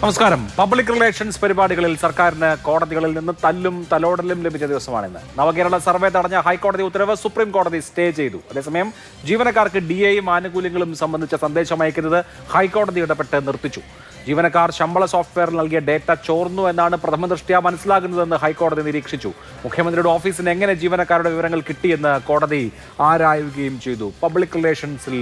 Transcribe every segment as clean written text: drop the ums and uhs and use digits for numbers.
നമസ്കാരം. Public relations പരിപാടികളിൽ സർക്കാരിന് കോടതികളിൽ നിന്ന് തല്ലും തലോടലും ലഭിച്ച ദിവസമാണിന്ന്. നവകേരള സർവേ തടഞ്ഞ ഹൈക്കോടതി ഉത്തരവ് സുപ്രീം കോടതി സ്റ്റേ ചെയ്തു. അതേസമയം ജീവനക്കാർക്ക് DAയും ആനുകൂല്യങ്ങളും സംബന്ധിച്ച സന്ദേശം അയക്കുന്നത് ഹൈക്കോടതി ഇടപെട്ട് നിർത്തിച്ചു. ജീവനക്കാർ ശമ്പള സോഫ്റ്റ്വെയറിൽ നൽകിയ ഡേറ്റ ചോർന്നു എന്നാണ് പ്രഥമദൃഷ്ട്യാ മനസ്സിലാകുന്നതെന്ന് ഹൈക്കോടതി നിരീക്ഷിച്ചു. മുഖ്യമന്ത്രിയുടെ ഓഫീസിന് എങ്ങനെ ജീവനക്കാരുടെ വിവരങ്ങൾ കിട്ടിയെന്ന് കോടതി ആരായുകയും ചെയ്തു. പബ്ലിക് റിലേഷൻസിൽ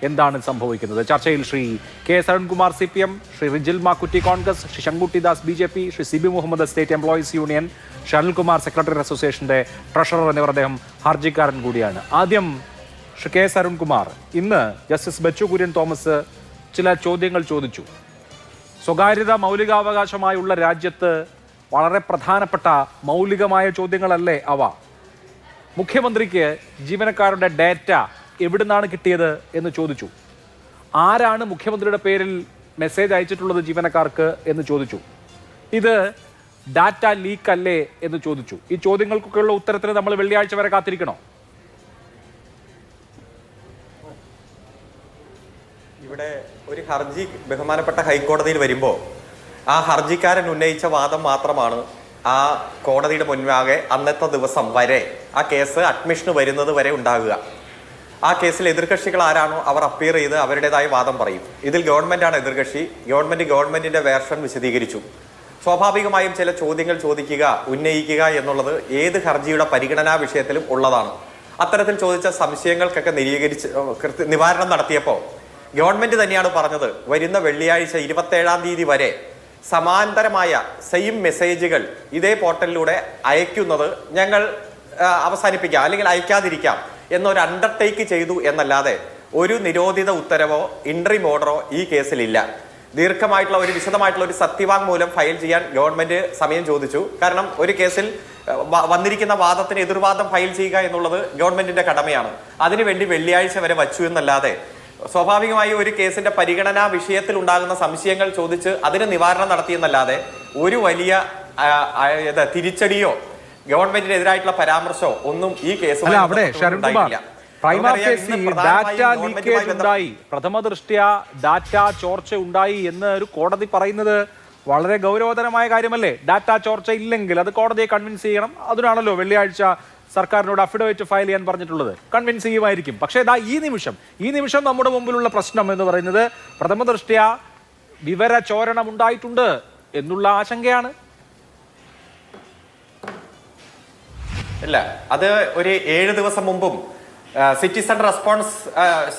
എന്താണ് സംഭവിക്കുന്നത്? ചർച്ചയിൽ Shri K Arunkumar CPM, Shri Rijil Makkutty Congress, Shri Shankutty Das BJP, Shri CB Muhammad state employees union, Shri Anilkumar secretary അസോസിയേഷന്റെ ട്രഷറർ എന്നിവർ. അദ്ദേഹം ഹർജിക്കാരൻ കൂടിയാണ്. ആദ്യം ശ്രീ കെ അരുൺകുമാർ, ഇന്ന് ജസ്റ്റിസ് ബെച്ചു കുര്യൻ തോമസ് ചില ചോദ്യങ്ങൾ ചോദിച്ചു. സ്വകാര്യത മൗലികാവകാശമായുള്ള രാജ്യത്ത് വളരെ പ്രധാനപ്പെട്ട മൗലികമായ ചോദ്യങ്ങളല്ലേ അവ? മുഖ്യമന്ത്രിക്ക് ജീവനക്കാരുടെ ഡേറ്റ എവിടുന്നാണ് കിട്ടിയത് എന്ന് ചോദിച്ചു. ആരാണ് മുഖ്യമന്ത്രിയുടെ പേരിൽ മെസ്സേജ് അയച്ചിട്ടുള്ളത് ജീവനക്കാർക്ക് എന്ന് ചോദിച്ചു. ഇത് ഡാറ്റ ലീക്ക് അല്ലേ എന്ന് ചോദിച്ചു. ഈ ചോദ്യങ്ങൾക്കൊക്കെയുള്ള ഉത്തരത്തിന് നമ്മൾ വെള്ളിയാഴ്ച വരെ കാത്തിരിക്കണോ? ഇവിടെ ഒരു ഹർജി ബഹുമാനപ്പെട്ട ഹൈക്കോടതിയിൽ വരുമ്പോൾ ആ ഹർജിക്കാരൻ ഉന്നയിച്ച വാദം മാത്രമാണ് ആ കോടതിയുടെ മുൻപാകെ അന്നത്തെ ദിവസം വരെ ആ കേസ് അഡ്മിഷന് വരുന്നത് വരെ ഉണ്ടാകുക. ആ കേസിൽ എതിർകക്ഷികൾ ആരാണോ അവർ അപ്പീർ ചെയ്ത് അവരുടേതായ വാദം പറയും. ഇതിൽ ഗവൺമെന്റാണ് എതിർകക്ഷി. ഗവൺമെന്റിന്റെ വേർഷൻ വിശദീകരിച്ചു. സ്വാഭാവികമായും ചില ചോദ്യങ്ങൾ ചോദിക്കുക, ഉന്നയിക്കുക എന്നുള്ളത് ഏത് ഹർജിയുടെ പരിഗണനാ വിഷയത്തിലും ഉള്ളതാണ്. അത്തരത്തിൽ ചോദിച്ച സംശയങ്ങൾക്കൊക്കെ നിവാരണം നടത്തിയപ്പോൾ ഗവൺമെന്റ് തന്നെയാണ് പറഞ്ഞത്, വരുന്ന വെള്ളിയാഴ്ച 27-ാം തീയതി വരെ സമാന്തരമായ സെയിം മെസ്സേജുകൾ ഇതേ പോർട്ടലിലൂടെ അയക്കുന്നത് ഞങ്ങൾ അവസാനിപ്പിക്കാം, അല്ലെങ്കിൽ അയക്കാതിരിക്കാം എന്നൊരു അണ്ടർടേക്ക് ചെയ്തു എന്നല്ലാതെ ഒരു നിരോധിത ഉത്തരവോ ഇൻട്രീം ഓർഡറോ ഈ കേസിലില്ല. ദീർഘമായിട്ടുള്ള ഒരു വിശദമായിട്ടുള്ള ഒരു സത്യവാങ്മൂലം ഫയൽ ചെയ്യാൻ ഗവൺമെന്റ് സമയം ചോദിച്ചു. കാരണം ഒരു കേസിൽ വന്നിരിക്കുന്ന വാദത്തിന് എതിർവാദം ഫയൽ ചെയ്യുക എന്നുള്ളത് ഗവൺമെന്റിന്റെ കടമയാണ്. അതിനുവേണ്ടി വെള്ളിയാഴ്ച വരെ വച്ചു എന്നല്ലാതെ സ്വാഭാവികമായി ഒരു കേസിന്റെ പരിഗണനാ വിഷയത്തിൽ ഉണ്ടാകുന്ന സംശയങ്ങൾ ചോദിച്ച് അതിന് നിവാരണം നടത്തിയെന്നല്ലാതെ ഒരു വലിയ തിരിച്ചടിയോ ഗവൺമെന്റിനെതിരായിട്ടുള്ള പരാമർശമോ ഒന്നും ഈ കേസ് പ്രഥമ ദൃഷ്ട്യാ ഡാറ്റ ചോർച്ച ഉണ്ടായി എന്ന് ഒരു കോടതി പറയുന്നത് വളരെ ഗൗരവതരമായ കാര്യമല്ലേ? ഡാറ്റ ചോർച്ച ഇല്ലെങ്കിൽ അത് കോടതിയെ കൺവിൻസ് ചെയ്യണം. അതിനാണല്ലോ വെള്ളിയാഴ്ച സർക്കാരിനോട് അഫിഡവിറ്റ് ഫയൽ ചെയ്യാൻ പറഞ്ഞിട്ടുള്ളത്. കൺവിൻസ് ചെയ്യുമായിരിക്കും. പക്ഷേ ഈ നിമിഷം നമ്മുടെ മുമ്പിലുള്ള പ്രശ്നം എന്ന് പറയുന്നത് പ്രഥമ ദൃഷ്ട്യാ വിവര ചോരണം ഉണ്ടായിട്ടുണ്ട് എന്നുള്ള ആശങ്കയാണ്. ഇല്ല, അത് ഒരു 7 ദിവസം മുമ്പും സിറ്റിസൺ റെസ്പോൺസ്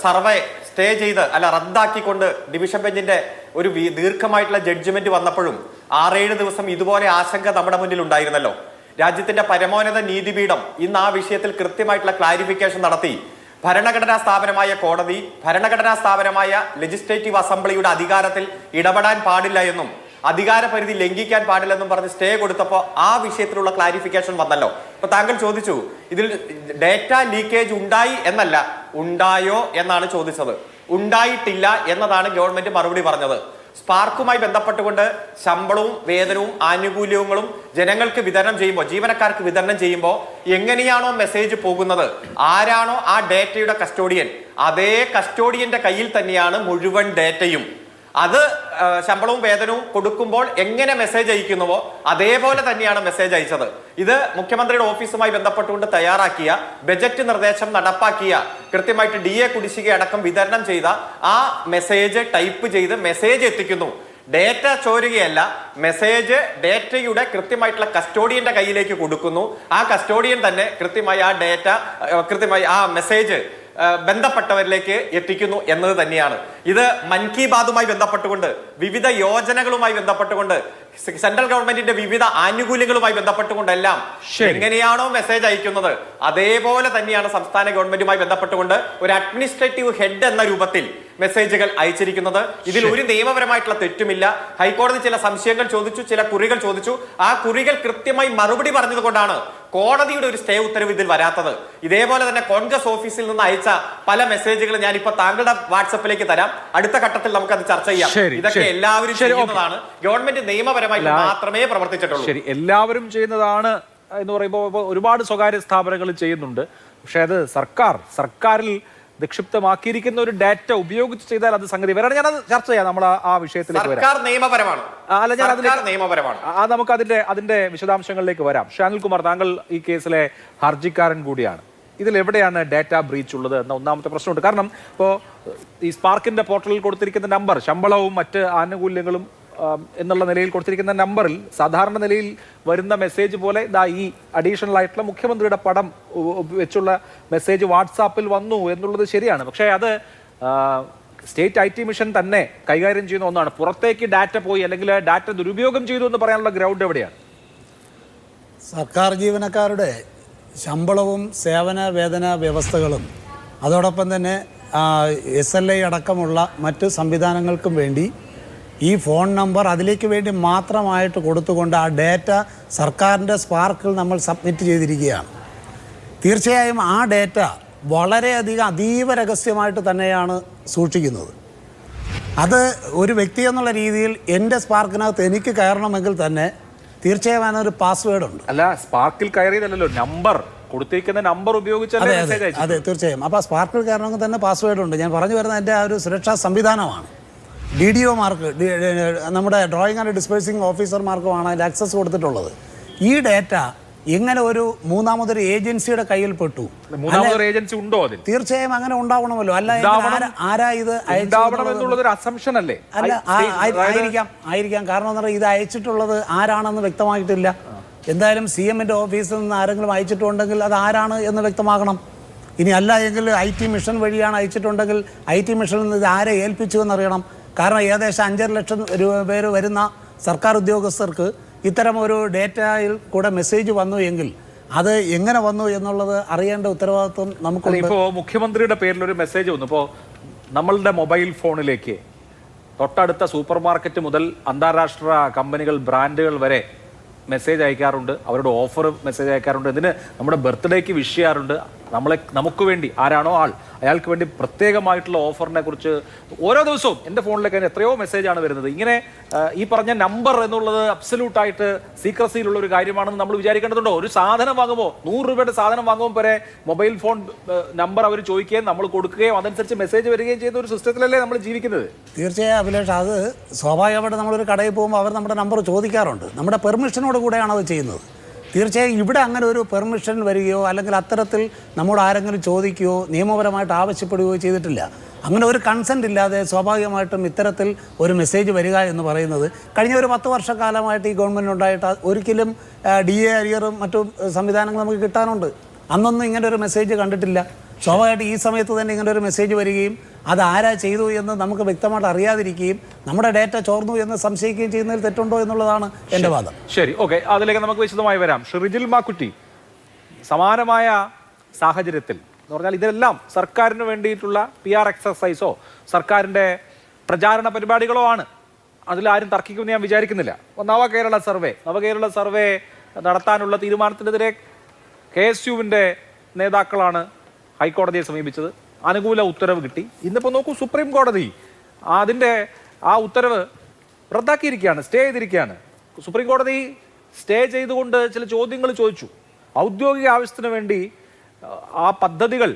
സർവേ സ്റ്റേ ചെയ്ത് റദ്ദാക്കിക്കൊണ്ട് ഡിവിഷൻ ബെഞ്ചിന്റെ ഒരു ദീർഘമായിട്ടുള്ള ജഡ്ജ്മെന്റ് വന്നപ്പോഴും 6-7 ദിവസം ഇതുപോലെ ആശങ്ക നമ്മുടെ മുന്നിൽ ഉണ്ടായിരുന്നല്ലോ. രാജ്യത്തിന്റെ പരമോന്നത നീതിപീഠം ഇന്ന് ആ വിഷയത്തിൽ കൃത്യമായിട്ടുള്ള ക്ലാരിഫിക്കേഷൻ നടത്തി. ഭരണഘടനാ സ്ഥാപനമായ കോടതി ഭരണഘടനാ സ്ഥാപനമായ ലെജിസ്ലേറ്റീവ് അസംബ്ലിയുടെ അധികാരത്തിൽ ഇടപെടാൻ പാടില്ല എന്നും അധികാര പരിധി ലംഘിക്കാൻ പാടില്ലെന്നും പറഞ്ഞ് സ്റ്റേ കൊടുത്തപ്പോൾ ആ വിഷയത്തിലുള്ള ക്ലാരിഫിക്കേഷൻ വന്നല്ലോ. ഇപ്പൊ താങ്കൾ ചോദിച്ചു, ഇതിൽ ഡേറ്റ ലീക്കേജ് ഉണ്ടായി എന്നല്ല, ഉണ്ടായോ എന്നാണ് ചോദിച്ചത്. ഉണ്ടായിട്ടില്ല എന്നതാണ് ഗവൺമെന്റ് മറുപടി പറഞ്ഞത്. സ്പാർക്കുമായി ബന്ധപ്പെട്ടുകൊണ്ട് ശമ്പളവും വേതനവും ആനുകൂല്യങ്ങളും ജനങ്ങൾക്ക് വിതരണം ചെയ്യുമ്പോൾ, ജീവനക്കാർക്ക് വിതരണം ചെയ്യുമ്പോൾ എങ്ങനെയാണോ മെസ്സേജ് പോകുന്നത്, ആരാണോ ആ ഡേറ്റയുടെ കസ്റ്റോഡിയൻ, അതേ കസ്റ്റോഡിയന്റെ കയ്യിൽ തന്നെയാണ് മുഴുവൻ ഡേറ്റയും. അത് ശമ്പളവും വേതനവും കൊടുക്കുമ്പോൾ എങ്ങനെ മെസ്സേജ് അയക്കുന്നുവോ അതേപോലെ തന്നെയാണ് മെസ്സേജ് അയച്ചത്. ഇത് മുഖ്യമന്ത്രിയുടെ ഓഫീസുമായി ബന്ധപ്പെട്ടുകൊണ്ട് തയ്യാറാക്കിയ ബജറ്റ് നിർദ്ദേശം നടപ്പാക്കിയ കൃത്യമായിട്ട് DA കുടിശ്ശിക അടക്കം വിതരണം ചെയ്ത ആ മെസ്സേജ് ടൈപ്പ് ചെയ്ത് മെസ്സേജ് എത്തിക്കുന്നു. ഡേറ്റ ചോരുകയല്ല, മെസ്സേജ് ഡേറ്റയുടെ കൃത്യമായിട്ടുള്ള കസ്റ്റോഡിയന്റെ കയ്യിലേക്ക് കൊടുക്കുന്നു. ആ കസ്റ്റോഡിയൻ തന്നെ കൃത്യമായി ആ ഡേറ്റ കൃത്യമായി ആ മെസ്സേജ് ബന്ധപ്പെട്ടവരിലേക്ക് എത്തിക്കുന്നു എന്നത് തന്നെയാണ്. ഇത് മൻ കി ബാതുമായി ബന്ധപ്പെട്ടുകൊണ്ട്, വിവിധ യോജനകളുമായി ബന്ധപ്പെട്ടുകൊണ്ട്, സെൻട്രൽ ഗവൺമെന്റിന്റെ വിവിധ ആനുകൂല്യങ്ങളുമായി ബന്ധപ്പെട്ടുകൊണ്ടെല്ലാം എങ്ങനെയാണോ മെസ്സേജ് അയക്കുന്നത് അതേപോലെ തന്നെയാണ് സംസ്ഥാന ഗവൺമെന്റുമായി ബന്ധപ്പെട്ടുകൊണ്ട് ഒരു അഡ്മിനിസ്ട്രേറ്റീവ് ഹെഡ് എന്ന രൂപത്തിൽ മെസ്സേജുകൾ അയച്ചിരിക്കുന്നത്. ഇതിൽ ഒരു നിയമപരമായിട്ടുള്ള തെറ്റുമില്ല. ഹൈക്കോടതി ചില സംശയങ്ങൾ ചോദിച്ചു, ചില കുറികൾ ചോദിച്ചു. ആ കുറികൾ കൃത്യമായി മറുപടി പറഞ്ഞതുകൊണ്ടാണ് കോടതിയുടെ ഒരു സ്റ്റേ ഉത്തരവ് ഇതിൽ വരാത്തത്. ഇതേപോലെ തന്നെ കോൺഗ്രസ് ഓഫീസിൽ നിന്ന് അയച്ച പല മെസ്സേജുകൾ ഞാൻ ഇപ്പൊ താങ്കളുടെ വാട്സപ്പിലേക്ക് തരാം. അടുത്ത ഘട്ടത്തിൽ നമുക്ക് അത് ചർച്ച ചെയ്യാം. ഇതൊക്കെ എല്ലാവരും ചെയ്യുന്നതാണ്. ഗവൺമെന്റ് നിയമപരമായി മാത്രമേ പ്രവർത്തിച്ചിട്ടുള്ളൂ. ശരി, എല്ലാവരും ചെയ്യുന്നതാണ് എന്ന് പറയുമ്പോൾ ഒരുപാട് സ്വകാര്യ സ്ഥാപനങ്ങൾ ചെയ്യുന്നുണ്ട്. പക്ഷെ അത് സർക്കാരിൽ നിക്ഷിപ്തമാക്കിയിരിക്കുന്ന ഒരു ഡാറ്റ ഉപയോഗിച്ച് ചെയ്താൽ അത് സംഗതി വരാണ്. ഞാനത് ചർച്ച ചെയ്യാം, നമ്മൾ ആ വിഷയത്തിലേക്ക് വരാം. സർക്കാർ നിയമപരമാണ്. അല്ല, ഞാൻ നിയമപരമാണ്. നമുക്ക് അതിന്റെ വിശദാംശങ്ങളിലേക്ക് വരാം. അനിൽകുമാർ, താങ്കൾ ഈ കേസിലെ ഹർജിക്കാരൻ കൂടിയാണ്. ഇതിൽ എവിടെയാണ് ഡാറ്റ ബ്രീച്ച് ഉള്ളത് എന്ന ഒന്നാമത്തെ പ്രശ്നമുണ്ട്. കാരണം ഇപ്പോൾ ഈ സ്പാർക്കിന്റെ പോർട്ടലിൽ കൊടുത്തിരിക്കുന്ന നമ്പർ, ശമ്പളവും മറ്റ് ആനുകൂല്യങ്ങളും എന്നുള്ള നിലയിൽ കൊടുത്തിരിക്കുന്ന നമ്പറിൽ സാധാരണ നിലയിൽ വരുന്ന മെസ്സേജ് പോലെ ഈ അഡീഷണൽ ആയിട്ടുള്ള മുഖ്യമന്ത്രിയുടെ പടം വെച്ചുള്ള മെസ്സേജ് വാട്സാപ്പിൽ വന്നു എന്നുള്ളത് ശരിയാണ്. പക്ഷേ അത് സ്റ്റേറ്റ് IT മിഷൻ തന്നെ കൈകാര്യം ചെയ്യുന്ന ഒന്നാണ്. പുറത്തേക്ക് ഡാറ്റ പോയി അല്ലെങ്കിൽ ഡാറ്റ ദുരുപയോഗം ചെയ്തു എന്ന് പറയാനുള്ള ഗ്രൗണ്ട് എവിടെയാണ്? സർക്കാർ ജീവനക്കാരുടെ ശമ്പളവും സേവന വേതന വ്യവസ്ഥകളും അതോടൊപ്പം തന്നെ SLA അടക്കമുള്ള മറ്റ് സംവിധാനങ്ങൾക്കും വേണ്ടി ഈ ഫോൺ നമ്പർ അതിലേക്ക് വേണ്ടി മാത്രമായിട്ട് കൊടുത്തുകൊണ്ട് ആ ഡേറ്റ സർക്കാരിൻ്റെ സ്പാർക്കിൽ നമ്മൾ സബ്മിറ്റ് ചെയ്തിരിക്കുകയാണ്. തീർച്ചയായും ആ ഡേറ്റ വളരെയധികം അതീവ രഹസ്യമായിട്ട് തന്നെയാണ് സൂക്ഷിക്കുന്നത്. അത് ഒരു വ്യക്തി എന്നുള്ള രീതിയിൽ എൻ്റെ സ്പാർക്കിനകത്ത് എനിക്ക് കയറണമെങ്കിൽ തന്നെ തീർച്ചയായും അതിനൊരു പാസ്വേഡ് ഉണ്ട്. അല്ല, സ്പാർക്കിൽ കയറിയതല്ലോ, നമ്പർ കൊടുത്തിരിക്കുന്ന നമ്പർ ഉപയോഗിച്ചല്ലേ മെസ്സേജ് അയച്ചത്? അതെ, തീർച്ചയായും. അപ്പോൾ സ്പാർക്കിൽ കയറണമെങ്കിൽ തന്നെ പാസ്വേഡ് ഉണ്ട്. ഞാൻ പറഞ്ഞു വരുന്നത് എൻ്റെ ആ ഒരു സുരക്ഷാ സംവിധാനമാണ്. DDO മാർക്ക്, നമ്മുടെ ഡ്രോയിങ് ആൻഡ് ഡിസ്പേഴ്സിംഗ് ഓഫീസർമാർക്കുമാണ് അതിൽ ആക്സസ് കൊടുത്തിട്ടുള്ളത്. ഈ ഡേറ്റ എങ്ങനെ ഒരു മൂന്നാമതൊരു ഏജൻസിയുടെ കയ്യിൽ പെട്ടു? ഏജൻസി ഉണ്ടോ അതിൽ? തീർച്ചയായും അങ്ങനെ ഉണ്ടാവണമല്ലോ. അല്ല, ആരാ ഇത് അസംപ്ഷൻ അല്ലേ? അല്ല, ആയിരിക്കാം. കാരണം എന്താ, ഇത് അയച്ചിട്ടുള്ളത് ആരാണെന്ന് വ്യക്തമായിട്ടില്ല. എന്തായാലും CMന്റെ ഓഫീസിൽ നിന്ന് ആരെങ്കിലും അയച്ചിട്ടുണ്ടെങ്കിൽ അത് ആരാണ് എന്ന് വ്യക്തമാകണം. ഇനി അല്ല എങ്കിൽ IT മിഷൻ വഴിയാണ് അയച്ചിട്ടുണ്ടെങ്കിൽ IT മിഷനിൽ നിന്ന് ഇത് ആരെ ഏൽപ്പിച്ചു എന്നറിയണം. കാരണം ഏകദേശം 5.5 ലക്ഷം പേര് വരുന്ന സർക്കാർ ഉദ്യോഗസ്ഥർക്ക് ഇത്തരം ഒരു ഡേറ്റയിൽ കൂടെ മെസ്സേജ് വന്നു എങ്കിൽ അത് എങ്ങനെ വന്നു എന്നുള്ളത് അറിയേണ്ട ഉത്തരവാദിത്വം നമുക്കുണ്ട്. ഇപ്പോൾ മുഖ്യമന്ത്രിയുടെ പേരിൽ ഒരു മെസ്സേജ് വന്നു. ഇപ്പോൾ നമ്മളുടെ മൊബൈൽ ഫോണിലേക്ക് തൊട്ടടുത്ത സൂപ്പർ മാർക്കറ്റ് മുതൽ അന്താരാഷ്ട്ര കമ്പനികൾ, ബ്രാൻഡുകൾ വരെ മെസ്സേജ് അയക്കാറുണ്ട്. അവരുടെ ഓഫർ മെസ്സേജ് അയക്കാറുണ്ട്. ഇതിന് നമ്മുടെ ബർത്ത്ഡേക്ക് വിഷ് ചെയ്യാറുണ്ട്. നമുക്ക് വേണ്ടി ആരാണോ അയാൾക്ക് വേണ്ടി പ്രത്യേകമായിട്ടുള്ള ഓഫറിനെ കുറിച്ച് ഓരോ ദിവസവും എൻ്റെ ഫോണിലേക്ക് അതിന് എത്രയോ മെസ്സേജാണ് വരുന്നത്. ഇങ്ങനെ ഈ പറഞ്ഞ നമ്പർ എന്നുള്ളത് അബ്സല്യൂട്ടായിട്ട് സീക്രസിയിലുള്ള ഒരു കാര്യമാണെന്ന് നമ്മൾ വിചാരിക്കേണ്ടതുണ്ടോ? ഒരു സാധനം വാങ്ങുമ്പോൾ 100 രൂപയുടെ സാധനം വാങ്ങുമ്പോൾ വരെ മൊബൈൽ ഫോൺ നമ്പർ അവർ ചോദിക്കുകയും നമ്മൾ കൊടുക്കുകയും അതനുസരിച്ച് മെസ്സേജ് വരികയും ചെയ്യുന്ന ഒരു സിസ്റ്റത്തിലല്ലേ നമ്മൾ ജീവിക്കുന്നത്? തീർച്ചയായും അഭിലാഷ്, അത് സ്വാഭാവികമായിട്ട് നമ്മളൊരു കടയിൽ പോകുമ്പോൾ അവർ നമ്മുടെ നമ്പർ ചോദിക്കാറുണ്ട്. നമ്മുടെ പെർമിഷനോട് കൂടെയാണ് അത് ചെയ്യുന്നത്. തീർച്ചയായും ഇവിടെ അങ്ങനെ ഒരു പെർമിഷൻ വരികയോ അല്ലെങ്കിൽ അത്തരത്തിൽ നമ്മോട് ആരെങ്കിലും ചോദിക്കുകയോ നിയമപരമായിട്ട് ആവശ്യപ്പെടുകയോ ചെയ്തിട്ടില്ല. അങ്ങനെ ഒരു കൺസെൻറ്റ് ഇല്ലാതെ സ്വാഭാവികമായിട്ടും ഇത്തരത്തിൽ ഒരു മെസ്സേജ് വരിക എന്ന് പറയുന്നത് കഴിഞ്ഞ ഒരു 10 വർഷക്കാലമായിട്ട് ഈ ഗവൺമെൻറ് ഉണ്ടായിട്ട് ഒരിക്കലും DA അരിയറും മറ്റു സംവിധാനങ്ങൾ നമുക്ക് കിട്ടാനുണ്ട്. അന്നൊന്നും ഇങ്ങനെ ഒരു മെസ്സേജ് കണ്ടിട്ടില്ല. സ്വാഭാവികമായിട്ട് ഈ സമയത്ത് തന്നെ ഇങ്ങനെ ഒരു മെസ്സേജ് വരികയും അത് ആരാ ചെയ്തു എന്ന് നമുക്ക് വ്യക്തമായിട്ട് അറിയാതിരിക്കുകയും നമ്മുടെ ഡേറ്റ ചോർന്നു എന്ന് സംശയിക്കുകയും ചെയ്യുന്നതിൽ തെറ്റുണ്ടോ എന്നുള്ളതാണ് എൻ്റെ വാദം. ശരി, ഓക്കെ, അതിലേക്ക് നമുക്ക് വിശദമായി വരാം. റിജിൽ മാക്കുറ്റി, സമാനമായ സാഹചര്യത്തിൽ എന്ന് പറഞ്ഞാൽ ഇതെല്ലാം സർക്കാരിന് വേണ്ടിയിട്ടുള്ള PR എക്സസൈസോ സർക്കാരിൻ്റെ പ്രചാരണ പരിപാടികളോ ആണ്. അതിലാരും തർക്കിക്കുമെന്ന് ഞാൻ വിചാരിക്കുന്നില്ല. നവകേരള സർവേ നടത്താനുള്ള തീരുമാനത്തിനെതിരെ KSUവിൻ്റെ നേതാക്കളാണ് ഹൈക്കോടതിയെ സമീപിച്ചത്. അനുകൂല ഉത്തരവ് കിട്ടി. ഇന്നിപ്പോൾ നോക്കൂ, സുപ്രീം കോടതി അതിൻ്റെ ആ ഉത്തരവ് റദ്ദാക്കിയിരിക്കുകയാണ്, സ്റ്റേ ചെയ്തിരിക്കുകയാണ്. സുപ്രീം കോടതി സ്റ്റേ ചെയ്തുകൊണ്ട് ചില ചോദ്യങ്ങൾ ചോദിച്ചു. ഔദ്യോഗിക ആവശ്യത്തിന് വേണ്ടി ആ പദ്ധതികൾ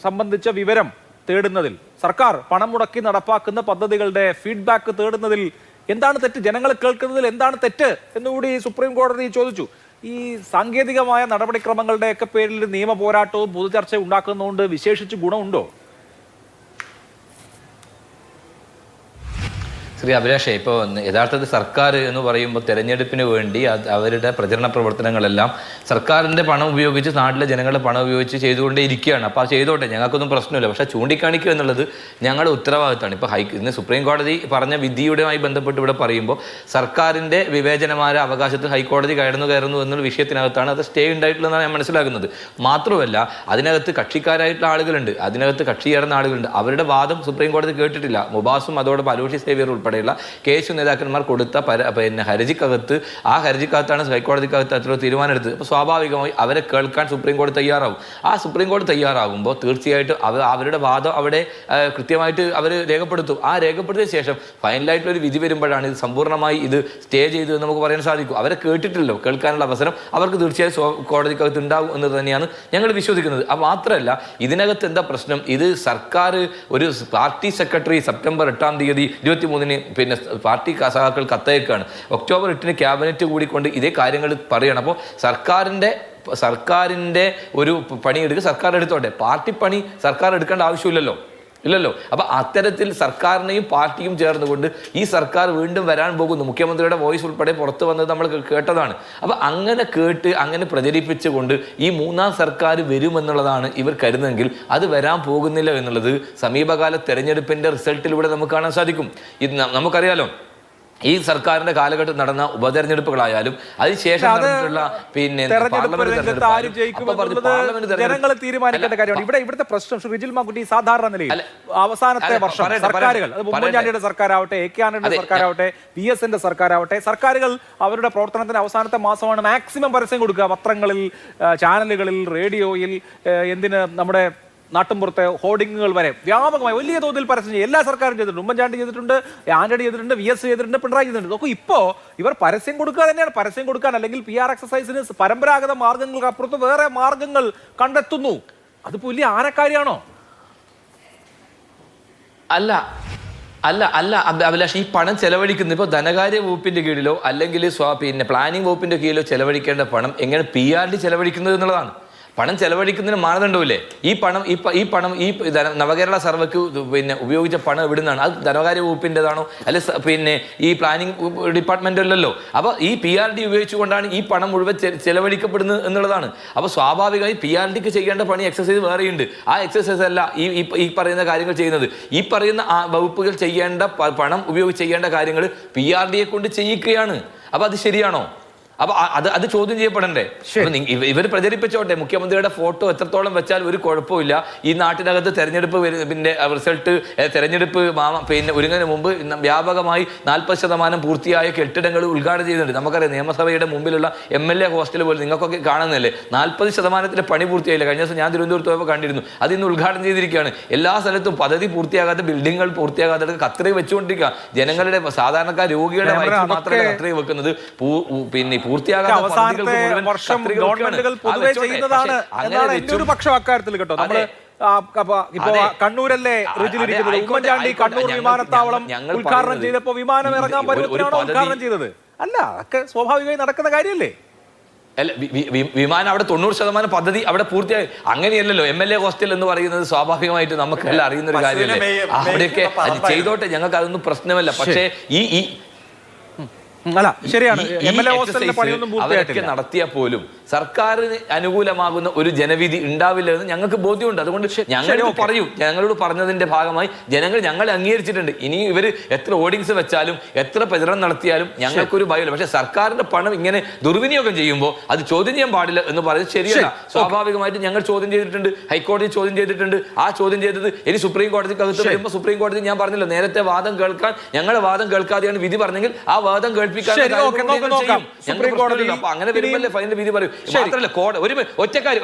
സംബന്ധിച്ച വിവരം തേടുന്നതിൽ, സർക്കാർ പണം മുടക്കി നടപ്പാക്കുന്ന പദ്ധതികളുടെ ഫീഡ്ബാക്ക് തേടുന്നതിൽ എന്താണ് തെറ്റ്, ജനങ്ങൾ കേൾക്കുന്നതിൽ എന്താണ് തെറ്റ് എന്നുകൂടി സുപ്രീം കോടതി ചോദിച്ചു. ഈ സാങ്കേതികമായ നടപടിക്രമങ്ങളുടെയൊക്കെ പേരിൽ നിയമ പോരാട്ടവും പൊതുചർച്ച ഉണ്ടാക്കുന്നതുകൊണ്ട് വിശേഷിച്ച് ഗുണമുണ്ടോ? ശ്രീ അഭിലാഷേ, ഇപ്പോൾ യഥാർത്ഥത്തിൽ സർക്കാർ എന്ന് പറയുമ്പോൾ തെരഞ്ഞെടുപ്പിന് വേണ്ടി അവരുടെ പ്രചരണ പ്രവർത്തനങ്ങളെല്ലാം സർക്കാരിൻ്റെ പണം ഉപയോഗിച്ച്, നാട്ടിലെ ജനങ്ങളുടെ പണം ഉപയോഗിച്ച് ചെയ്തുകൊണ്ടേ ഇരിക്കുകയാണ്. അപ്പോൾ അത് ചെയ്തോട്ടെ, ഞങ്ങൾക്കൊന്നും പ്രശ്നമില്ല. പക്ഷേ ചൂണ്ടിക്കാണിക്കുക എന്നുള്ളത് ഞങ്ങളുടെ ഉത്തരവാദിത്തമാണ്. ഇപ്പോൾ ഇന്ന് സുപ്രീം കോടതി പറഞ്ഞ വിധിയുമായി ബന്ധപ്പെട്ട് ഇവിടെ പറയുമ്പോൾ സർക്കാരിൻ്റെ വിവേചനമായ അവകാശത്തിൽ ഹൈക്കോടതി കയറുന്നു എന്നുള്ള വിഷയത്തിനകത്താണ് അത് സ്റ്റേ ഉണ്ടായിട്ടുള്ളതെന്നാണ് ഞാൻ മനസ്സിലാക്കുന്നത്. മാത്രമല്ല, അതിനകത്ത് കക്ഷിക്കാരായിട്ടുള്ള ആളുകളുണ്ട്, അതിനകത്ത് കക്ഷി ചേർന്ന ആളുകളുണ്ട്. അവരുടെ വാദം സുപ്രീം കോടതി കേട്ടിട്ടില്ല. മുബാസും അതോടൊപ്പം അലോഷി സേവ്യർ ഉൾപ്പെടെ ഉൾപ്പെടെയുള്ള കേസ് നേതാക്കന്മാർ കൊടുത്ത പിന്നെ ഹർജിക്കകത്ത് ആ ഹർജിക്കകത്താണ് ഹൈക്കോടതിക്കകത്ത് അത്ര തീരുമാനം എടുത്തത്. അപ്പോൾ സ്വാഭാവികമായി അവരെ കേൾക്കാൻ സുപ്രീം കോടതി തയ്യാറാവും. ആ സുപ്രീം കോടതി തയ്യാറാകുമ്പോൾ തീർച്ചയായിട്ടും അവരുടെ വാദം അവിടെ കൃത്യമായിട്ട് അവർ രേഖപ്പെടുത്തും. ആ രേഖപ്പെടുത്തിയ ശേഷം ഫൈനലായിട്ടുള്ള ഒരു വിധി വരുമ്പോഴാണ് ഇത് സമ്പൂർണ്ണമായി ഇത് സ്റ്റേ ചെയ്തു എന്ന് നമുക്ക് പറയാൻ സാധിക്കും. അവരെ കേട്ടിട്ടില്ലല്ലോ, കേൾക്കാനുള്ള അവസരം അവർക്ക് തീർച്ചയായും കോടതിക്കകത്ത് ഉണ്ടാകും എന്ന് തന്നെയാണ് ഞങ്ങൾ വിശ്വസിക്കുന്നത്. അത് മാത്രമല്ല, ഇതിനകത്ത് എന്താ പ്രശ്നം, ഇത് സർക്കാർ ഒരു പാർട്ടി സെക്രട്ടറി സെപ്റ്റംബർ 8-ാം തീയതി 23-ന് പിന്നെ പാർട്ടി സഖാക്കൾ കത്തയക്കാണ്. ഒക്ടോബർ 8-ന് ക്യാബിനറ്റ് കൂടിക്കൊണ്ട് ഇതേ കാര്യങ്ങൾ പറയണം. അപ്പോൾ സർക്കാരിൻ്റെ ഒരു പണിയെടുക്കുക സർക്കാർ എടുത്തോട്ടെ, പാർട്ടി പണി സർക്കാർ എടുക്കേണ്ട ആവശ്യമില്ലല്ലോ. അപ്പൊ അത്തരത്തിൽ സർക്കാരിനെയും പാർട്ടിയും ചേർന്നുകൊണ്ട് ഈ സർക്കാർ വീണ്ടും വരാൻ പോകുന്നു. മുഖ്യമന്ത്രിയുടെ വോയിസ് ഉൾപ്പെടെ പുറത്തു വന്നത് നമ്മൾ കേട്ടതാണ്. അപ്പൊ അങ്ങനെ കേട്ട് അങ്ങനെ പ്രചരിപ്പിച്ചുകൊണ്ട് ഈ മൂന്നാം സർക്കാർ വരുമെന്നുള്ളതാണ് ഇവർ കരുതുന്നെങ്കിൽ അത് വരാൻ പോകുന്നില്ല എന്നുള്ളത് സമീപകാല തെരഞ്ഞെടുപ്പിന്റെ റിസൾട്ടിലൂടെ നമുക്ക് കാണാൻ സാധിക്കും. ഇത് നമുക്കറിയാലോ, ഈ സർക്കാരിന്റെ കാലഘട്ടത്തിൽ നടന്ന ഉപതെരഞ്ഞെടുപ്പുകളായാലും അതിനുശേഷം പിന്നെ ജനങ്ങൾ തീരുമാനിക്കേണ്ട കാര്യമാണ്. ഇവിടുത്തെ പ്രശ്നം റിജിൽ മാക്കുട്ടി സാധാരണ നിലയിൽ അവസാനത്തെ വർഷം സർക്കാരുകൾ, അത് ഉമ്മൻചാണ്ടിയുടെ സർക്കാരാവട്ടെ, എ കെ ആന്റണിയുടെ സർക്കാരാവട്ടെ, PS-ന്റെ സർക്കാരാവട്ടെ, സർക്കാരുകൾ അവരുടെ പ്രവർത്തനത്തിന്റെ അവസാനത്തെ മാസമാണ് മാക്സിമം പരസ്യം കൊടുക്കുക. പത്രങ്ങളിൽ, ചാനലുകളിൽ, റേഡിയോയിൽ, എന്തിന് നമ്മുടെ നാട്ടുമ്പുറത്തെ ഹോർഡിങ്ങുകൾ വരെ വ്യാപകമായി വലിയ തോതിൽ പരസ്യം ചെയ്യും. എല്ലാ സർക്കാരും ചെയ്തിട്ടുണ്ട്. ഉമ്മൻചാണ്ടി ചെയ്തിട്ടുണ്ട്, ആന്റണി ചെയ്തിട്ടുണ്ട്, VS ചെയ്തിട്ടുണ്ട്, പിണറായി ചെയ്തിട്ടുണ്ട്. നോക്കൂ, ഇപ്പോൾ ഇവർ പരസ്യം കൊടുക്കുക തന്നെയാണ്. പരസ്യം കൊടുക്കാൻ അല്ലെങ്കിൽ PR എക്സസൈസിന് പരമ്പരാഗത മാർഗങ്ങൾക്ക് അപ്പുറത്ത് വേറെ മാർഗങ്ങൾ കണ്ടെത്തുന്നു. അതിപ്പോ വലിയ ആനക്കാരിയാണോ? അല്ല അഭിലാഷ്, ഈ പണം ചെലവഴിക്കുന്നത് ഇപ്പോൾ ധനകാര്യ വകുപ്പിന്റെ കീഴിലോ അല്ലെങ്കിൽ പിന്നെ പ്ലാനിംഗ് വകുപ്പിന്റെ കീഴിലോ ചെലവഴിക്കേണ്ട പണം എങ്ങനെ PRD ചെലവഴിക്കുന്നത് എന്നുള്ളതാണ്. പണം ചെലവഴിക്കുന്നതിന് മാനദണ്ഡമില്ലേ? ഈ പണം ഈ നവകേരള സർവേക്ക് പിന്നെ ഉപയോഗിച്ച പണം എവിടുന്നാണ്? അത് ധനകാര്യ വകുപ്പിൻ്റെതാണോ അല്ലെ പിന്നെ ഈ പ്ലാനിംഗ് ഡിപ്പാർട്ട്മെന്റല്ലല്ലോ. അപ്പോൾ ഈ PRD ഉപയോഗിച്ചുകൊണ്ടാണ് ഈ പണം മുഴുവൻ ചെലവഴിക്കപ്പെടുന്നത് എന്നുള്ളതാണ്. അപ്പോൾ സ്വാഭാവികമായി PRDക്ക് ചെയ്യേണ്ട പണി എക്സസൈസ് വേറെയുണ്ട്. ആ എക്സസൈസ് അല്ല ഈ പറയുന്ന കാര്യങ്ങൾ ചെയ്യുന്നത്. ഈ പറയുന്ന വകുപ്പുകൾ ചെയ്യേണ്ട പണം ഉപയോഗിച്ച് ചെയ്യേണ്ട കാര്യങ്ങൾ PRDയെ കൊണ്ട് ചെയ്യിക്കുകയാണ്. അപ്പോൾ അത് ശരിയാണോ? അപ്പൊ അത് ചോദ്യം ചെയ്യപ്പെടണ്ടേ? ഇവർ പ്രചരിപ്പിച്ചോട്ടെ, മുഖ്യമന്ത്രിയുടെ ഫോട്ടോ എത്രത്തോളം വെച്ചാൽ ഒരു കുഴപ്പമില്ല. ഈ നാട്ടിനകത്ത് തെരഞ്ഞെടുപ്പ് പിന്നെ റിസൾട്ട് തെരഞ്ഞെടുപ്പ് പിന്നെ ഒരുങ്ങുന്നതിന് മുമ്പ് വ്യാപകമായി 40% പൂർത്തിയായ കെട്ടിടങ്ങൾ ഉദ്ഘാടനം ചെയ്യുന്നുണ്ട്. നമുക്കറിയാം, നിയമസഭയുടെ മുമ്പിലുള്ള MLA ഹോസ്റ്റൽ പോലും നിങ്ങൾക്കൊക്കെ കാണുന്നതല്ലേ, 40% പണി പൂർത്തിയായില്ല. കഴിഞ്ഞ ദിവസം ഞാൻ തിരുവനന്തപുരത്ത് പോയപ്പോൾ കണ്ടിരുന്നു. അത് ഇന്ന് ഉദ്ഘാടനം ചെയ്തിരിക്കുകയാണ്. എല്ലാ സ്ഥലത്തും പദ്ധതി പൂർത്തിയാകാത്ത ബിൽഡിങ്ങുകൾ പൂർത്തിയാകാത്ത കത്രിക വെച്ചുകൊണ്ടിരിക്കുക. ജനങ്ങളുടെ സാധാരണക്കാർ രോഗികളുടെ വയറ്റിൽ മാത്രമല്ല കത്രിക വെക്കുന്നത്, പിന്നെ അവസാനത്തെ വർഷം ഗവൺമെന്റുകൾ പൊതുവെ ചെയ്യുന്നതാണ് എന്നാണ് എന്റെ ഒരു പക്ഷം അക്കാര്യത്തിൽ കേട്ടോ. നമ്മള് ഇപ്പോ കണ്ണൂരല്ലേ റിജിലിരിക്കുന്നത്, ഉമ്മൻചാണ്ടി കണ്ണൂർ വിമാനത്താവളം ഉദ്ഘാടനം ചെയ്തപ്പോ വിമാനം ഇറങ്ങാൻ പറ്റുന്നതാണോ ഉദ്ഘാടനം ചെയ്തത്? അല്ല, ഒക്കെ സ്വാഭാവികമായി നടക്കുന്ന കാര്യമല്ലേ. അല്ല, വിമാനം അവിടെ 90% പദ്ധതി അവിടെ പൂർത്തിയായി. അങ്ങനെയല്ലല്ലോ. MLA ഹോസ്റ്റൽ എന്ന് പറയുന്നത് സ്വാഭാവികമായിട്ട് നമുക്ക് എല്ലാം അറിയുന്ന ഒരു കാര്യമല്ലേ. അവിടെയൊക്കെ ചെയ്തോട്ടെ, ഞങ്ങൾക്ക് അതൊന്നും പ്രശ്നമല്ല. പക്ഷേ ഈ അല്ല, ശരിയാണ്, MLA ഹോസ്റ്റലിന്റെ പണിയൊന്നും പൂർത്തിയായിട്ടില്ല. നടത്തിയാൽ പോലും സർക്കാരിന് അനുകൂലമാകുന്ന ഒരു ജനവിധി ഉണ്ടാവില്ല എന്ന് ഞങ്ങൾക്ക് ബോധ്യമുണ്ട്. അതുകൊണ്ട് ഞങ്ങളോട് പറഞ്ഞതിന്റെ ഭാഗമായി ജനങ്ങൾ ഞങ്ങളെ അംഗീകരിച്ചിട്ടുണ്ട്. ഇനി ഇവർ എത്ര ഓഡിയൻസ് വെച്ചാലും എത്ര പ്രചരണം നടത്തിയാലും ഞങ്ങൾക്കൊരു ഭയമില്ല. പക്ഷെ സർക്കാരിന്റെ പണം ഇങ്ങനെ ദുർവിനിയോഗം ചെയ്യുമ്പോൾ അത് ചോദ്യം ചെയ്യാൻ പാടില്ല എന്ന് പറയുന്നത് ശരിയല്ല. സ്വാഭാവികമായിട്ട് ഞങ്ങൾ ചോദ്യം ചെയ്തിട്ടുണ്ട്, ഹൈക്കോടതി ചോദ്യം ചെയ്തിട്ടുണ്ട്. ആ ചോദ്യം ചെയ്തത് ഇനി സുപ്രീം കോടതിക്കകത്ത് വരുമ്പോൾ സുപ്രീം കോടതി, ഞാൻ പറഞ്ഞല്ലോ നേരത്തെ, വാദം കേൾക്കാൻ ഞങ്ങളുടെ വാദം കേൾക്കാതെയാണ് വിധി പറഞ്ഞെങ്കിൽ ആ വാദം കേൾപ്പിക്കാൻ അങ്ങനെ വരുമ്പല്ലേ ഫൈനൽ വിധി പറയും. മാത്രമല്ല ഒറ്റക്കാര്യം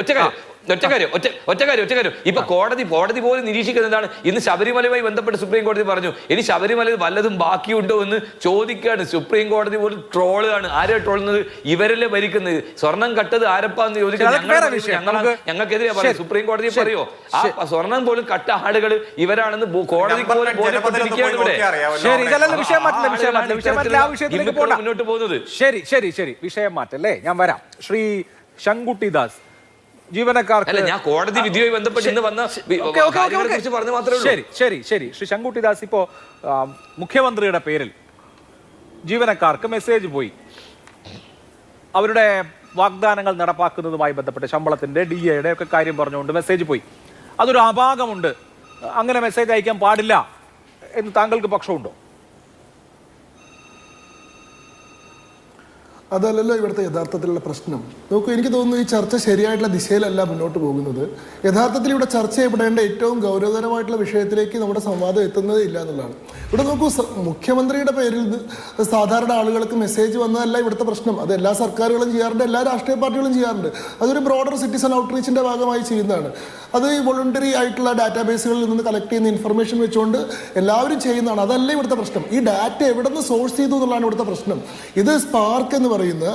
ഇപ്പൊ കോടതി പോലും നിരീക്ഷിക്കുന്നതാണ്. ഇന്ന് ശബരിമലയുമായി ബന്ധപ്പെട്ട് സുപ്രീം കോടതി പറഞ്ഞു, ഇനി ശബരിമല വല്ലതും ബാക്കിയുണ്ടോ എന്ന് ചോദിക്കുകയാണ്. സുപ്രീം കോടതി പോലും ട്രോളാണ്. ആരെ ട്രോളുന്നത്? ഇവരല്ലേ ഭരിക്കുന്നത്. സ്വർണം കട്ടത് ആരപ്പാന്ന് ചോദിക്കുന്നത് ഞങ്ങൾക്കെതിരെ പറയും. സുപ്രീം കോടതി പറയോ? ആ സ്വർണം പോലും കട്ട ആളുകൾ ഇവരാണെന്ന് കോടതിക്ക് പോലും ബോധ്യപ്പെട്ടിരിക്കുകയാണ് ഇവിടെ മുന്നോട്ട് പോകുന്നത്. ശരി, വിഷയം മാറ്റല്ലേ, ഞാൻ വരാം. ശ്രീ ശങ്കുട്ടിദാസ്, ജീവനക്കാർക്ക് ഞാൻ കോടതി വിധിയുമായി ബന്ധപ്പെട്ട് ഇന്ന് വന്ന പറഞ്ഞു മാത്രമേ ഉള്ളൂ. ശരി ശ്രീ ശങ്കുട്ടിദാസ്, ഇപ്പോ മുഖ്യമന്ത്രിയുടെ പേരിൽ ജീവനക്കാർക്ക് മെസ്സേജ് പോയി. അവരുടെ വാഗ്ദാനങ്ങൾ നടപ്പാക്കുന്നതുമായി ബന്ധപ്പെട്ട് ശമ്പളത്തിന്റെ DA-യുടെ ഒക്കെ കാര്യം പറഞ്ഞുകൊണ്ട് മെസ്സേജ് പോയി. അതൊരു അപാകമുണ്ട്, അങ്ങനെ മെസ്സേജ് അയക്കാൻ പാടില്ല എന്ന് താങ്കൾക്ക് പക്ഷമുണ്ടോ? അതല്ലല്ലോ ഇവിടുത്തെ യഥാർത്ഥത്തിലുള്ള പ്രശ്നം. നോക്കൂ, എനിക്ക് തോന്നുന്നു ഈ ചർച്ച ശരിയായിട്ടുള്ള ദിശയിലല്ല മുന്നോട്ട് പോകുന്നത്. യഥാർത്ഥത്തിൽ ഇവിടെ ചർച്ച ചെയ്യപ്പെടേണ്ട ഏറ്റവും ഗൗരവതരമായിട്ടുള്ള വിഷയത്തിലേക്ക് നമ്മുടെ സംവാദം എത്തുന്നതേ ഇല്ല എന്നുള്ളതാണ്. ഇവിടെ നോക്കൂ, മുഖ്യമന്ത്രിയുടെ പേരിൽ സാധാരണ ആളുകൾക്ക് മെസ്സേജ് വന്നതല്ല ഇവിടുത്തെ പ്രശ്നം. അത് എല്ലാ സർക്കാരുകളും ചെയ്യാറുണ്ട്, എല്ലാ രാഷ്ട്രീയ പാർട്ടികളും ചെയ്യാറുണ്ട്. അതൊരു ബ്രോഡർ സിറ്റിസൺ ഔട്ട്റീച്ചിന്റെ ഭാഗമായി ചെയ്യുന്നതാണ്. അത് ഈ വോളണ്ടറി ആയിട്ടുള്ള ഡാറ്റാബേസുകളിൽ നിന്ന് കളക്ട് ചെയ്യുന്ന ഇൻഫർമേഷൻ വെച്ചുകൊണ്ട് എല്ലാവരും ചെയ്യുന്നതാണ്. അതല്ല ഇവിടുത്തെ പ്രശ്നം. ഈ ഡാറ്റ എവിടെ നിന്ന് സോഴ്സ് ചെയ്തു എന്നുള്ളതാണ് ഇവിടുത്തെ പ്രശ്നം. ഇത് സ്പാർക്ക് എന്ന് പറയുന്ന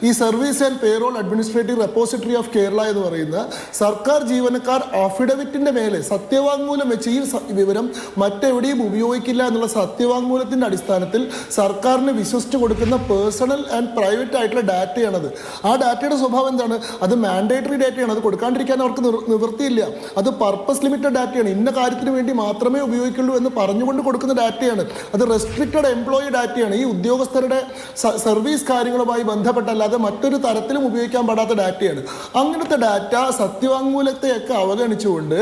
ഈ service and payroll administrative repository of Kerala എന്ന് പറയുന്ന സർക്കാർ ജീവനക്കാർ അഫിഡവിറ്റിന്റെ മേലെ സത്യവാങ്മൂലം വെച്ച് ഈ വിവരം മറ്റെവിടെയും ഉപയോഗിക്കില്ല എന്നുള്ള സത്യവാങ്മൂലത്തിന്റെ അടിസ്ഥാനത്തിൽ സർക്കാരിന് വിശ്വസിച്ച് കൊടുക്കുന്ന പേഴ്സണൽ ആൻഡ് പ്രൈവറ്റ് ആയിട്ടുള്ള ഡാറ്റയാണത്. ആ ഡാറ്റയുടെ സ്വഭാവം എന്താണ്? അത് മാൻഡേറ്ററി ഡാറ്റയാണ്. അത് കൊടുക്കാണ്ടിരിക്കാൻ അവർക്ക് നിവൃത്തിയില്ല. അത് പർപ്പസ് ലിമിറ്റഡ് ഡാറ്റയാണ്. ഇന്ന കാര്യത്തിന് വേണ്ടി മാത്രമേ ഉപയോഗിക്കുള്ളൂ എന്ന് പറഞ്ഞുകൊണ്ട് കൊടുക്കുന്ന ഡാറ്റയാണ്. അത് റെസ്ട്രിക്റ്റഡ് എംപ്ലോയി ഡാറ്റയാണ്. ഈ ഉദ്യോഗസ്ഥരുടെ സർവീസ് കാര്യങ്ങളുമായി ബന്ധപ്പെട്ടല്ലാതെ മറ്റൊരു തരത്തിലും ഉപയോഗിക്കാൻ പാടാത്ത ഡാറ്റയാണ്. അങ്ങനത്തെ ഡാറ്റ സത്യവാങ്മൂലത്തെയൊക്കെ അവഗണിച്ചുകൊണ്ട്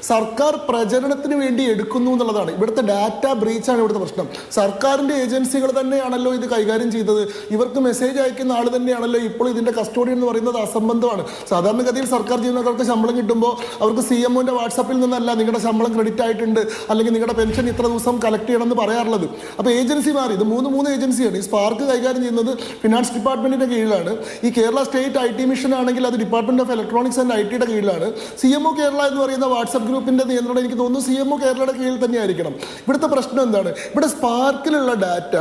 സർക്കാർ പ്രചരണത്തിന് വേണ്ടി എടുക്കുന്നു എന്നുള്ളതാണ് ഇവിടുത്തെ ഡാറ്റ ബ്രീച്ചാണ് ഇവിടുത്തെ പ്രശ്നം. സർക്കാരിന്റെ ഏജൻസികൾ തന്നെയാണല്ലോ ഇത് കൈകാര്യം ചെയ്തത്. ഇവർക്ക് മെസ്സേജ് അയക്കുന്ന ആൾ തന്നെയാണല്ലോ ഇപ്പോൾ ഇതിന്റെ കസ്റ്റോഡിയൻ എന്ന് പറയുന്നത് അസംബന്ധമാണ്. സാധാരണഗതിയിൽ സർക്കാർ ജീവനക്കാർക്ക് ശമ്പളം കിട്ടുമ്പോൾ അവർക്ക് CMOന്റെ വാട്സാപ്പിൽ നിന്നല്ല നിങ്ങളുടെ ശമ്പളം ക്രെഡിറ്റ് ആയിട്ടുണ്ട് അല്ലെങ്കിൽ നിങ്ങളുടെ പെൻഷൻ ഇത്ര ദിവസം കളക്ട് ചെയ്യണമെന്ന് പറയാറുള്ളത്. അപ്പോൾ ഏജൻസി മാറി. ഇത് മൂന്ന് ഏജൻസിയാണ്. ഈ സ്പാർക്ക് കൈകാര്യം ചെയ്യുന്നത് ഫിനാൻസ് ഡിപ്പാർട്ട്മെന്റിന്റെ കീഴിലാണ്. ഈ കേരള സ്റ്റേറ്റ് IT മിഷൻ ആണെങ്കിൽ അത് ഡിപ്പാർട്ട്മെന്റ് ഓഫ് ഇലക്ട്രോണിക്സ് ആൻഡ് ITയുടെ കീഴിലാണ്. CMO കേരള എന്ന് പറയുന്ന വാട്സ്ആപ്പ് ഗ്രൂപ്പിന്റെ നിയന്ത്രണം എനിക്ക് തോന്നുന്നു CMO കേരളയുടെ കീഴിൽ തന്നെയായിരിക്കണം. ഇവിടുത്തെ പ്രശ്നം എന്താണ്? ഇവിടെ സ്പാർക്കിലുള്ള data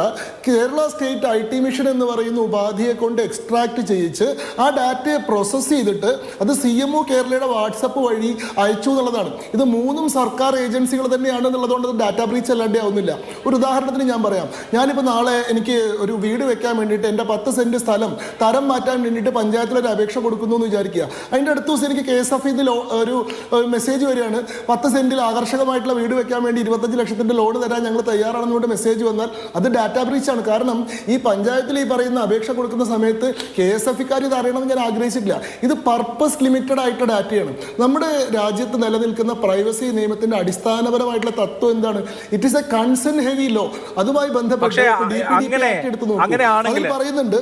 Kerala state IT mission എന്ന് പറയുന്ന ഉപാധിയെ കൊണ്ട് എക്സ്ട്രാക്ട് ചെയ്യിച്ച് ആ ഡാറ്റയെ പ്രോസസ്സ് ചെയ്തിട്ട് അത് CMO കേരളയുടെ വാട്സപ്പ് വഴി അയച്ചു എന്നുള്ളതാണ്. ഇത് മൂന്നും സർക്കാർ ഏജൻസികൾ തന്നെയാണ് എന്നുള്ളതുകൊണ്ട് അത് ഡാറ്റ ബ്രീച്ച് അല്ലാണ്ടേ ആവുന്നില്ല. ഒരു ഉദാഹരണത്തിന് ഞാൻ പറയാം. ഞാനിപ്പോൾ നാളെ എനിക്ക് ഒരു വീട് വെക്കാൻ വേണ്ടിയിട്ട് എൻ്റെ 10 സെന്റ് സ്ഥലം തരം മാറ്റാൻ വേണ്ടിയിട്ട് പഞ്ചായത്തിലൊരു അപേക്ഷ കൊടുക്കുന്നു എന്ന് വിചാരിക്കുക. അതിൻ്റെ അടുത്ത ദിവസം എനിക്ക് KSFIന്ന് ഒരു മെസ്സേജ് വരികയാണ്, 10 സെന്റിൽ ആകർഷകമായിട്ടുള്ള വീട് വെക്കാൻ വേണ്ടി 25 ലക്ഷത്തിൻ്റെ ലോൺ തരാൻ ഞങ്ങൾ തയ്യാറാണെന്നുകൊണ്ട് മെസ്സേജ് വന്നാൽ അത് ഡാറ്റ ബ്രീച്ചാണ്. കാരണം ഈ പഞ്ചായത്തിൽ ഈ പറയുന്ന അപേക്ഷ കൊടുക്കുന്ന സമയത്ത് KSFIക്കാർ ഇത് അറിയണമെന്ന് ഞാൻ ആഗ്രഹിച്ചിട്ടില്ല. ഇത് പർപ്പസ് ലിമിറ്റഡ് ആയിട്ടുള്ള ഡാറ്റയാണ്. നമ്മുടെ രാജ്യത്ത് നിലനിൽക്കുന്ന പ്രൈവസി നിയമത്തിന്റെ അടിസ്ഥാനപരമായിട്ടുള്ള തത്വം എന്താണ്? It is a consent heavy law. അതുമായി ബന്ധപ്പെട്ട് പറയുന്നുണ്ട്.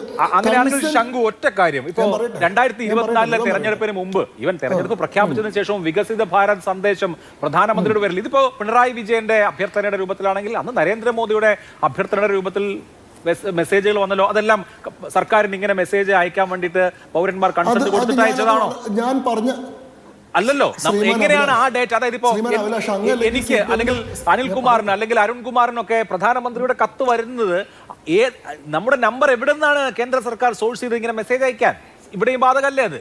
ശംഖു, ഒറ്റ കാര്യം, ഇപ്പൊ 2024 തെരഞ്ഞെടുപ്പിന് മുമ്പ് ഇവൻ തെരഞ്ഞെടുപ്പ് പ്രഖ്യാപിച്ചതിന് ശേഷവും വികസിത ഭാരത് സന്ദേശം പ്രധാനമന്ത്രിയുടെ പേരിൽ ഇതിപ്പോ പിണറായി വിജയന്റെ അഭ്യർത്ഥനയുടെ രൂപത്തിലാണെങ്കിൽ അന്ന് നരേന്ദ്രമോദിയുടെ അഭ്യർത്ഥനയുടെ രൂപത്തിൽ മെസ്സേജുകൾ വന്നല്ലോ. അതെല്ലാം സർക്കാരിന് ഇങ്ങനെ മെസ്സേജ് അയക്കാൻ വേണ്ടിയിട്ട് പൗരന്മാർ കൺസെന്റ് കൊടുത്തിട്ട് അയച്ചതാണോ? ഞാൻ പറഞ്ഞ അല്ലല്ലോ. എങ്ങനെയാണ് ആ ഡേറ്റ്? അതായത് ഇപ്പോ എനിക്ക് അല്ലെങ്കിൽ അനിൽകുമാറിന് അല്ലെങ്കിൽ അരുൺകുമാറിനൊക്കെ പ്രധാനമന്ത്രിയുടെ കത്ത് വരുന്നത് നമ്മുടെ നമ്പർ എവിടെ നിന്നാണ് കേന്ദ്ര സർക്കാർ സോഴ്സ് ചെയ്ത് ഇങ്ങനെ മെസ്സേജ് അയക്കാൻ? ഇവിടെയും ബാധകല്ലേ അത്?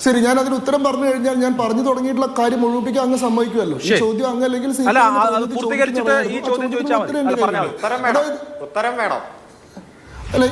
ശരി, ഞാൻ അതിന് ഉത്തരം പറഞ്ഞു കഴിഞ്ഞാൽ ഞാൻ പറഞ്ഞു തുടങ്ങിയിട്ടുള്ള കാര്യം മുഴുമിപ്പിക്കാൻ അങ്ങ് സമ്മതിക്കുമല്ലോ. ഈ ചോദ്യം അങ്ങ് അല്ലെങ്കിൽ ഉത്തരം വേണം. അല്ല,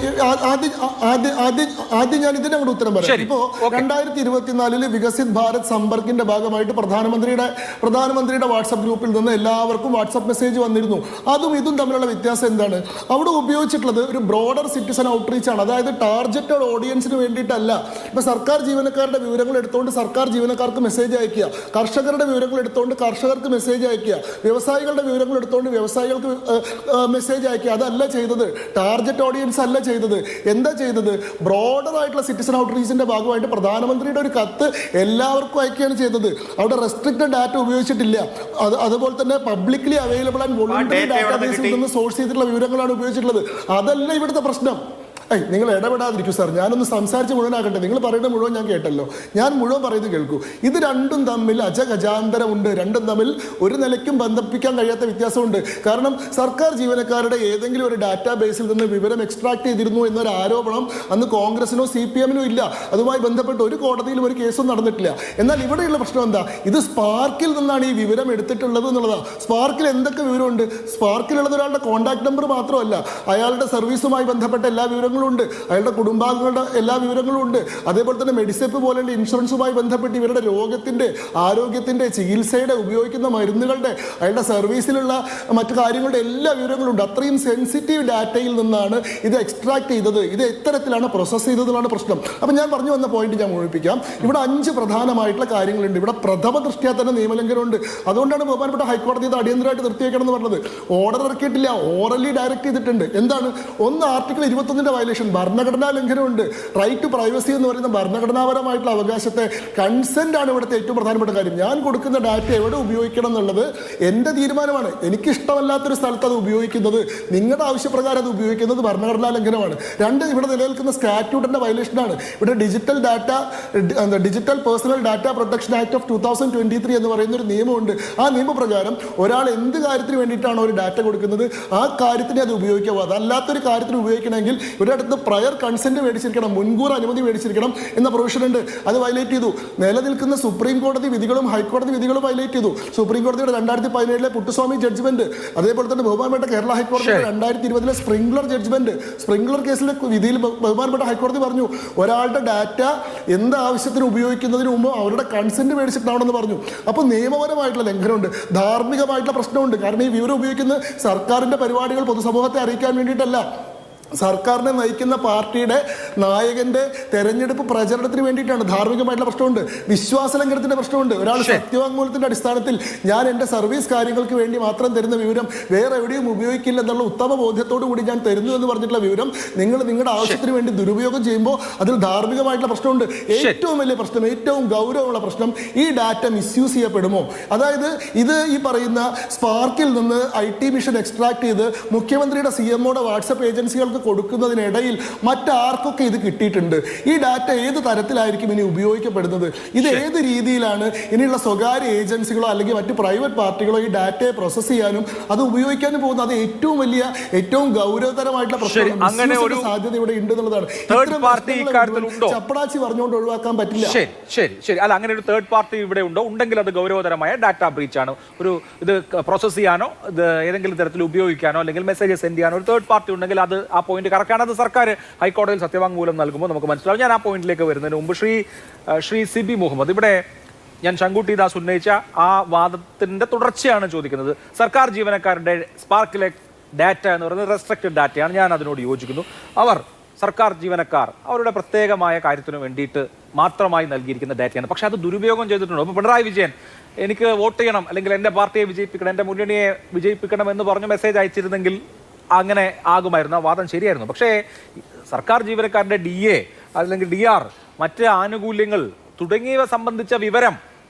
ആദ്യം ഞാൻ ഇതിന്റെ കൂടെ ഉത്തരം പറയാം. ഇപ്പോ 2024 വികസിത് ഭാരത് സമ്പർക്കിന്റെ ഭാഗമായിട്ട് പ്രധാനമന്ത്രിയുടെ വാട്സ്ആപ്പ് ഗ്രൂപ്പിൽ നിന്ന് എല്ലാവർക്കും വാട്സ്ആപ്പ് മെസ്സേജ് വന്നിരുന്നു. അതും ഇതും തമ്മിലുള്ള വ്യത്യാസം എന്താണ്? അവിടെ ഉപയോഗിച്ചിട്ടുള്ളത് ഒരു ബ്രോഡർ സിറ്റിസൺ ഔട്ട്റീച്ച് ആണ്. അതായത് ടാർഗറ്റഡ് ഓഡിയൻസിന് വേണ്ടിയിട്ടല്ല. ഇപ്പൊ സർക്കാർ ജീവനക്കാരുടെ വിവരങ്ങൾ എടുത്തുകൊണ്ട് സർക്കാർ ജീവനക്കാർക്ക് മെസ്സേജ് അയക്കുക, കർഷകരുടെ വിവരങ്ങൾ എടുത്തുകൊണ്ട് കർഷകർക്ക് മെസ്സേജ് അയക്കുക, വ്യവസായികളുടെ വിവരങ്ങൾ എടുത്തുകൊണ്ട് വ്യവസായികൾക്ക് മെസ്സേജ് അയക്കുക. അതല്ല ചെയ്തത്. ടാർഗറ്റ് ഓഡിയൻസ് അല്ല ചെയ്തത്. എന്താ ചെയ്തത്? ബ്രോഡർ ആയിട്ടുള്ള സിറ്റിസൺ ഔട്ട്റീച്ചിന്റെ ഭാഗമായിട്ട് പ്രധാനമന്ത്രിയുടെ ഒരു കത്ത് എല്ലാവർക്കും അയക്കുകയാണ് ചെയ്തത്. അവിടെ റെസ്ട്രിക്റ്റഡ് ഡാറ്റ ഉപയോഗിച്ചിട്ടില്ല. അതുപോലെ തന്നെ പബ്ലിക്ലി അവൈലബിൾ ആൻഡ് വോളണ്ടറി ഡാറ്റാബേസിൽ നിന്ന് സോഴ്സ് ചെയ്തിട്ടുള്ള വിവരങ്ങളാണ് ഉപയോഗിച്ചിട്ടുള്ളത്. അതല്ല ഇവിടുത്തെ പ്രശ്നം. നിങ്ങൾ ഇടപെടാതിരിക്കും സാർ, ഞാനൊന്ന് സംസാരിച്ച് മുഴുവനാകട്ടെ. നിങ്ങൾ പറയുന്നത് മുഴുവൻ ഞാൻ കേട്ടല്ലോ. ഞാൻ മുഴുവൻ പറയുന്നത് കേൾക്കൂ. ഇത് രണ്ടും തമ്മിൽ അജഗജാന്തരമുണ്ട്. രണ്ടും തമ്മിൽ ഒരു നിലയ്ക്കും ബന്ധിപ്പിക്കാൻ കഴിയാത്ത വ്യത്യാസമുണ്ട്. കാരണം സർക്കാർ ജീവനക്കാരുടെ ഏതെങ്കിലും ഒരു ഡാറ്റാബേസിൽ നിന്ന് വിവരം എക്സ്ട്രാക്ട് ചെയ്തിരുന്നു എന്നൊരു ആരോപണം അന്ന് കോൺഗ്രസിനോ CPMനോ ഇല്ല. അതുമായി ബന്ധപ്പെട്ട് ഒരു കോടതിയിലും ഒരു കേസും നടന്നിട്ടില്ല. എന്നാൽ ഇവിടെയുള്ള പ്രശ്നം എന്താ? ഇത് സ്പാർക്കിൽ നിന്നാണ് ഈ വിവരം എടുത്തിട്ടുള്ളത് എന്നുള്ളതാണ്. സ്പാർക്കിൽ എന്തൊക്കെ വിവരമുണ്ട്? സ്പാർക്കിലുള്ളത് ഒരാളുടെ കോൺടാക്ട് നമ്പർ മാത്രമല്ല, അയാളുടെ സർവീസുമായി ബന്ധപ്പെട്ട എല്ലാ വിവരങ്ങളും വിവരങ്ങളുണ്ട്, അയാളുടെ കുടുംബാംഗങ്ങളുടെ എല്ലാ വിവരങ്ങളും ഉണ്ട്. അതേപോലെ തന്നെ മെഡിസെപ്പ് പോലെയുള്ള ഇൻഷുറൻസുമായി ബന്ധപ്പെട്ട് ഇവരുടെ രോഗത്തിൻ്റെ, ആരോഗ്യത്തിൻ്റെ, ചികിത്സയുടെ, ഉപയോഗിക്കുന്ന മരുന്നുകളുടെ, അയാളുടെ സർവീസിലുള്ള മറ്റു കാര്യങ്ങളുടെ എല്ലാ വിവരങ്ങളുണ്ട്. അത്രയും സെൻസിറ്റീവ് ഡാറ്റയിൽ നിന്നാണ് ഇത് എക്സ്ട്രാക്ട് ചെയ്തത്. ഇത് എത്തരത്തിലാണ് പ്രോസസ്സ് ചെയ്തതെന്നാണ് പ്രശ്നം. അപ്പം ഞാൻ പറഞ്ഞു വന്ന പോയിന്റ് ഞാൻ മുഴുപ്പിക്കാം. ഇവിടെ 5 പ്രധാനമായിട്ടുള്ള കാര്യങ്ങളുണ്ട്. ഇവിടെ പ്രഥമ ദൃഷ്ട്യാ തന്നെ നിയമലംഘനമുണ്ട്. അതുകൊണ്ടാണ് ബഹുമാനപ്പെട്ട ഹൈക്കോടതി ഇത് അടിയന്തരമായിട്ട് നിർത്തിവെക്കണം എന്ന് പറഞ്ഞത്. ഓർഡർ ഇറക്കിയിട്ടില്ല, ഓറലി ഡയറക്റ്റ് ചെയ്തിട്ടുണ്ട്. എന്താണ്? ഒന്ന്, ആർട്ടിക്കിൾ 21 വയലേഷൻ, ഭരണഘടനാ ലംഘനമുണ്ട്. റൈറ്റ് ടു പ്രൈവസി എന്ന് പറയുന്ന ഭരണഘടനാപരമായിട്ടുള്ള അവകാശത്തെ, കൺസെന്റ് ആണ് ഇവിടുത്തെ ഏറ്റവും പ്രധാനപ്പെട്ട കാര്യം. ഞാൻ കൊടുക്കുന്ന ഡാറ്റ എവിടെ ഉപയോഗിക്കണം എന്നുള്ളത് എൻ്റെ തീരുമാനമാണ്. എനിക്കിഷ്ടമല്ലാത്തൊരു സ്ഥലത്ത് അത് ഉപയോഗിക്കുന്നത്, നിങ്ങളുടെ ആവശ്യപ്രകാരം അത് ഉപയോഗിക്കുന്നത് ഭരണഘടനാ ലംഘനമാണ്. 2, ഇവിടെ നിലനിൽക്കുന്ന സ്റ്റാറ്റ്യൂട്ടിന്റെ വയലേഷനാണ്. ഇവിടെ digital personal data protection act of 2023 എന്ന് പറയുന്ന ഒരു നിയമമുണ്ട്. ആ നിയമപ്രകാരം ഒരാൾ എന്ത് കാര്യത്തിന് വേണ്ടിയിട്ടാണോ ഒരു ഡാറ്റ കൊടുക്കുന്നത് ആ കാര്യത്തിന് അത് ഉപയോഗിക്കാവൂ. അതല്ലാത്തൊരു കാര്യത്തിന് ഉപയോഗിക്കണമെങ്കിൽ ഒരു അടുത്ത് പ്രയർ കൺസെന്റ് മേടിച്ചിരിക്കണം, മുൻകൂർ അനുമതി മേടിച്ചിരിക്കണം എന്ന പ്രൊവിഷൻ ഉണ്ട്. അത് വയലേറ്റ് ചെയ്തു. നിലനിൽക്കുന്ന സുപ്രീം കോടതി വിധികളും ഹൈക്കോടതി വിധികളും വയലേറ്റ് ചെയ്തു. സുപ്രീം കോടതിയുടെ 2017 പുട്ടുസ്വാമി ജഡ്ജ്മെന്റ്, അതേപോലെ തന്നെ ബഹുമാനപ്പെട്ട കേരള ഹൈക്കോടതിയുടെ 2020 സ്പ്രിംഗ്ലർ ജഡ്ജ്മെന്റ്, സ്പ്രിംഗ്ലർ കേസിലെ വിധിയിൽ ബഹുമാനപ്പെട്ട ഹൈക്കോടതി പറഞ്ഞു ഒരാളുടെ ഡാറ്റ എന്ത് ആവശ്യത്തിന് ഉപയോഗിക്കുന്നതിന് മുമ്പ് അവരുടെ കൺസെന്റ് മേടിച്ചിട്ടാണെന്ന് പറഞ്ഞു. അപ്പോൾ നിയമപരമായിട്ടുള്ള ലംഘനമുണ്ട്, ധാർമ്മികമായിട്ടുള്ള പ്രശ്നമുണ്ട്. കാരണം ഈ വിവരം ഉപയോഗിക്കുന്ന സർക്കാരിന്റെ പരിപാടികൾ പൊതുസമൂഹത്തെ അറിയിക്കാൻ വേണ്ടിയിട്ടല്ല, സർക്കാരിനെ നയിക്കുന്ന പാർട്ടിയുടെ നായകന്റെ തെരഞ്ഞെടുപ്പ് പ്രചരണത്തിന് വേണ്ടിയിട്ടാണ്. ധാർമ്മികമായിട്ടുള്ള പ്രശ്നമുണ്ട്, വിശ്വാസലംഘനത്തിന്റെ പ്രശ്നമുണ്ട്. ഒരാൾ സത്യവാങ്മൂലത്തിന്റെ അടിസ്ഥാനത്തിൽ ഞാൻ എൻ്റെ സർവീസ് കാര്യങ്ങൾക്ക് വേണ്ടി മാത്രം തരുന്ന വിവരം വേറെ എവിടെയും ഉപയോഗിക്കില്ല എന്നുള്ള ഉത്തമ ബോധ്യത്തോടു കൂടി ഞാൻ തരുന്നു എന്ന് പറഞ്ഞിട്ടുള്ള വിവരം നിങ്ങൾ നിങ്ങളുടെ ആവശ്യത്തിന് വേണ്ടി ദുരുപയോഗം ചെയ്യുമ്പോൾ അതിൽ ധാർമ്മികമായിട്ടുള്ള പ്രശ്നമുണ്ട്. ഏറ്റവും വലിയ പ്രശ്നം, ഏറ്റവും ഗൗരവമുള്ള പ്രശ്നം, ഈ ഡാറ്റ മിസ്യൂസ് ചെയ്യപ്പെടുമോ? അതായത് ഇത് ഈ പറയുന്ന സ്പാർക്കിൽ നിന്ന് IT മിഷൻ എക്സ്ട്രാക്ട് ചെയ്ത് മുഖ്യമന്ത്രിയുടെ CMOയുടെ വാട്സപ്പ് ഏജൻസികൾക്ക് കൊടുക്കുന്നതിനിടയിൽ മറ്റാർക്കൊക്കെ ഇത് കിട്ടിയിട്ടുണ്ട്? ഈ ഡാറ്റ ഏത് തരത്തിലായിരിക്കും ഇനി ഉപയോഗിക്കപ്പെടുന്നത്? ഇത് ഏത് രീതിയിലാണ് ഇനിയുള്ള സ്വകാര്യ ഏജൻസികളോ അല്ലെങ്കിൽ മറ്റ് പ്രൈവറ്റ് പാർട്ടികളോ ഈ ഡാറ്റയെ പ്രോസസ് ചെയ്യാനും അത് ഉപയോഗിക്കാനും പോകുന്നത്? അത് ഏറ്റവും വലിയ, ഏറ്റവും ഗൗരവതരമായിട്ടുള്ള പ്രശ്നമാണ്. സാധ്യത ഇവിടെ ഉണ്ട് എന്നുള്ളതാണ്. ചപ്പടാച്ചി പറഞ്ഞുകൊണ്ട് ഒഴിവാക്കാൻ പറ്റില്ല. ശരി. അല്ല, അങ്ങനെ ഒരു തേർഡ് പാർട്ടി ഇവിടെ ഉണ്ടോ? ഉണ്ടെങ്കിൽ അത് ഗൗരവതരമായ ഡാറ്റ ബ്രീച്ച് ആണ്. ഇത് പ്രോസസ് ചെയ്യാനോ ഇത് ഏതെങ്കിലും തരത്തിൽ ഉപയോഗിക്കാനോ അല്ലെങ്കിൽ മെസ്സേജ് സെൻഡ് ചെയ്യാനോ ഒരു തേർഡ് പാർട്ടി ഉണ്ടെങ്കിൽ അത് ആ പോയിന്റ് കറക്റ്റാണ്. അത് സർക്കാർ ഹൈക്കോടതിയിൽ സത്യവാങ്മൂലം നൽകുമ്പോൾ നമുക്ക് മനസ്സിലാവും. ഞാൻ ആ പോയിന്റിലേക്ക് വരുന്നതിന് മുമ്പ് ശ്രീ CB മുഹമ്മദ്, ഇവിടെ ഞാൻ ശങ്കുട്ടി ദാസ് ഉന്നയിച്ച ആ വാദത്തിന്റെ തുടർച്ചയാണ് ചോദിക്കുന്നത്. സർക്കാർ ജീവനക്കാരുടെ സ്പാർക്കിലെ ഡാറ്റ എന്ന് പറയുന്നത് റെസ്ട്രിക്റ്റഡ് ഡാറ്റയാണ്. ഞാൻ അതിനോട് യോജിക്കുന്നു. സർക്കാർ ജീവനക്കാർ അവരുടെ പ്രത്യേകമായ കാര്യത്തിന് വേണ്ടിയിട്ട് മാത്രമായി നൽകിയിരിക്കുന്ന ഡാറ്റയാണ്. പക്ഷെ അത് ദുരുപയോഗം ചെയ്തിട്ടുണ്ടോ? ഇപ്പോൾ പിണറായി വിജയൻ എനിക്ക് വോട്ട് ചെയ്യണം അല്ലെങ്കിൽ എൻ്റെ പാർട്ടിയെ വിജയിപ്പിക്കണം, എൻ്റെ മുന്നണിയെ വിജയിപ്പിക്കണം എന്ന് പറഞ്ഞ് മെസ്സേജ് അയച്ചിരുന്നെങ്കിൽ അങ്ങനെ ആകുമായിരുന്നു. ആ വാദം ശരിയായിരുന്നു. പക്ഷേ സർക്കാർ ജീവനക്കാരുടെ DA അല്ലെങ്കിൽ DR, മറ്റ് ആനുകൂല്യങ്ങൾ തുടങ്ങിയവ സംബന്ധിച്ച വിവരം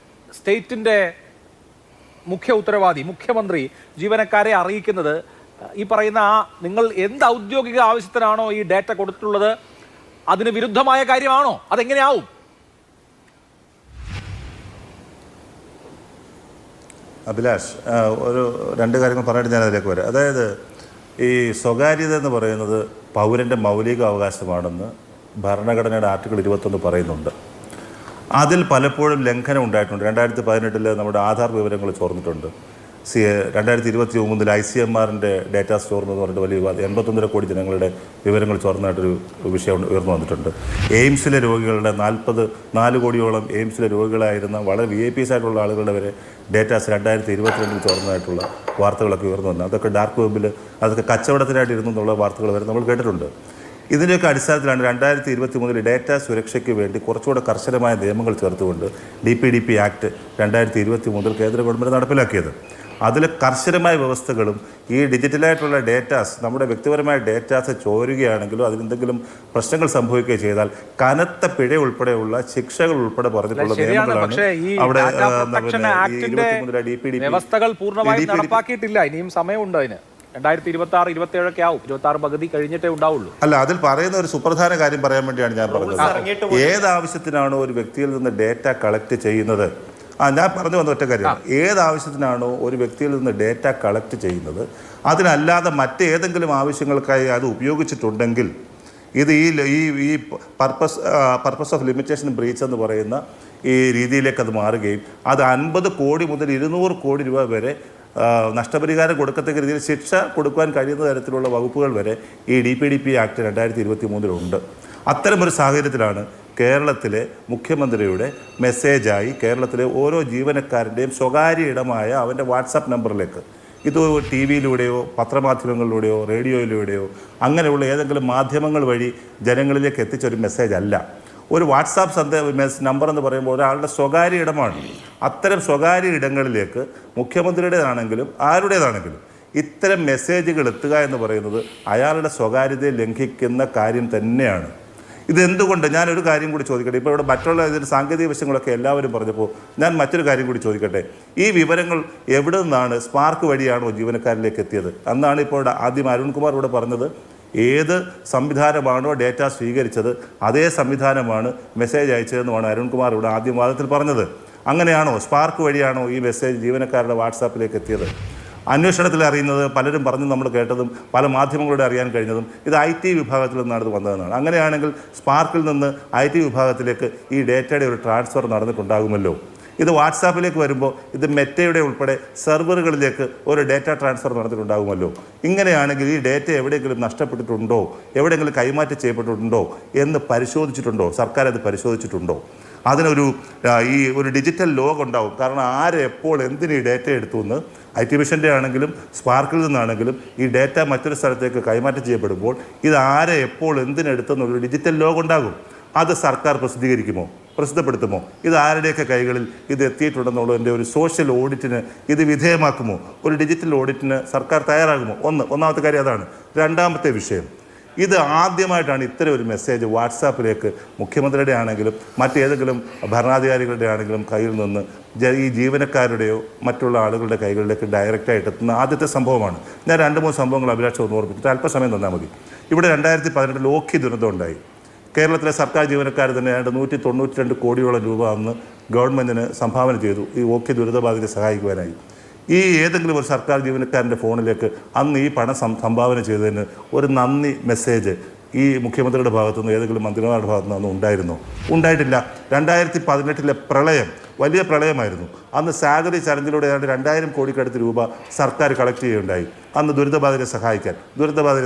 സ്റ്റേറ്റിൻ്റെ മുഖ്യ ഉത്തരവാദി മുഖ്യമന്ത്രി ജീവനക്കാരെ അറിയിക്കുന്നത് ഈ പറയുന്ന നിങ്ങൾ എന്ത് ഔദ്യോഗിക ആവശ്യത്തിനാണോ ഈ ഡാറ്റ കൊടുത്തിട്ടുള്ളത് അതിന് വിരുദ്ധമായ കാര്യമാണോ? അതെങ്ങനെയാവും? അഭിലാഷ്, ഒരു 2 കാര്യങ്ങൾ പറഞ്ഞിട്ട് ഞാൻ അതിലേക്ക് വരാം. അതായത് ഈ സ്വകാര്യത എന്ന് പറയുന്നത് പൗരൻ്റെ മൗലിക അവകാശമാണെന്ന് ഭരണഘടനയുടെ ആർട്ടിക്കിൾ 21 പറയുന്നുണ്ട്. അതിൽ പലപ്പോഴും ലംഘനം ഉണ്ടായിട്ടുണ്ട്. 2018 നമ്മുടെ ആധാർ വിവരങ്ങൾ ചോർന്നിട്ടുണ്ട്. 2023 ICMRൻ്റെ ഡാറ്റാ സ്റ്റോർ എന്ന് പറഞ്ഞിട്ട് വലിയ 81.5 കോടി ജനങ്ങളുടെ വിവരങ്ങൾ ചോർന്നതായിട്ടൊരു വിഷയം ഉയർന്നു വന്നിട്ടുണ്ട്. എയിംസിലെ രോഗികളുടെ 44 കോടിയോളം എയിംസിലെ രോഗികളായിരുന്ന വളരെ VIPs ആയിട്ടുള്ള ആളുകളുടെ വരെ ഡേറ്റാസ് 2022 ചോർന്നതായിട്ടുള്ള വാർത്തകളൊക്കെ ഉയർന്നു വന്നു. അതൊക്കെ ഡാർക്ക് വെബിൽ അതൊക്കെ കച്ചവടത്തിനായിട്ട് ഇരുന്നു എന്നുള്ള വാർത്തകൾ വരെ നമ്മൾ കേട്ടിട്ടുണ്ട്. ഇതിൻ്റെയൊക്കെ അടിസ്ഥാനത്തിലാണ് 2023 ഡേറ്റാ സുരക്ഷയ്ക്ക് വേണ്ടി കുറച്ചുകൂടെ കർശനമായ നിയമങ്ങൾ ചേർത്തുകൊണ്ട് DPDP ആക്ട് 2023 കേന്ദ്ര ഗവൺമെൻറ് നടപ്പിലാക്കിയത്. അതിൽ കർശനമായ വ്യവസ്ഥകളും ഈ ഡിജിറ്റലായിട്ടുള്ള ഡേറ്റാസ്, നമ്മുടെ വ്യക്തിപരമായ ഡേറ്റാസ് ചോരുകയാണെങ്കിലോ അതിലെന്തെങ്കിലും പ്രശ്നങ്ങൾ സംഭവിക്കുകയോ ചെയ്താൽ കനത്ത പിഴ ഉൾപ്പെടെയുള്ള ശിക്ഷകൾ ഉൾപ്പെടെ പറഞ്ഞിട്ടുള്ള നിയമങ്ങളാണ് അവിടെ. വ്യവസ്ഥകൾ പൂർണ്ണമായും നടപ്പാക്കിയിട്ടില്ല. ഇനിയും സമയമുണ്ട് അതിന്. 2026, 27 ഒക്കെ ആവും. 26 പകുതി കഴിഞ്ഞിട്ടേ ഉണ്ടാവുള്ളൂ. അല്ല, അതിൽ പറയുന്ന ഒരു സുപ്രധാന കാര്യം പറയാൻ വേണ്ടിയാണ് ഞാൻ പറഞ്ഞത്. ഏതാവശ്യത്തിനാണോ ഒരു വ്യക്തിയിൽ നിന്ന് ഡേറ്റ കളക്ട് ചെയ്യുന്നത്, ഞാൻ പറഞ്ഞു വന്ന ഒറ്റ കാര്യമാണ്, ഏതാവശ്യത്തിനാണോ ഒരു വ്യക്തിയിൽ നിന്ന് ഡേറ്റ കളക്ട് ചെയ്യുന്നത് അതിനല്ലാതെ മറ്റേതെങ്കിലും ആവശ്യങ്ങൾക്കായി അത് ഉപയോഗിച്ചിട്ടുണ്ടെങ്കിൽ ഇത് ഈ പർപ്പസ് ഓഫ് ലിമിറ്റേഷൻ ബ്രീച്ച് എന്ന് പറയുന്ന ഈ രീതിയിലേക്ക് അത് മാറുകയും അത് 50 കോടി മുതൽ 200 കോടി രൂപ വരെ നഷ്ടപരിഹാരം കൊടുക്കത്തക്ക രീതിയിൽ ശിക്ഷ കൊടുക്കുവാൻ കഴിയുന്ന തരത്തിലുള്ള വകുപ്പുകൾ വരെ ഈ DPDP ആക്ട് 2023 അത്തരമൊരു സാഹചര്യത്തിലാണ് കേരളത്തിലെ മുഖ്യമന്ത്രിയുടെ മെസ്സേജായി കേരളത്തിലെ ഓരോ ജീവനക്കാരൻ്റെയും സ്വകാര്യ ഇടമായ അവൻ്റെ വാട്സാപ്പ് നമ്പറിലേക്ക്, ഇത് TV-യിലൂടെയോ പത്രമാധ്യമങ്ങളിലൂടെയോ റേഡിയോയിലൂടെയോ അങ്ങനെയുള്ള ഏതെങ്കിലും മാധ്യമങ്ങൾ വഴി ജനങ്ങളിലേക്ക് എത്തിച്ചൊരു മെസ്സേജ് അല്ല. ഒരു വാട്സാപ്പ് നമ്പർ എന്ന് പറയുമ്പോൾ ഒരാളുടെ സ്വകാര്യ ഇടമാണ്. അത്തരം സ്വകാര്യ ഇടങ്ങളിലേക്ക് മുഖ്യമന്ത്രിയുടേതാണെങ്കിലും ആരുടേതാണെങ്കിലും ഇത്തരം മെസ്സേജുകൾ എത്തുക എന്ന് പറയുന്നത് അയാളുടെ സ്വകാര്യതയെ ലംഘിക്കുന്ന കാര്യം തന്നെയാണ്. ഇതെന്തുകൊണ്ട്, ഞാനൊരു കാര്യം കൂടി ചോദിക്കട്ടെ. ഇപ്പോൾ ഇവിടെ മറ്റുള്ള ഇതിൻ്റെ സാങ്കേതിക വശങ്ങളൊക്കെ എല്ലാവരും പറഞ്ഞപ്പോൾ ഞാൻ മറ്റൊരു കാര്യം കൂടി ചോദിക്കട്ടെ. ഈ വിവരങ്ങൾ എവിടെ നിന്നാണ്, സ്പാർക്ക് വഴിയാണോ ജീവനക്കാരിലേക്ക് എത്തിയത്? അന്നാണ് ഇപ്പോൾ ആദ്യം അരുൺകുമാർ ഇവിടെ പറഞ്ഞത്. ഏത് സംവിധാനമാണോ ഡേറ്റ സ്വീകരിച്ചത് അതേ സംവിധാനമാണ് മെസ്സേജ് അയച്ചതെന്നുമാണ് അരുൺകുമാർ ഇവിടെ ആദ്യം വാദത്തിൽ പറഞ്ഞത്. അങ്ങനെയാണോ, സ്പാർക്ക് വഴിയാണോ ഈ മെസ്സേജ് ജീവനക്കാരുടെ വാട്സാപ്പിലേക്ക് എത്തിയത്? അന്വേഷണത്തിൽ അറിയുന്നത്, പലരും പറഞ്ഞു നമ്മൾ കേട്ടതും പല മാധ്യമങ്ങളുടെ അറിയാൻ കഴിഞ്ഞതും ഇത് IT വിഭാഗത്തിൽ നിന്നാണ് ഇത് വന്നതെന്നാണ്. അങ്ങനെയാണെങ്കിൽ സ്പാർക്കിൽ നിന്ന് IT വിഭാഗത്തിലേക്ക് ഈ ഡേറ്റയുടെ ഒരു ട്രാൻസ്ഫർ നടന്നിട്ടുണ്ടാകുമല്ലോ. ഇത് വാട്സാപ്പിലേക്ക് വരുമ്പോൾ ഇത് മെറ്റയുടെ ഉൾപ്പെടെ സെർവറുകളിലേക്ക് ഒരു ഡേറ്റ ട്രാൻസ്ഫർ നടന്നിട്ടുണ്ടാകുമല്ലോ. ഇങ്ങനെയാണെങ്കിൽ ഈ ഡേറ്റ എവിടെയെങ്കിലും നഷ്ടപ്പെട്ടിട്ടുണ്ടോ, എവിടെയെങ്കിലും കൈമാറ്റം ചെയ്യപ്പെട്ടിട്ടുണ്ടോ എന്ന് പരിശോധിച്ചിട്ടുണ്ടോ? സർക്കാർ അത് പരിശോധിച്ചിട്ടുണ്ടോ? അതിനൊരു ഒരു ഡിജിറ്റൽ ലോഗ് ഉണ്ടാവും. കാരണം ആര് എപ്പോൾ എന്തിന് ഈ ഡേറ്റ എടുത്തു എന്ന് IT മിഷൻ്റെ ആണെങ്കിലും സ്പാർക്കിൽ നിന്നാണെങ്കിലും ഈ ഡേറ്റ മറ്റൊരു സ്ഥലത്തേക്ക് കൈമാറ്റം ചെയ്യപ്പെടുമ്പോൾ ഇത് ആരെ എപ്പോൾ എന്തിനെടുത്തെന്നുള്ളൊരു ഡിജിറ്റൽ ലോഗ് ഉണ്ടാകും. അത് സർക്കാർ പ്രസിദ്ധപ്പെടുത്തുമോ? ഇത് ആരുടെയൊക്കെ കൈകളിൽ ഇത് എത്തിയിട്ടുണ്ടെന്നുള്ളതിൻ്റെ ഒരു സോഷ്യൽ ഓഡിറ്റിന് ഇത് വിധേയമാക്കുമോ? ഒരു ഡിജിറ്റൽ ഓഡിറ്റിന് സർക്കാർ തയ്യാറാകുമോ? ഒന്നാമത്തെ കാര്യം അതാണ്. രണ്ടാമത്തെ വിഷയം, ഇത് ആദ്യമായിട്ടാണ് ഇത്തരം ഒരു മെസ്സേജ് വാട്സാപ്പിലേക്ക് മുഖ്യമന്ത്രിയുടെ ആണെങ്കിലും മറ്റേതെങ്കിലും ഭരണാധികാരികളുടെ ആണെങ്കിലും കയ്യിൽ നിന്ന് ഈ ജീവനക്കാരുടെയോ മറ്റുള്ള ആളുകളുടെ കൈകളിലേക്ക് ഡയറക്റ്റായിട്ട് എത്തുന്ന ആദ്യത്തെ സംഭവമാണ്. ഞാൻ 2-3 സംഭവങ്ങൾ അഭിലാഷം ഒന്ന് ഓർമ്മിച്ചിട്ട് അല്പസമയം തന്നാൽ മതി. ഇവിടെ 2018 ഓഖി ദുരന്തം ഉണ്ടായി. കേരളത്തിലെ സർക്കാർ ജീവനക്കാർ തന്നെ 192 കോടിയോളം രൂപ അന്ന് ഗവൺമെൻറ്റിന് സംഭാവന ചെയ്തു ഈ ഓഖി ദുരിതബാധിതരെ സഹായിക്കുവാനായി. ഈ ഏതെങ്കിലും ഒരു സർക്കാർ ജീവനക്കാരൻ്റെ ഫോണിലേക്ക് അന്ന് ഈ പണം സംഭാവന ചെയ്തതിന് ഒരു നന്ദി മെസ്സേജ് ഈ മുഖ്യമന്ത്രിയുടെ ഭാഗത്തുനിന്ന് ഏതെങ്കിലും മന്ത്രിമാരുടെ ഭാഗത്തുനിന്ന് ഉണ്ടായിരുന്നോ? ഉണ്ടായിട്ടില്ല. 2018 പ്രളയം വലിയ പ്രളയമായിരുന്നു. അന്ന് സാലറി ചലഞ്ചിലൂടെ 2000 കോടിക്കടുത്ത് രൂപ സർക്കാർ കളക്ട് ചെയ്യുകയുണ്ടായി. അന്ന് ദുരിതബാധിതരെ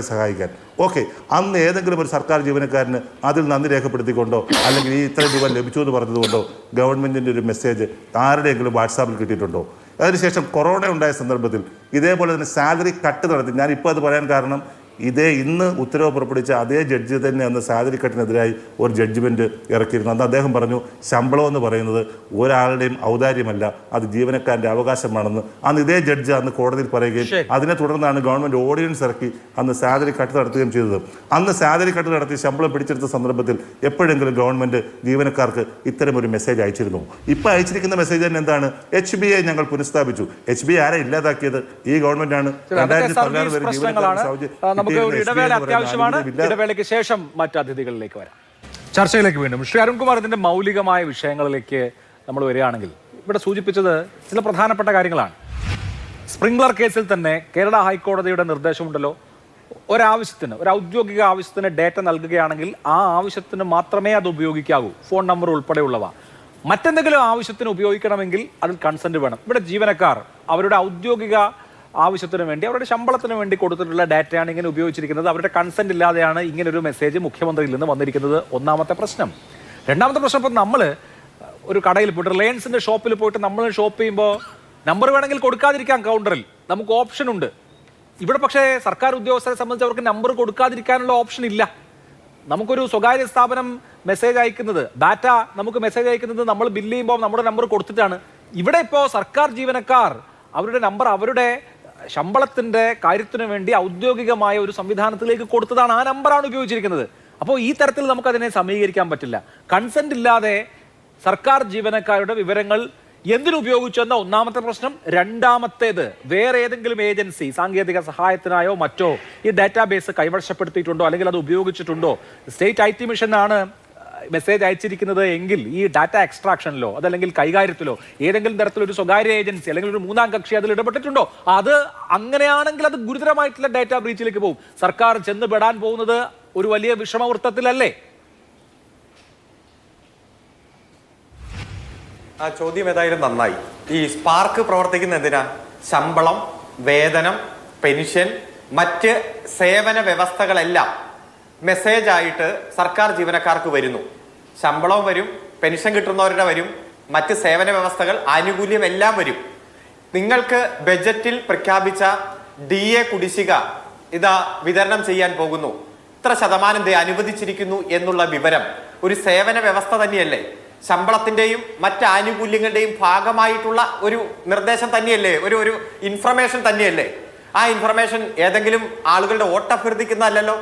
സഹായിക്കാൻ. ഓക്കെ, അന്ന് ഏതെങ്കിലും ഒരു സർക്കാർ ജീവനക്കാരന് അതിൽ നന്ദി രേഖപ്പെടുത്തിക്കൊണ്ടോ അല്ലെങ്കിൽ ഈ ഇത്ര രൂപ ലഭിച്ചു എന്ന് പറഞ്ഞതുകൊണ്ടോ ഗവൺമെൻറ്റിൻ്റെ ഒരു മെസ്സേജ് ആരുടെയെങ്കിലും വാട്സാപ്പിൽ കിട്ടിയിട്ടുണ്ടോ? അതിനുശേഷം കൊറോണ ഉണ്ടായ സന്ദർഭത്തിൽ ഇതേപോലെ തന്നെ സാലറി കട്ട് നടത്തി. ഞാനിപ്പോൾ അത് പറയാൻ കാരണം ഇന്ന് ഉത്തരവ് പുറപ്പെടുവിച്ച അതേ ജഡ്ജി തന്നെ അന്ന് സാലറി കട്ടിനെതിരായി ഒരു ജഡ്ജ്മെൻറ്റ് ഇറക്കിയിരുന്നു. അന്ന് അദ്ദേഹം പറഞ്ഞു ശമ്പളം എന്ന് പറയുന്നത് ഒരാളുടെയും ഔദാര്യമല്ല, അത് ജീവനക്കാരൻ്റെ അവകാശമാണെന്ന് അന്ന് ഇതേ ജഡ്ജ് അന്ന് കോടതിയിൽ പറയുകയും അതിനെ തുടർന്നാണ് ഗവൺമെൻറ് ഓർഡിനൻസ് ഇറക്കി അന്ന് സാലറി കട്ട് നടത്തുകയും ചെയ്തത്. അന്ന് സാലറി കട്ട് നടത്തി ശമ്പളം പിടിച്ചെടുത്ത സന്ദർഭത്തിൽ എപ്പോഴെങ്കിലും ഗവൺമെൻറ് ജീവനക്കാർക്ക് ഇത്തരമൊരു മെസ്സേജ് അയച്ചിരുന്നു? ഇപ്പോൾ അയച്ചിരിക്കുന്ന മെസ്സേജ് തന്നെ എന്താണ്? HBA ഞങ്ങൾ പുനഃസ്ഥാപിച്ചു. HBA ആരെ ഇല്ലാതാക്കിയത്? ഈ ഗവൺമെൻറ്റാണ്. 2016 വരെ ജീവനക്കാർക്ക് ഒരു ഇടവേള അത്യാവശ്യമാണ്. ഇടവേളയ്ക്ക് ശേഷം മറ്റ് അതിഥികളിലേക്ക് വരാം. ചർച്ചയിലേക്ക് വീണ്ടും ശ്രീ അരുൺകുമാർ, ഇതിന്റെ മൗലികമായ വിഷയങ്ങളിലേക്ക് നമ്മൾ വരികയാണെങ്കിൽ ഇവിടെ സൂചിപ്പിച്ചത് ചില പ്രധാനപ്പെട്ട കാര്യങ്ങളാണ്. സ്പ്രിംഗ്ലർ കേസിൽ തന്നെ കേരള ഹൈക്കോടതിയുടെ നിർദ്ദേശമുണ്ടല്ലോ, ഒരു ഔദ്യോഗിക ആവശ്യത്തിന് ഡേറ്റ നൽകുകയാണെങ്കിൽ ആ ആവശ്യത്തിന് മാത്രമേ അത് ഉപയോഗിക്കാവൂ, ഫോൺ നമ്പർ ഉൾപ്പെടെയുള്ളവ. മറ്റെന്തെങ്കിലും ആവശ്യത്തിന് ഉപയോഗിക്കണമെങ്കിൽ അതിൽ കൺസെന്റ് വേണം. ഇവിടെ ജീവനക്കാർ അവരുടെ ഔദ്യോഗിക ആവശ്യത്തിന് വേണ്ടി അവരുടെ ശമ്പളത്തിന് വേണ്ടി കൊടുത്തിട്ടുള്ള ഡാറ്റയാണ് ഇങ്ങനെ ഉപയോഗിച്ചിരിക്കുന്നത്. അവരുടെ കൺസെന്റ് ഇല്ലാതെയാണ് ഇങ്ങനെ ഒരു മെസ്സേജ് മുഖ്യമന്ത്രിയിൽ നിന്ന് വന്നിരിക്കുന്നത്. ഒന്നാമത്തെ പ്രശ്നം. രണ്ടാമത്തെ പ്രശ്നം, ഇപ്പം നമ്മൾ ഒരു കടയിൽ പോയിട്ട് റിലയൻസിന്റെ ഷോപ്പിൽ പോയിട്ട് നമ്മൾ ഷോപ്പ് ചെയ്യുമ്പോൾ നമ്പർ വേണമെങ്കിൽ കൊടുക്കാതിരിക്കാം, കൗണ്ടറിൽ നമുക്ക് ഓപ്ഷൻ ഉണ്ട്. ഇവിടെ പക്ഷേ സർക്കാർ ഉദ്യോഗസ്ഥരെ സംബന്ധിച്ച് അവർക്ക് നമ്പർ കൊടുക്കാതിരിക്കാനുള്ള ഓപ്ഷൻ ഇല്ല. നമുക്കൊരു സ്വകാര്യ സ്ഥാപനം മെസ്സേജ് അയക്കുന്നത്, ഡാറ്റ നമുക്ക് മെസ്സേജ് അയക്കുന്നത് നമ്മൾ ബില്ല് ചെയ്യുമ്പോൾ നമ്മുടെ നമ്പർ കൊടുത്തിട്ടാണ്. ഇവിടെ ഇപ്പോൾ സർക്കാർ ജീവനക്കാർ അവരുടെ നമ്പർ അവരുടെ ശമ്പളത്തിന്റെ കാര്യത്തിന് വേണ്ടി ഔദ്യോഗികമായ ഒരു സംവിധാനത്തിലേക്ക് കൊടുത്തതാണ്, ആ നമ്പറാണ് ഉപയോഗിച്ചിരിക്കുന്നത്. അപ്പോൾ ഈ തരത്തിൽ നമുക്കതിനെ സമീകരിക്കാൻ പറ്റില്ല. കൺസെന്റ് ഇല്ലാതെ സർക്കാർ ജീവനക്കാരുടെ വിവരങ്ങൾ എന്തിനുപയോഗിച്ചെന്ന ഒന്നാമത്തെ പ്രശ്നം. രണ്ടാമത്തേത്, വേറെ ഏതെങ്കിലും ഏജൻസി സാങ്കേതിക സഹായത്തിനായോ മറ്റോ ഈ ഡാറ്റാബേസ് കൈവശപ്പെടുത്തിയിട്ടുണ്ടോ അല്ലെങ്കിൽ അത് ഉപയോഗിച്ചിട്ടുണ്ടോ? സ്റ്റേറ്റ് IT മിഷനാണ് മെസ്സേജ് അയച്ചിരിക്കുന്നത് എങ്കിൽ ഈ ഡാറ്റ എക്സ്ട്രാക്ഷനിലോ അതല്ലെങ്കിൽ കൈകാര്യത്തിലോ ഏതെങ്കിലും തരത്തിലൊരു സ്വകാര്യ ഏജൻസി അല്ലെങ്കിൽ ഒരു മൂന്നാം കക്ഷി അതിൽ ഇടപെട്ടിട്ടുണ്ടോ? അത് അങ്ങനെയാണെങ്കിൽ അത് ഗുരുതരമായിട്ടുള്ള ഡാറ്റ ബ്രീച്ചിലേക്ക് പോകും. സർക്കാർ ചെന്നുപെടാൻ പോകുന്നത് ഒരു വലിയ വിഷമവൃത്തത്തിലല്ലേ? ആ ചോദ്യം ഏതായാലും നന്നായി. ഈ സ്പാർക്ക് പ്രവർത്തിക്കുന്ന എന്തിനാ? ശമ്പളം, വേതനം, പെൻഷൻ, മറ്റ് സേവന വ്യവസ്ഥകളെല്ലാം മെസ്സേജായിട്ട് സർക്കാർ ജീവനക്കാർക്ക് വരുന്നു. ശമ്പളവും വരും, പെൻഷൻ കിട്ടുന്നവരുടെ വരും, മറ്റ് സേവന വ്യവസ്ഥകൾ, ആനുകൂല്യം എല്ലാം വരും. നിങ്ങൾക്ക് ബജറ്റിൽ പ്രഖ്യാപിച്ച DA കുടിശ്ശിക ഇതാ വിതരണം ചെയ്യാൻ പോകുന്നു, ഇത്ര ശതമാനം അനുവദിച്ചിരിക്കുന്നു എന്നുള്ള വിവരം ഒരു സേവന വ്യവസ്ഥ തന്നെയല്ലേ? ശമ്പളത്തിന്റെയും മറ്റ് ആനുകൂല്യങ്ങളുടെയും ഭാഗമായിട്ടുള്ള ഒരു നിർദ്ദേശം തന്നെയല്ലേ? ഒരു ഇൻഫർമേഷൻ തന്നെയല്ലേ? ആ ഇൻഫർമേഷൻ ഏതെങ്കിലും ആളുകളുടെ വോട്ടഭ്യർത്ഥിക്കുന്നതല്ലോ,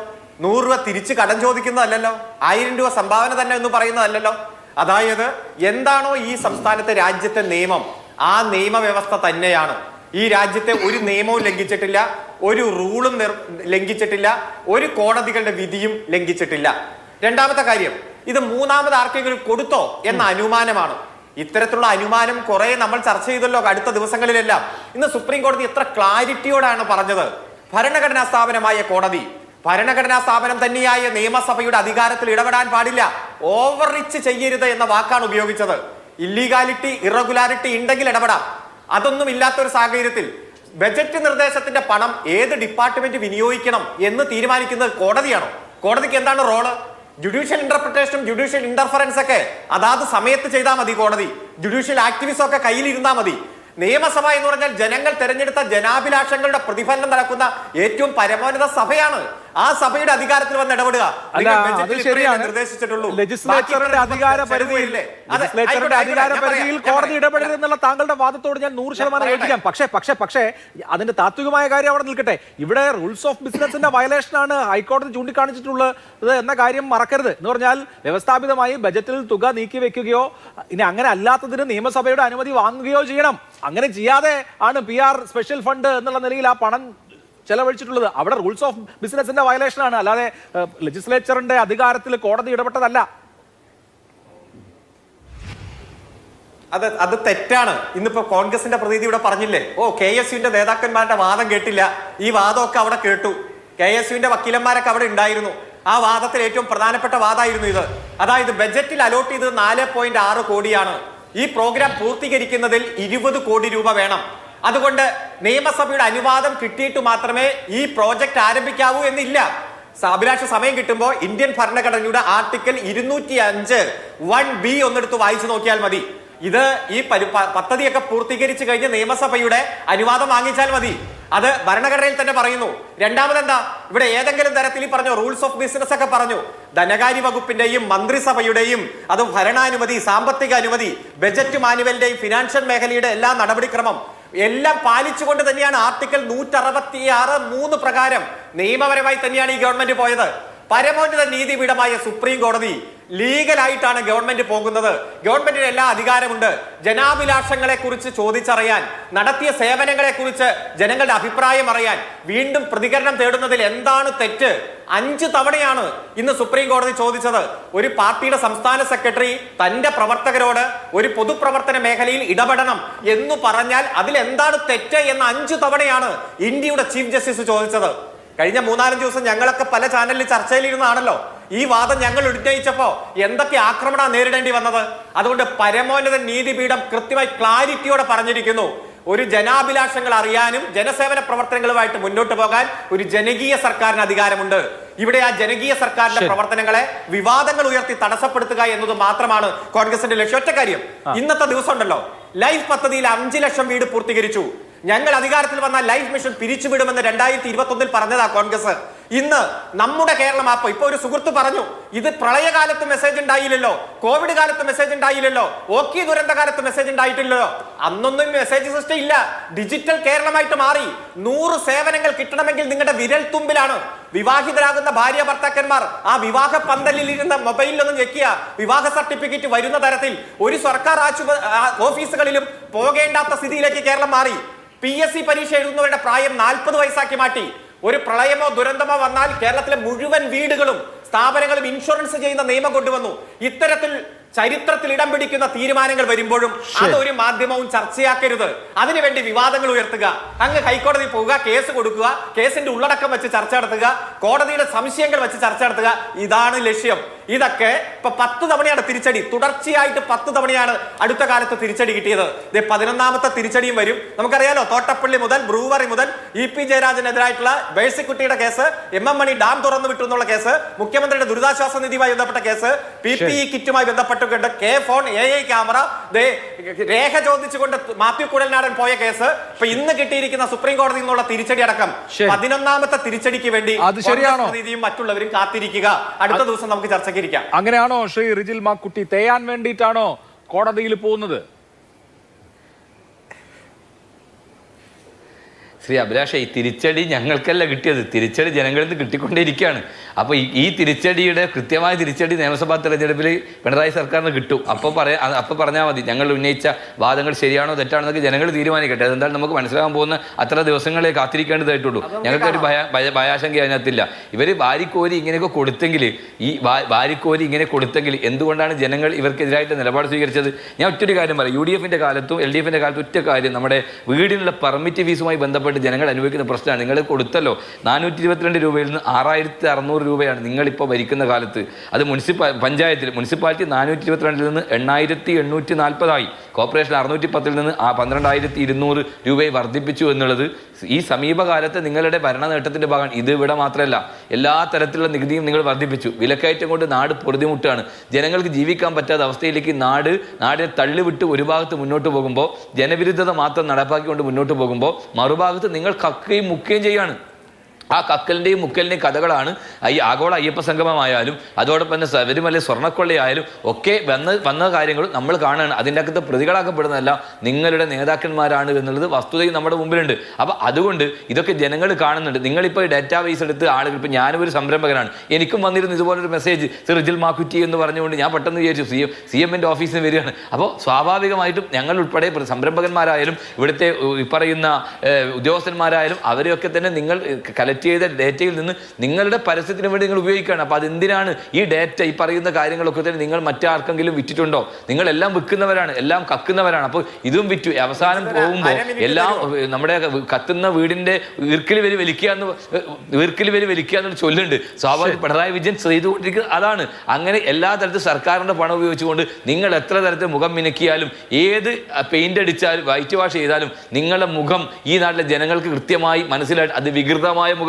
100 രൂപ തിരിച്ച് കടം ചോദിക്കുന്നതല്ലോ, 1000 രൂപ സംഭാവന തന്നെ എന്ന് പറയുന്നതല്ലോ. അതായത് എന്താണോ ഈ സംസ്ഥാനത്തെ രാജ്യത്തെ നിയമം, ആ നിയമവ്യവസ്ഥ തന്നെയാണ്. ഈ രാജ്യത്തെ ഒരു നിയമവും ലംഘിച്ചിട്ടില്ല, ഒരു റൂളും ലംഘിച്ചിട്ടില്ല, ഒരു കോടതികളുടെ വിധിയും ലംഘിച്ചിട്ടില്ല. രണ്ടാമത്തെ കാര്യം, ഇത് മൂന്നാമത് ആർക്കെങ്കിലും കൊടുത്തോ എന്ന അനുമാനമാണ്. ഇത്തരത്തിലുള്ള അനുമാനം കുറെ നമ്മൾ ചർച്ച ചെയ്തല്ലോ അടുത്ത ദിവസങ്ങളിലെല്ലാം. ഇന്ന് സുപ്രീം കോടതി എത്ര ക്ലാരിറ്റിയോടാണ് പറഞ്ഞത്. ഭരണഘടനാ സ്ഥാപനമായ കോടതി, ഭരണഘടനാ സ്ഥാപനം തന്നെയായ നിയമസഭയുടെ അധികാരത്തിൽ ഇടപെടാൻ പാടില്ല, ഓവർ റിച്ച് ചെയ്യരുത് എന്ന വാക്കാണ് ഉപയോഗിച്ചത്. ഇല്ലീഗാലിറ്റി, ഇറഗുലാരിറ്റി ഉണ്ടെങ്കിൽ ഇടപെടാം. അതൊന്നും ഇല്ലാത്തൊരു സാഹചര്യത്തിൽ ബജറ്റ് നിർദ്ദേശത്തിന്റെ പണം ഏത് ഡിപ്പാർട്ട്മെന്റ് വിനിയോഗിക്കണം എന്ന് തീരുമാനിക്കുന്നത് കോടതിയാണോ? കോടതിക്ക് എന്താണ് റോള്? ജുഡീഷ്യൽ ഇന്റർപ്രിട്ടേഷനും ജുഡീഷ്യൽ ഇന്റർഫറൻസ് ഒക്കെ അതാത് സമയത്ത് ചെയ്താൽ മതി. കോടതി ജുഡീഷ്യൽ ആക്ടിവിസം ഒക്കെ കയ്യിലിരുന്നാൽ മതി. നിയമസഭ എന്ന് പറഞ്ഞാൽ ജനങ്ങൾ തെരഞ്ഞെടുത്ത ജനാഭിലാഷങ്ങളുടെ പ്രതിഫലനം നടക്കുന്ന ഏറ്റവും പരമോന്നത സഭയാണ്. ആ സഭയുടെ അധികാരത്തിൽ വന്ന് ഇടപെടുക. നിർദ്ദേശിച്ചിട്ടുള്ളൂ ലെജിസ്ലേച്ചറിന്റെ അധികാര പരിധിയിൽ കോടതി ഇടപെടരുതെന്നുള്ള താങ്കളുടെ വാദത്തോട് ഞാൻ 100% യോജിക്കാം. പക്ഷേ അതിന്റെ താത്വികമായ കാര്യം അവിടെ നിൽക്കട്ടെ. ഇവിടെ റൂൾസ് ഓഫ് ബിസിനസിന്റെ വയലേഷനാണ് ഹൈക്കോടതി ചൂണ്ടിക്കാണിച്ചിട്ടുള്ളത് എന്ന കാര്യം മറക്കരുത്. എന്ന് പറഞ്ഞാൽ വ്യവസ്ഥാപിതമായി ബജറ്റിൽ തുക നീക്കി വെക്കുകയോ ഇനി അങ്ങനെ അല്ലാത്തതിന് നിയമസഭയുടെ അനുമതി വാങ്ങുകയോ ചെയ്യണം. അങ്ങനെ ചെയ്യാതെ ആണ് PR സ്പെഷ്യൽ ഫണ്ട് എന്നുള്ള നിലയിൽ ആ പണം ചെലവഴിച്ചിട്ടുള്ളത്. അവിടെ റൂൾസ് ഓഫ് ബിസിനസിന്റെ വയലേഷൻ ആണ്, അല്ലാതെ ലെജിസ്ലേച്ചറിന്റെ അധികാരത്തിൽ കോടതി ഇടപെട്ടതല്ല. അത് തെറ്റാണ്. ഇന്നിപ്പോ കോൺഗ്രസിന്റെ പ്രതിനിധി ഇവിടെ പറഞ്ഞില്ലേ, KSUവിന്റെ നേതാക്കന്മാരുടെ വാദം കേട്ടില്ല. ഈ വാദമൊക്കെ അവിടെ കേട്ടു. KSUവിന്റെ വക്കീലന്മാരൊക്കെ അവിടെ ഉണ്ടായിരുന്നു. ആ വാദത്തിൽ ഏറ്റവും പ്രധാനപ്പെട്ട വാദമായിരുന്നു ഇത്. അതായത് ബജറ്റിൽ അലോട്ട് ചെയ്തത് 4.6 കോടിയാണ്. ഈ പ്രോഗ്രാം പൂർത്തീകരിക്കുന്നതിൽ 20 കോടി രൂപ വേണം. അതുകൊണ്ട് നിയമസഭയുടെ അനുവാദം കിട്ടിയിട്ട് മാത്രമേ ഈ പ്രോജക്റ്റ് ആരംഭിക്കാവൂ എന്നില്ല. അഭിലാഷ സമയം കിട്ടുമ്പോൾ ഇന്ത്യൻ ഭരണഘടനയുടെ ആർട്ടിക്കിൾ 205(1)(b) ഒന്നെടുത്ത് വായിച്ചു നോക്കിയാൽ മതി. ഇത് ഈ പദ്ധതിയൊക്കെ പൂർത്തീകരിച്ചു കഴിഞ്ഞ് നിയമസഭയുടെ അനുവാദം വാങ്ങിച്ചാൽ മതി. അത് ഭരണഘടനയിൽ തന്നെ പറയുന്നു. രണ്ടാമതെന്താ, ഇവിടെ ഏതെങ്കിലും തരത്തിൽ ഈ പറഞ്ഞു റൂൾസ് ഓഫ് ബിസിനസ് ഒക്കെ പറഞ്ഞു, ധനകാര്യ വകുപ്പിന്റെയും മന്ത്രിസഭയുടെയും അത് ഭരണാനുമതി, സാമ്പത്തിക അനുമതി, ബജറ്റ് മാനുവലിന്റെയും ഫിനാൻഷ്യൽ മേഖലയുടെ എല്ലാ നടപടിക്രമം എല്ലാം പാലിച്ചുകൊണ്ട് തന്നെയാണ് ആർട്ടിക്കിൾ 166(3) പ്രകാരം നിയമപരമായി തന്നെയാണ് ഈ ഗവൺമെന്റ് പോയത്. പരമോന്നത നീതിപീഠമായ സുപ്രീം കോടതി ലീഗലായിട്ടാണ് ഗവൺമെന്റ് പോകുന്നത്. ഗവൺമെന്റിന് എല്ലാ അധികാരമുണ്ട്. ജനാഭിലാഷങ്ങളെ കുറിച്ച് ചോദിച്ചറിയാൻ, നടത്തിയ സേവനങ്ങളെ കുറിച്ച് ജനങ്ങളുടെ അഭിപ്രായം അറിയാൻ, വീണ്ടും പ്രതികരണം തേടുന്നതിൽ എന്താണ് തെറ്റ്? 5 തവണയാണ് ഇന്ന് സുപ്രീം കോടതി ചോദിച്ചത്. ഒരു പാർട്ടിയുടെ സംസ്ഥാന സെക്രട്ടറി തന്റെ പ്രവർത്തകരോട് ഒരു പൊതുപ്രവർത്തന മേഖലയിൽ ഇടപെടണം എന്ന് പറഞ്ഞാൽ അതിൽ എന്താണ് തെറ്റ് എന്ന് 5 തവണയാണ് ഇന്ത്യയുടെ ചീഫ് ജസ്റ്റിസ് ചോദിച്ചത്. കഴിഞ്ഞ 3-4 ദിവസം ഞങ്ങളൊക്കെ പല ചാനലിൽ ചർച്ചയിലിരുന്നാണല്ലോ ഈ വാദം ഞങ്ങൾ ഉന്നയിച്ചപ്പോ എന്തൊക്കെ ആക്രമണം നേരിടേണ്ടി വന്നത്. അതുകൊണ്ട് പരമോന്നത നീതിപീഠം കൃത്യമായി ക്ലാരിറ്റിയോടെ പറഞ്ഞിരിക്കുന്നു, ഒരു ജനാഭിലാഷങ്ങൾ അറിയാനും ജനസേവന പ്രവർത്തനങ്ങളുമായിട്ട് മുന്നോട്ട് പോകാൻ ഒരു ജനകീയ സർക്കാരിന് അധികാരമുണ്ട്. ഇവിടെ ആ ജനകീയ സർക്കാരിന്റെ പ്രവർത്തനങ്ങളെ വിവാദങ്ങൾ ഉയർത്തി തടസ്സപ്പെടുത്തുക എന്നത് മാത്രമാണ് കോൺഗ്രസിന്റെ ലക്ഷ്യം. ഒറ്റ കാര്യം, ഇന്നത്തെ ദിവസം ഉണ്ടല്ലോ, ലൈഫ് പദ്ധതിയിൽ 5 ലക്ഷം വീട് പൂർത്തീകരിച്ചു. ഞങ്ങൾ അധികാരത്തിൽ വന്നാൽ ലൈഫ് മിഷൻ പിരിച്ചുവിടുമെന്ന് 2021 പറഞ്ഞതാ കോൺഗ്രസ്. ഇന്ന് നമ്മുടെ കേരളം ആപ്പ് ഇപ്പൊ ഒരു സുഹൃത്ത് പറഞ്ഞു, ഇത് പ്രളയകാലത്ത് മെസ്സേജ് ഉണ്ടായില്ലല്ലോ, കോവിഡ് കാലത്ത് മെസ്സേജ് ഉണ്ടായില്ലല്ലോ, ഓക്കി ദുരന്ത കാലത്ത് മെസ്സേജ് ഉണ്ടായിട്ടില്ലല്ലോ. അന്നൊന്നും മെസ്സേജ് സിസ്റ്റം ഇല്ല. ഡിജിറ്റൽ കേരളമായിട്ട് മാറി. 100 സേവനങ്ങൾ കിട്ടണമെങ്കിൽ നിങ്ങളുടെ വിരൽ തുമ്പിലാണ്. വിവാഹിതരാകുന്ന ഭാര്യ ഭർത്താക്കന്മാർ ആ വിവാഹ പന്തലിൽ ഇരുന്ന് മൊബൈലിലൊന്നും ഞെക്കിയ വിവാഹ സർട്ടിഫിക്കറ്റ് വരുന്ന തരത്തിൽ ഒരു സർക്കാർ ഓഫീസുകളിലും പോകേണ്ടാത്ത സ്ഥിതിയിലേക്ക് കേരളം മാറി. PSC പരീക്ഷ എഴുതുന്നവരുടെ പ്രായം 40 വയസ്സാക്കി മാറ്റി. ഒരു പ്രളയമോ ദുരന്തമോ വന്നാൽ കേരളത്തിലെ മുഴുവൻ വീടുകളും സ്ഥാപനങ്ങളും ഇൻഷുറൻസ് ചെയ്യുന്ന നിയമം കൊണ്ടുവന്നു. ഇത്തരത്തിൽ ചരിത്രത്തിൽ ഇടം പിടിക്കുന്ന തീരുമാനങ്ങൾ വരുമ്പോഴും അതൊരു മാധ്യമവും ചർച്ചയാക്കരുത്. അതിനുവേണ്ടി വിവാദങ്ങൾ ഉയർത്തുക, അങ്ങ് ഹൈക്കോടതി പോവുക, കേസ് കൊടുക്കുക, കേസിന്റെ ഉള്ളടക്കം വെച്ച് ചർച്ച നടത്തുക, കോടതിയുടെ സംശയങ്ങൾ വെച്ച് ചർച്ച നടത്തുക, ഇതാണ് ലക്ഷ്യം. ഇതൊക്കെ ഇപ്പൊ 10 തവണയാണ് തിരിച്ചടി, തുടർച്ചയായിട്ട് 10 തവണയാണ് അടുത്ത കാലത്ത് തിരിച്ചടി കിട്ടിയത്. 11ാമത്തെ തിരിച്ചടിയും വരും. നമുക്കറിയാലോ, തോട്ടപ്പള്ളി മുതൽ ബ്രൂവറി മുതൽ EP ജയരാജനെതിരായിട്ടുള്ള ബേഴ്സിക്കുട്ടിയുടെ കേസ്, MM മണി ഡാം തുറന്നു വിട്ടു എന്നുള്ള കേസ്, മുഖ്യമന്ത്രിയുടെ ദുരിതാശ്വാസ നിധിയുമായി ബന്ധപ്പെട്ട കേസ്, PPE കിറ്റുമായി ബന്ധപ്പെട്ടുകൊണ്ട് ഫോൺ AI ക്യാമറ രേഖ ചോദിച്ചുകൊണ്ട് മാത്യു കുഴൽനാടൻ പോയ കേസ്, ഇപ്പൊ ഇന്ന് കിട്ടിയിരിക്കുന്ന സുപ്രീം കോടതിയിൽ നിന്നുള്ള തിരിച്ചടി അടക്കം 11ാമത്തെ തിരിച്ചടിക്ക് വേണ്ടി പ്രതിനിധിയും മറ്റുള്ളവരും കാത്തിരിക്കുക. അടുത്ത ദിവസം നമുക്ക് ചർച്ചയ്ക്ക് ഇരിക്കാം. അങ്ങനെയാണോ ശ്രീ റിജിൽ മാക്കുട്ടി? തേയാൻ വേണ്ടിയിട്ടാണോ കോടതിയിൽ പോകുന്നത്? ശ്രീ അഭിലാഷ്, ഈ തിരിച്ചടി ഞങ്ങൾക്കല്ല കിട്ടിയത്, തിരിച്ചടി ജനങ്ങളിൽ നിന്ന് കിട്ടിക്കൊണ്ടേയിരിക്കുകയാണ്. അപ്പോൾ ഈ തിരിച്ചടിയുടെ കൃത്യമായ തിരിച്ചടി നിയമസഭാ തെരഞ്ഞെടുപ്പിൽ പിണറായി സർക്കാരിന് കിട്ടും. അപ്പോൾ പറഞ്ഞാൽ മതി ഞങ്ങൾ ഉന്നയിച്ച വാദങ്ങൾ ശരിയാണോ തെറ്റാണോ എന്നൊക്കെ ജനങ്ങൾ തീരുമാനിക്കട്ടെ. അതെന്തായാലും നമുക്ക് മനസ്സിലാകാൻ പോകുന്ന അത്ര ദിവസങ്ങളെ കാത്തിരിക്കേണ്ടതായിട്ടുള്ളൂ. ഞങ്ങൾക്കൊരു ഭയാശങ്ക അതിനകത്തില്ല. ഇവർ വാരിക്കോരി ഇങ്ങനെയൊക്കെ കൊടുത്തെങ്കിൽ, ഈ വാരിക്കോരി ഇങ്ങനെ കൊടുത്തെങ്കിൽ എന്തുകൊണ്ടാണ് ജനങ്ങൾ ഇവർക്കെതിരായിട്ട് നിലപാട് സ്വീകരിച്ചത്? ഞാൻ ഒറ്റൊരു കാര്യം പറയാം. UDFന്റെ കാലത്തും LDFന്റെ കാലത്തും ഒറ്റ കാര്യം, നമ്മുടെ വീടിനുള്ള പെർമിറ്റ് ഫീസുമായി ബന്ധപ്പെട്ട് ജനങ്ങൾ അനുഭവിക്കുന്ന പ്രശ്നമാണ്. നിങ്ങൾ കൊടുത്തല്ലോ 422 രൂപയിൽ നിന്ന് 6600 രൂപയാണ് നിങ്ങളിപ്പോൾ ഭരിക്കുന്ന കാലത്ത്. അത് മുനിസിപ്പാലിറ്റി 422 നിന്ന് 8840 കോർപ്പറേഷൻ 610 നിന്ന് 12200 രൂപയെ വർദ്ധിപ്പിച്ചു എന്നുള്ളത് ഈ സമീപകാലത്ത് നിങ്ങളുടെ ഭരണ നേട്ടത്തിന്റെ ഭാഗമാണ്. ഇത് ഇവിടെ മാത്രമല്ല, എല്ലാ തരത്തിലുള്ള നികുതിയും നിങ്ങൾ വർദ്ധിപ്പിച്ചു. വിലക്കയറ്റം കൊണ്ട് നാട് പൊറുതിമുട്ടാണ്. ജനങ്ങൾക്ക് ജീവിക്കാൻ പറ്റാത്ത അവസ്ഥയിലേക്ക് നാടിനെ തള്ളിവിട്ട് ഒരു ഭാഗത്ത് മുന്നോട്ട് പോകുമ്പോൾ, ജനവിരുദ്ധത മാത്രം നടപ്പാക്കിക്കൊണ്ട് മുന്നോട്ട് പോകുമ്പോൾ, മറുഭാഗത്ത് നിങ്ങൾ കക്കുകയും മുക്കുകയും ചെയ്യാണ്. ആ കക്കലിൻ്റെയും മുക്കലിൻ്റെയും കഥകളാണ് ഈ ആഗോള അയ്യപ്പ സംഗമമായാലും അതോടൊപ്പം തന്നെ ശബരിമല സ്വർണ്ണക്കൊള്ളയായാലും ഒക്കെ വന്ന കാര്യങ്ങൾ നമ്മൾ കാണുകയാണ്. അതിൻ്റെ അകത്ത് പ്രതികളാക്കപ്പെടുന്നതല്ല നിങ്ങളുടെ നേതാക്കന്മാരാണ് എന്നുള്ളത് വസ്തുതയും നമ്മുടെ മുമ്പിലുണ്ട്. അപ്പോൾ അതുകൊണ്ട് ഇതൊക്കെ ജനങ്ങൾ കാണുന്നുണ്ട്. നിങ്ങളിപ്പോൾ ഈ ഡാറ്റാ ബേസ് എടുത്ത് ആളുകൾ, ഇപ്പോൾ ഞാനും ഒരു സംരംഭകനാണ്, എനിക്കും വന്നിരുന്നു ഇതുപോലൊരു മെസ്സേജ് റിജിൽ മാക്കുറ്റി എന്ന് പറഞ്ഞുകൊണ്ട്. ഞാൻ പെട്ടെന്ന് വിചാരിച്ചു CMന്റെ ഓഫീസിൽ വരികയാണ്. അപ്പോൾ സ്വാഭാവികമായിട്ടും ഞങ്ങൾ ഉൾപ്പെടെ സംരംഭകന്മാരായാലും ഇവിടുത്തെ ഈ പറയുന്ന ഉദ്യോഗസ്ഥന്മാരായാലും അവരെയൊക്കെ തന്നെ നിങ്ങൾ ചെയ്ത ഡേറ്റയിൽ നിന്ന് നിങ്ങളുടെ പരസ്യത്തിന് വേണ്ടി നിങ്ങൾ ഉപയോഗിക്കുകയാണ്. അപ്പോൾ അതെന്തിനാണ് ഈ ഡേറ്റ, ഈ പറയുന്ന കാര്യങ്ങളൊക്കെ തന്നെ നിങ്ങൾ മറ്റാർക്കെങ്കിലും വിറ്റിട്ടുണ്ടോ? നിങ്ങളെല്ലാം വിൽക്കുന്നവരാണ്, എല്ലാം കക്കുന്നവരാണ്. അപ്പോൾ ഇതും വിറ്റു. അവസാനം പോകുമ്പോൾ എല്ലാം നമ്മുടെ കത്തുന്ന വീടിന്റെ ഈർക്കിൽ വലി വലിക്കുക എന്നൊരു ചൊല്ലുണ്ട്. സ്വാഭാവിക പിണറായി വിജയൻ ചെയ്തുകൊണ്ടിരിക്കുന്നത് അതാണ്. അങ്ങനെ എല്ലാ തരത്തിലും സർക്കാരിന്റെ പണം ഉപയോഗിച്ചുകൊണ്ട് നിങ്ങൾ എത്ര തരത്തിൽ മുഖം മിനുക്കിയാലും, ഏത് പെയിന്റ് അടിച്ചാലും, വൈറ്റ് വാഷ് ചെയ്താലും നിങ്ങളുടെ മുഖം ഈ നാട്ടിലെ ജനങ്ങൾക്ക് കൃത്യമായി മനസ്സിലായിട്ട് അത് വികൃതമായ മുഖമാണ്.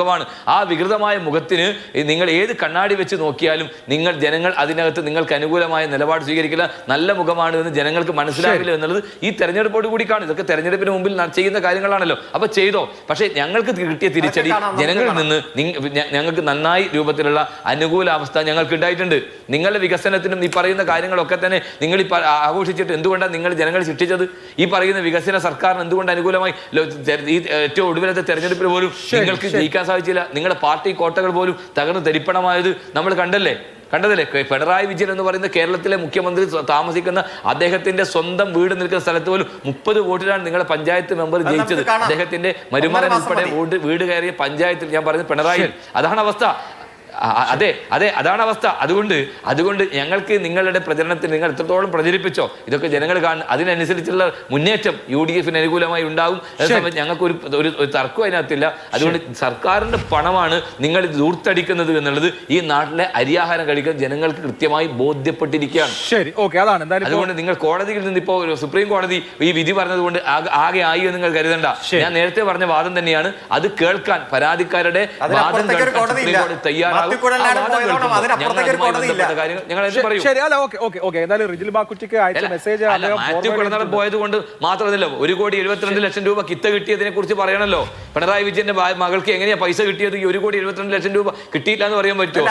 ആ വികൃതമായ മുഖത്തിന് നിങ്ങൾ ഏത് കണ്ണാടി വെച്ച് നോക്കിയാലും ജനങ്ങൾ അതിനകത്ത് നിങ്ങൾക്ക് അനുകൂലമായ നിലപാട് സ്വീകരിക്കില്ല. നല്ല മുഖമാണ് എന്ന് ജനങ്ങൾക്ക് മനസ്സിലാകില്ല എന്നുള്ളത് ഈ തെരഞ്ഞെടുപ്പോട് കൂടി കാണും. ഇതൊക്കെ തെരഞ്ഞെടുപ്പിന് മുമ്പിൽ ചെയ്യുന്ന കാര്യങ്ങളാണല്ലോ. അപ്പൊ ചെയ്തോ. പക്ഷേ ഞങ്ങൾക്ക് കിട്ടിയ തിരിച്ചടി ജനങ്ങളിൽ നിന്ന് ഞങ്ങൾക്ക് നന്നായി രൂപത്തിലുള്ള അനുകൂല അവസ്ഥ ഞങ്ങൾക്ക് ഉണ്ടായിട്ടുണ്ട്. നിങ്ങളുടെ വികസനത്തിനും ഈ പറയുന്ന കാര്യങ്ങളൊക്കെ തന്നെ നിങ്ങൾ ആഘോഷിച്ചിട്ട് എന്തുകൊണ്ടാണ് നിങ്ങൾ ജനങ്ങൾ ശിക്ഷിച്ചത്? ഈ പറയുന്ന വികസന സർക്കാരിന് എന്തുകൊണ്ട് അനുകൂലമായി ഈ ഏറ്റവും ഒടുവിലത്തെ തെരഞ്ഞെടുപ്പിൽ പോലും നിങ്ങൾക്ക് ജയിക്കാൻ സാധിച്ചില്ല? നിങ്ങളുടെ പാർട്ടി കോട്ടകൾ പോലും തകർന്ന് തരിപ്പണമായത് നമ്മൾ കണ്ടതല്ലേ? പിണറായി വിജയൻ എന്ന് പറയുന്ന കേരളത്തിലെ മുഖ്യമന്ത്രി താമസിക്കുന്ന അദ്ദേഹത്തിന്റെ സ്വന്തം വീട് നിൽക്കുന്ന സ്ഥലത്ത് പോലും 30 വോട്ടിലാണ് നിങ്ങളുടെ പഞ്ചായത്ത് മെമ്പർ ജയിച്ചത്. അദ്ദേഹത്തിന്റെ മരുമകൻ ഉൾപ്പെടെ വീട് കയറിയ പഞ്ചായത്തിൽ ഞാൻ പറയുന്നത് പിണറായി. അതാണ് അവസ്ഥ. അതാണ് അവസ്ഥ. അതുകൊണ്ട് ഞങ്ങൾക്ക് നിങ്ങളുടെ പ്രചരണത്തിൽ നിങ്ങൾ എത്രത്തോളം പ്രചരിപ്പിച്ചോ ഇതൊക്കെ ജനങ്ങൾ കാണും. അതിനനുസരിച്ചുള്ള മുന്നേറ്റം UDFന് അനുകൂലമായി ഉണ്ടാകും. ഞങ്ങൾക്ക് ഒരു തർക്കം അതിനകത്തില്ല. അതുകൊണ്ട് സർക്കാരിന്റെ പണമാണ് നിങ്ങൾ ദൂർത്തടിക്കുന്നത് എന്നുള്ളത് ഈ നാട്ടിലെ അരിയാഹാരം കഴിക്കാൻ ജനങ്ങൾക്ക് കൃത്യമായി ബോധ്യപ്പെട്ടിരിക്കുകയാണ്. ശരി, ഓക്കെ. അതാണ് അതുകൊണ്ട് നിങ്ങൾ കോടതിയിൽ നിന്ന് ഇപ്പോൾ സുപ്രീം കോടതി ഈ വിധി പറഞ്ഞതുകൊണ്ട് ആകെ ആയി എന്ന് നിങ്ങൾ കരുതണ്ട. ഞാൻ നേരത്തെ പറഞ്ഞ വാദം തന്നെയാണ്. അത് കേൾക്കാൻ പരാതിക്കാരുടെ വാദം കേൾക്കാൻ സുപ്രീം കോടതി തയ്യാറാകും. പോയത് കൊണ്ട് മാത്രമല്ല, 1,72,00,000 രൂപ കിത്ത കിട്ടിയതിനെ കുറിച്ച് പറയണല്ലോ. പിണറായി വിജയന്റെ മകൾക്ക് എങ്ങനെയാ പൈസ കിട്ടിയത്? ഈ 1,72,00,000 രൂപ കിട്ടിയില്ല എന്ന് പറയാൻ പറ്റുമോ?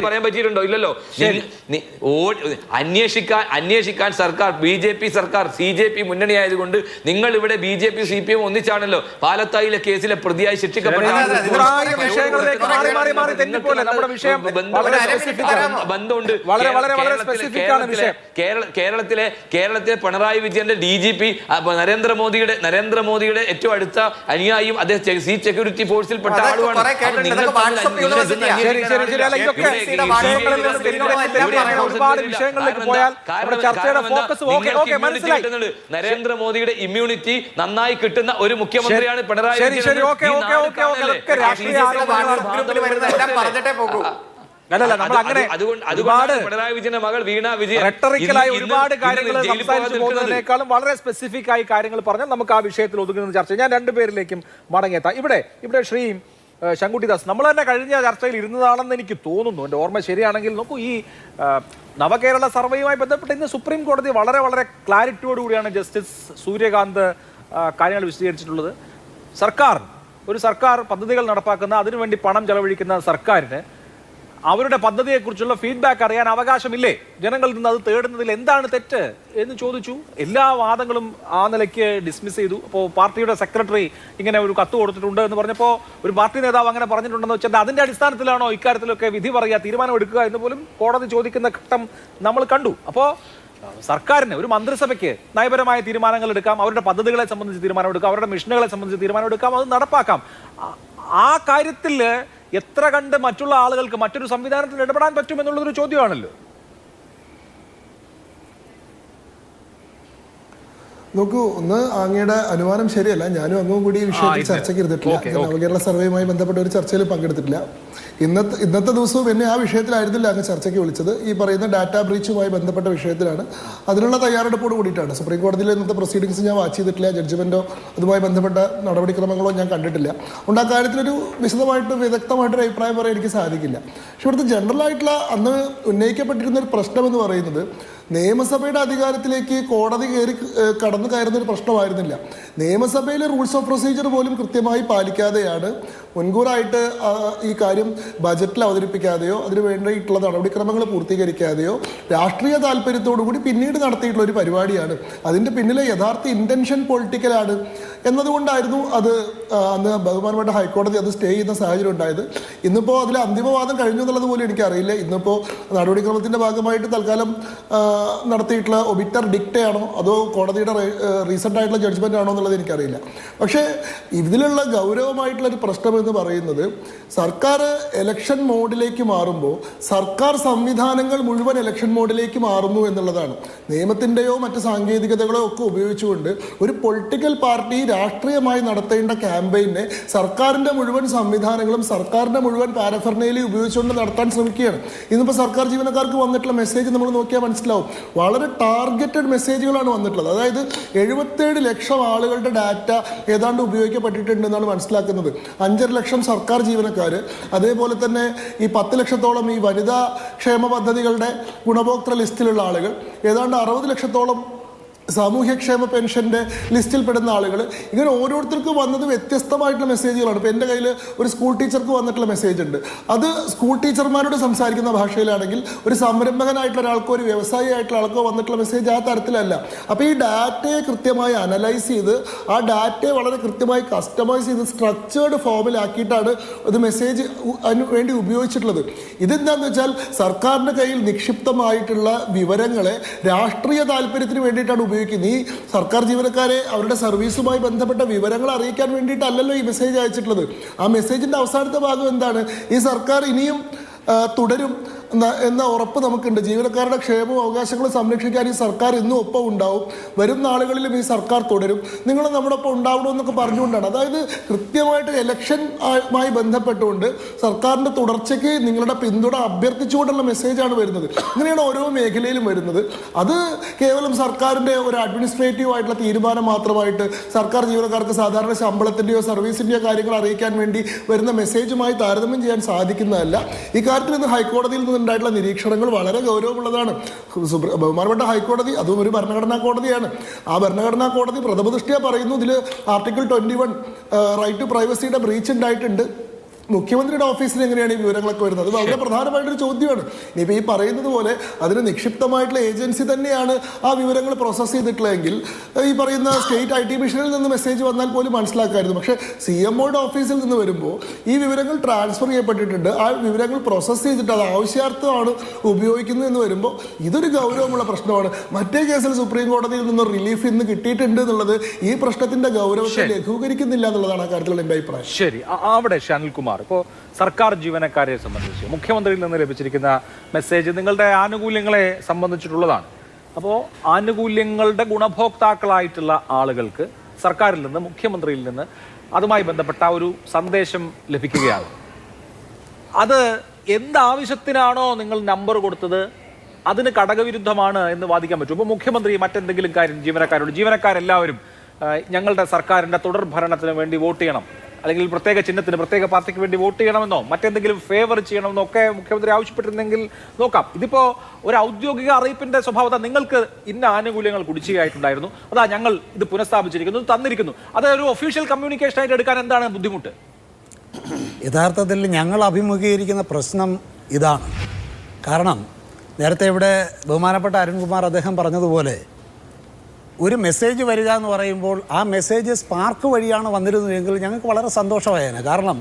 പറയാൻ പറ്റിയിട്ടുണ്ടോ? ഇല്ലല്ലോ. അന്വേഷിക്കാൻ സർക്കാർ, BJP സർക്കാർ, CJP മുന്നണി ആയതുകൊണ്ട് നിങ്ങൾ ഇവിടെ BJP CPM ഒന്നിച്ചാണല്ലോ പാലത്തായിലെ കേസിലെ പ്രതിയായി ശിക്ഷിക്കപ്പെട്ട ബന്ധമുണ്ട്. കേരളത്തിലെ പിണറായി വിജയന്റെ DGP നരേന്ദ്രമോദിയുടെ ഏറ്റവും അടുത്ത അനുയായിയും അദ്ദേഹം സെക്യൂരിറ്റി ഫോഴ്സിൽ പെട്ട ആളുമാണ്. നരേന്ദ്രമോദിയുടെ ഇമ്മ്യൂണിറ്റി നന്നായി കിട്ടുന്ന ഒരു മുഖ്യമന്ത്രിയാണ് പിണറായി വിജയൻ. അതുകൊണ്ട് പിണറായി വിജയന്റെ മകൾ വീണ വിജയൻ റെട്ടറിക്കലായി ഒരുപാട് കാര്യങ്ങൾ സംസാരിച്ചു പോകുന്നതിനേക്കാളും വളരെ സ്പെസിഫിക് ആയി കാര്യങ്ങൾ പറഞ്ഞാൽ നമുക്ക് ആ വിഷയത്തിൽ ഒതുങ്ങുന്ന ചർച്ച. ഞാൻ രണ്ടുപേരിലേക്കും മടങ്ങിയെത്താം. ഇവിടെ ശ്രീ ശങ്കുട്ടിദാസ്, നമ്മൾ തന്നെ കഴിഞ്ഞ ചർച്ചയിൽ ഇരുന്നതാണെന്ന് എനിക്ക് തോന്നുന്നു, എൻ്റെ ഓർമ്മ ശരിയാണെങ്കിൽ. നോക്കൂ, ഈ നവകേരള സർവേയുമായി ബന്ധപ്പെട്ട് ഇന്ന് സുപ്രീം കോടതി വളരെ വളരെ ക്ലാരിറ്റിയോടുകൂടിയാണ് ജസ്റ്റിസ് സൂര്യകാന്ത് കാര്യങ്ങൾ വിശദീകരിച്ചിട്ടുള്ളത്. ഒരു സർക്കാർ പദ്ധതികൾ നടപ്പാക്കുന്ന, അതിനുവേണ്ടി പണം ചെലവഴിക്കുന്ന സർക്കാരിന് അവരുടെ പദ്ധതിയെക്കുറിച്ചുള്ള ഫീഡ്ബാക്ക് അറിയാൻ അവകാശമില്ലേ? ജനങ്ങളിൽ നിന്ന് അത് തേടുന്നതിൽ എന്താണ് തെറ്റ് എന്ന് ചോദിച്ചു. എല്ലാ വാദങ്ങളും ആ നിലയ്ക്ക് ഡിസ്മിസ് ചെയ്തു. അപ്പോൾ പാർട്ടിയുടെ സെക്രട്ടറി ഇങ്ങനെ ഒരു കത്ത് കൊടുത്തിട്ടുണ്ട് എന്ന് പറഞ്ഞപ്പോൾ ഒരു പാർട്ടി നേതാവ് അങ്ങനെ പറഞ്ഞിട്ടുണ്ടെന്ന് വെച്ചാൽ അതിന്റെ അടിസ്ഥാനത്തിലാണോ ഇക്കാര്യത്തിലൊക്കെ വിധി പറയുക, തീരുമാനമെടുക്കുക എന്ന് പോലും കോടതി ചോദിക്കുന്ന ഘട്ടം നമ്മൾ കണ്ടു. അപ്പോൾ സർക്കാരിന്, ഒരു മന്ത്രിസഭയ്ക്ക് നയപരമായ തീരുമാനങ്ങൾ എടുക്കാം, അവരുടെ പദ്ധതികളെ സംബന്ധിച്ച് തീരുമാനമെടുക്കാം, അവരുടെ മിഷനുകളെ സംബന്ധിച്ച് തീരുമാനമെടുക്കാം, അത് നടപ്പാക്കാം. ആ കാര്യത്തിൽ എത്ര കണ്ട് മറ്റുള്ള ആളുകൾക്ക് മറ്റൊരു സംവിധാനത്തിൽ ഇടപെടാൻ പറ്റുമെന്നുള്ളതൊരു ചോദ്യമാണല്ലോ. നോക്കൂ, ഒന്ന് അങ്ങയുടെ അനുമാനം ശരിയല്ല. ഞാനും അങ്ങും കൂടി ഈ വിഷയത്തിൽ ചർച്ചയ്ക്ക് ഇരുന്നിട്ടില്ല. നവകേരള സർവേയുമായി ബന്ധപ്പെട്ട ഒരു ചർച്ചയിൽ പങ്കെടുത്തിട്ടില്ല. ഇന്നത്തെ ദിവസവും എന്നെ ആ വിഷയത്തിലായിരുന്നില്ല അങ്ങ് ചർച്ചയ്ക്ക് വിളിച്ചത്. ഈ പറയുന്ന ഡാറ്റാ ബ്രീച്ചുമായി ബന്ധപ്പെട്ട വിഷയത്തിലാണ്. അതിനുള്ള തയ്യാറെടുപ്പോട് കൂടിയിട്ടാണ്. സുപ്രീം കോടതിയിലെ ഇന്നത്തെ പ്രൊസീഡിങ്സ് ഞാൻ വാച്ച് ചെയ്തിട്ടില്ല. ജഡ്ജ്മെന്റോ അതുമായി ബന്ധപ്പെട്ട നടപടിക്രമങ്ങളോ ഞാൻ കണ്ടിട്ടില്ല. അതുകൊണ്ട് ആ കാര്യത്തിലൊരു വ്യക്തമായിട്ടൊരു അഭിപ്രായം പറയാൻ എനിക്ക് സാധിക്കില്ല. പക്ഷെ ഇവിടുത്തെ ജനറൽ ആയിട്ടുള്ള അന്ന് ഉന്നയിക്കപ്പെട്ടിരുന്ന ഒരു പ്രശ്നം എന്ന് പറയുന്നത് നിയമസഭയുടെ അധികാരത്തിലേക്ക് കോടതി കടന്നു കയറുന്ന ഒരു പ്രശ്നമായിരുന്നില്ല. നിയമസഭയിലെ റൂൾസ് ഓഫ് പ്രൊസീജിയർ പോലും കൃത്യമായി പാലിക്കാതെയാണ് മുൻകൂറായിട്ട് ഈ കാര്യം ബജറ്റിൽ അവതരിപ്പിക്കാതെയോ അതിന് വേണ്ടിയിട്ടുള്ള നടപടിക്രമങ്ങൾ പൂർത്തീകരിക്കാതെയോ രാഷ്ട്രീയ താല്പര്യത്തോടു കൂടി പിന്നീട് നടത്തിയിട്ടുള്ള ഒരു പരിപാടിയാണ്. അതിൻ്റെ പിന്നിലെ യഥാർത്ഥ ഇൻറ്റൻഷൻ പൊളിറ്റിക്കലാണ് എന്നതുകൊണ്ടായിരുന്നു അത് അന്ന് ബഹുമാനപ്പെട്ട ഹൈക്കോടതി അത് സ്റ്റേ ചെയ്യുന്ന സാഹചര്യം ഉണ്ടായത്. ഇന്നിപ്പോൾ അതിൽ അന്തിമവാദം കഴിഞ്ഞു എന്നുള്ളത് പോലും എനിക്കറിയില്ല. ഇന്നിപ്പോൾ നടപടിക്രമത്തിൻ്റെ ഭാഗമായിട്ട് തൽക്കാലം നടത്തിയിട്ടുള്ള ഒബിറ്റർ ഡിക്റ്റേ ആണോ അതോ കോടതിയുടെ റീസെൻ്റ് ആയിട്ടുള്ള ജഡ്ജ്മെൻ്റ് ആണോ എന്നുള്ളത് എനിക്കറിയില്ല. പക്ഷേ ഇതിലുള്ള ഗൗരവമായിട്ടുള്ളൊരു പ്രശ്നം എന്ന് പറയുന്നത് സർക്കാർ എലക്ഷൻ മോഡിലേക്ക് മാറുമ്പോൾ സർക്കാർ സംവിധാനങ്ങൾ മുഴുവൻ എലക്ഷൻ മോഡിലേക്ക് മാറുന്നു എന്നുള്ളതാണ്. നിയമത്തിൻ്റെയോ മറ്റ് സാങ്കേതികതകളോ ഒക്കെ ഉപയോഗിച്ചുകൊണ്ട് ഒരു പൊളിറ്റിക്കൽ പാർട്ടി രാഷ്ട്രീയമായി നടത്തേണ്ട ക്യാമ്പയിനെ സർക്കാരിൻ്റെ മുഴുവൻ സംവിധാനങ്ങളും സർക്കാരിൻ്റെ മുഴുവൻ പാരഫെർനേലി ഉപയോഗിച്ചുകൊണ്ട് നടത്താൻ ശ്രമിക്കുകയാണ്. ഇന്നിപ്പോൾ സർക്കാർ ജീവനക്കാർക്ക് വന്നിട്ടുള്ള മെസ്സേജ് നമ്മൾ നോക്കിയാൽ മനസ്സിലാവും. വളരെ ടാർഗറ്റഡ് മെസ്സേജുകളാണ് വന്നിട്ടുള്ളത്. അതായത് 77 ലക്ഷം ആളുകളുടെ ഡാറ്റ ഏതാണ്ട് ഉപയോഗിക്കപ്പെട്ടിട്ടുണ്ടെന്നാണ് മനസ്സിലാക്കുന്നത്. 5.5 ലക്ഷം സർക്കാർ ജീവനക്കാർ, അതേപോലെ തന്നെ ഈ 10 ലക്ഷത്തോളം ഈ വനിതാ ക്ഷേമ പദ്ധതികളുടെ ഗുണഭോക്തൃ ലിസ്റ്റിലുള്ള ആളുകൾ, ഏതാണ്ട് 60 ലക്ഷത്തോളം സാമൂഹ്യക്ഷേമ പെൻഷൻ്റെ ലിസ്റ്റിൽപ്പെടുന്ന ആളുകൾ, ഇങ്ങനെ ഓരോരുത്തർക്കും വന്നത് വ്യത്യസ്തമായിട്ടുള്ള മെസ്സേജുകളാണ്. ഇപ്പോൾ എൻ്റെ കയ്യിൽ ഒരു സ്കൂൾ ടീച്ചർക്ക് വന്നിട്ടുള്ള മെസ്സേജ് ഉണ്ട്. അത് സ്കൂൾ ടീച്ചർമാരോട് സംസാരിക്കുന്ന ഭാഷയിലാണെങ്കിൽ ഒരു സംരംഭകനായിട്ടുള്ള ഒരാൾക്കോ ഒരു വ്യവസായി ആയിട്ടുള്ള ആൾക്കോ വന്നിട്ടുള്ള മെസ്സേജ് ആ തരത്തിലല്ല. അപ്പോൾ ഈ ഡാറ്റയെ കൃത്യമായി അനലൈസ് ചെയ്ത് ആ ഡാറ്റയെ വളരെ കൃത്യമായി കസ്റ്റമൈസ് ചെയ്ത് സ്ട്രക്ചേർഡ് ഫോമിലാക്കിയിട്ടാണ് ഇത് മെസ്സേജ് അതിന് വേണ്ടി ഉപയോഗിച്ചിട്ടുള്ളത്. ഇതെന്താണെന്ന് വെച്ചാൽ സർക്കാരിൻ്റെ കയ്യിൽ നിക്ഷിപ്തമായിട്ടുള്ള വിവരങ്ങളെ രാഷ്ട്രീയ താല്പര്യത്തിന് വേണ്ടിയിട്ടാണ് ഉപയോഗിക്കുന്നത്. ഈ സർക്കാർ ജീവനക്കാരെ അവരുടെ സർവീസുമായി ബന്ധപ്പെട്ട വിവരങ്ങൾ അറിയിക്കാൻ വേണ്ടിയിട്ടല്ലല്ലോ ഈ മെസ്സേജ് അയച്ചിട്ടുള്ളത്. ആ മെസ്സേജിൻ്റെ അവസാനത്തെ ഭാഗം എന്താണ്? ഈ സർക്കാർ ഇനിയും തുടരും എന്ന ഉറപ്പ് നമുക്കുണ്ട്. ജീവനക്കാരുടെ ക്ഷേമവും അവകാശങ്ങളും സംരക്ഷിക്കാൻ ഈ സർക്കാർ ഇന്നും ഒപ്പം ഉണ്ടാവും, വരും നാളുകളിലും ഈ സർക്കാർ തുടരും, നിങ്ങൾ നമ്മുടെ ഒപ്പം ഉണ്ടാവണമെന്നൊക്കെ പറഞ്ഞുകൊണ്ടാണ്. അതായത് കൃത്യമായിട്ട് ഇലക്ഷനുമായി ബന്ധപ്പെട്ടുകൊണ്ട് സർക്കാരിൻ്റെ തുടർച്ചയ്ക്ക് നിങ്ങളുടെ പിന്തുണ അഭ്യർത്ഥിച്ചുകൊണ്ടുള്ള മെസ്സേജാണ് വരുന്നത്. ഇങ്ങനെയാണ് ഓരോ മേഖലയിലും വരുന്നത്. അത് കേവലം സർക്കാരിൻ്റെ ഒരു അഡ്മിനിസ്ട്രേറ്റീവ് ആയിട്ടുള്ള തീരുമാനം മാത്രമായിട്ട് സർക്കാർ ജീവനക്കാർക്ക് സാധാരണ ശമ്പളത്തിൻ്റെയോ സർവീസിൻ്റെയോ കാര്യങ്ങൾ അറിയിക്കാൻ വേണ്ടി വരുന്ന മെസ്സേജുമായി താരതമ്യം ചെയ്യാൻ സാധിക്കുന്നതല്ല. ഇക്കാര്യത്തിൽ ഇന്ന് ഹൈക്കോടതിയിൽ നിന്ന് ഉണ്ടായിട്ടുള്ള നിരീക്ഷണങ്ങൾ വളരെ ഗൗരവമുള്ളതാണ്. ബഹുമാനപ്പെട്ട ഹൈക്കോടതി, അതും ഒരു ഭരണഘടനാ കോടതിയാണ്. ആ ഭരണഘടനാ കോടതി പ്രഥമദൃഷ്ട്യാ പറയുന്നു ഇതിൽ ആർട്ടിക്കിൾ 21 റൈറ്റ് ടു പ്രൈവസിയുടെ ബ്രീച്ച് ഉണ്ടായിട്ടുണ്ട്. മുഖ്യമന്ത്രിയുടെ ഓഫീസിൽ എങ്ങനെയാണ് ഈ വിവരങ്ങളൊക്കെ വരുന്നത്? അത് വളരെ പ്രധാനമായിട്ടൊരു ചോദ്യമാണ്. ഇനിയിപ്പോൾ ഈ പറയുന്നത് പോലെ അതിന് നിക്ഷിപ്തമായിട്ടുള്ള ഏജൻസി തന്നെയാണ് ആ വിവരങ്ങൾ പ്രോസസ്സ് ചെയ്തിട്ടുള്ളതെങ്കിൽ ഈ പറയുന്ന സ്റ്റേറ്റ് IT മിഷനിൽ നിന്ന് മെസ്സേജ് വന്നാൽ പോലും മനസ്സിലാക്കാമായിരുന്നു. പക്ഷേ CMOയുടെ ഓഫീസിൽ നിന്ന് വരുമ്പോൾ ഈ വിവരങ്ങൾ ട്രാൻസ്ഫർ ചെയ്യപ്പെട്ടിട്ടുണ്ട്, ആ വിവരങ്ങൾ പ്രോസസ്സ് ചെയ്തിട്ട് അത് ആവശ്യാർത്ഥമാണ് ഉപയോഗിക്കുന്നത് എന്ന് വരുമ്പോൾ ഇതൊരു ഗൗരവമുള്ള പ്രശ്നമാണ്. മറ്റേ കേസിൽ സുപ്രീം കോടതിയിൽ നിന്ന് റിലീഫ് ഇന്ന് കിട്ടിയിട്ടുണ്ട് എന്നുള്ളത് ഈ പ്രശ്നത്തിന്റെ ഗൗരവത്തെ ലഘൂകരിക്കുന്നില്ല എന്നുള്ളതാണ് ആ കാര്യത്തിലുള്ള എൻ്റെ അഭിപ്രായം. ശരി, അവിടെ അനിൽകുമാർ, ഇപ്പോൾ സർക്കാർ ജീവനക്കാരെ സംബന്ധിച്ച് മുഖ്യമന്ത്രിയിൽ നിന്ന് ലഭിച്ചിരിക്കുന്ന മെസ്സേജ് നിങ്ങളുടെ ആനുകൂല്യങ്ങളെ സംബന്ധിച്ചിട്ടുള്ളതാണ്. അപ്പോൾ ആനുകൂല്യങ്ങളുടെ ഗുണഭോക്താക്കളായിട്ടുള്ള ആളുകൾക്ക് സർക്കാരിൽ നിന്ന്, മുഖ്യമന്ത്രിയിൽ നിന്ന് അതുമായി ബന്ധപ്പെട്ട ഒരു സന്ദേശം ലഭിക്കുകയാണ്. അത് എന്താവശ്യത്തിനാണോ നിങ്ങൾ നമ്പർ കൊടുത്തത് അതിന് ഘടകവിരുദ്ധമാണ് എന്ന് വാദിക്കാൻ പറ്റും. ഇപ്പോൾ മുഖ്യമന്ത്രി മറ്റെന്തെങ്കിലും കാര്യം ജീവനക്കാരെല്ലാവരും ഞങ്ങളുടെ സർക്കാരിൻ്റെ തുടർ ഭരണത്തിന് വേണ്ടി വോട്ട് ചെയ്യണം, അല്ലെങ്കിൽ പ്രത്യേക ചിഹ്നത്തിന്, പ്രത്യേക പാർട്ടിക്ക് വേണ്ടി വോട്ട് ചെയ്യണമെന്നോ മറ്റെന്തെങ്കിലും ഫേവർ ചെയ്യണമെന്നോ ഒക്കെ മുഖ്യമന്ത്രി ആവശ്യപ്പെട്ടിരുന്നെങ്കിൽ നോക്കാം. ഇതിപ്പോൾ ഒരു ഔദ്യോഗിക അറിയിപ്പിന്റെ സ്വഭാവത, നിങ്ങൾക്ക് ഇന്ന ആനുകൂല്യങ്ങൾ കുടിശ്ശികയായിട്ടുണ്ടായിരുന്നു, അതാ ഞങ്ങൾ ഇത് പുനഃസ്ഥാപിച്ചിരിക്കുന്നു, തന്നിരിക്കുന്നു, അത് ഒരു ഒഫീഷ്യൽ കമ്മ്യൂണിക്കേഷനായിട്ട് എടുക്കാൻ എന്താണ് ബുദ്ധിമുട്ട്? യഥാർത്ഥത്തിൽ ഞങ്ങൾ അഭിമുഖീകരിക്കുന്ന പ്രശ്നം ഇതാണ്. കാരണം നേരത്തെ ഇവിടെ ബഹുമാനപ്പെട്ട അരുൺകുമാർ അദ്ദേഹം പറഞ്ഞതുപോലെ ഒരു മെസ്സേജ് വരിക എന്ന് പറയുമ്പോൾ ആ മെസ്സേജ് സ്പാർക്ക് വഴിയാണ് വന്നിരുന്നതെങ്കിൽ ഞങ്ങൾക്ക് വളരെ സന്തോഷമായേനെ. കാരണം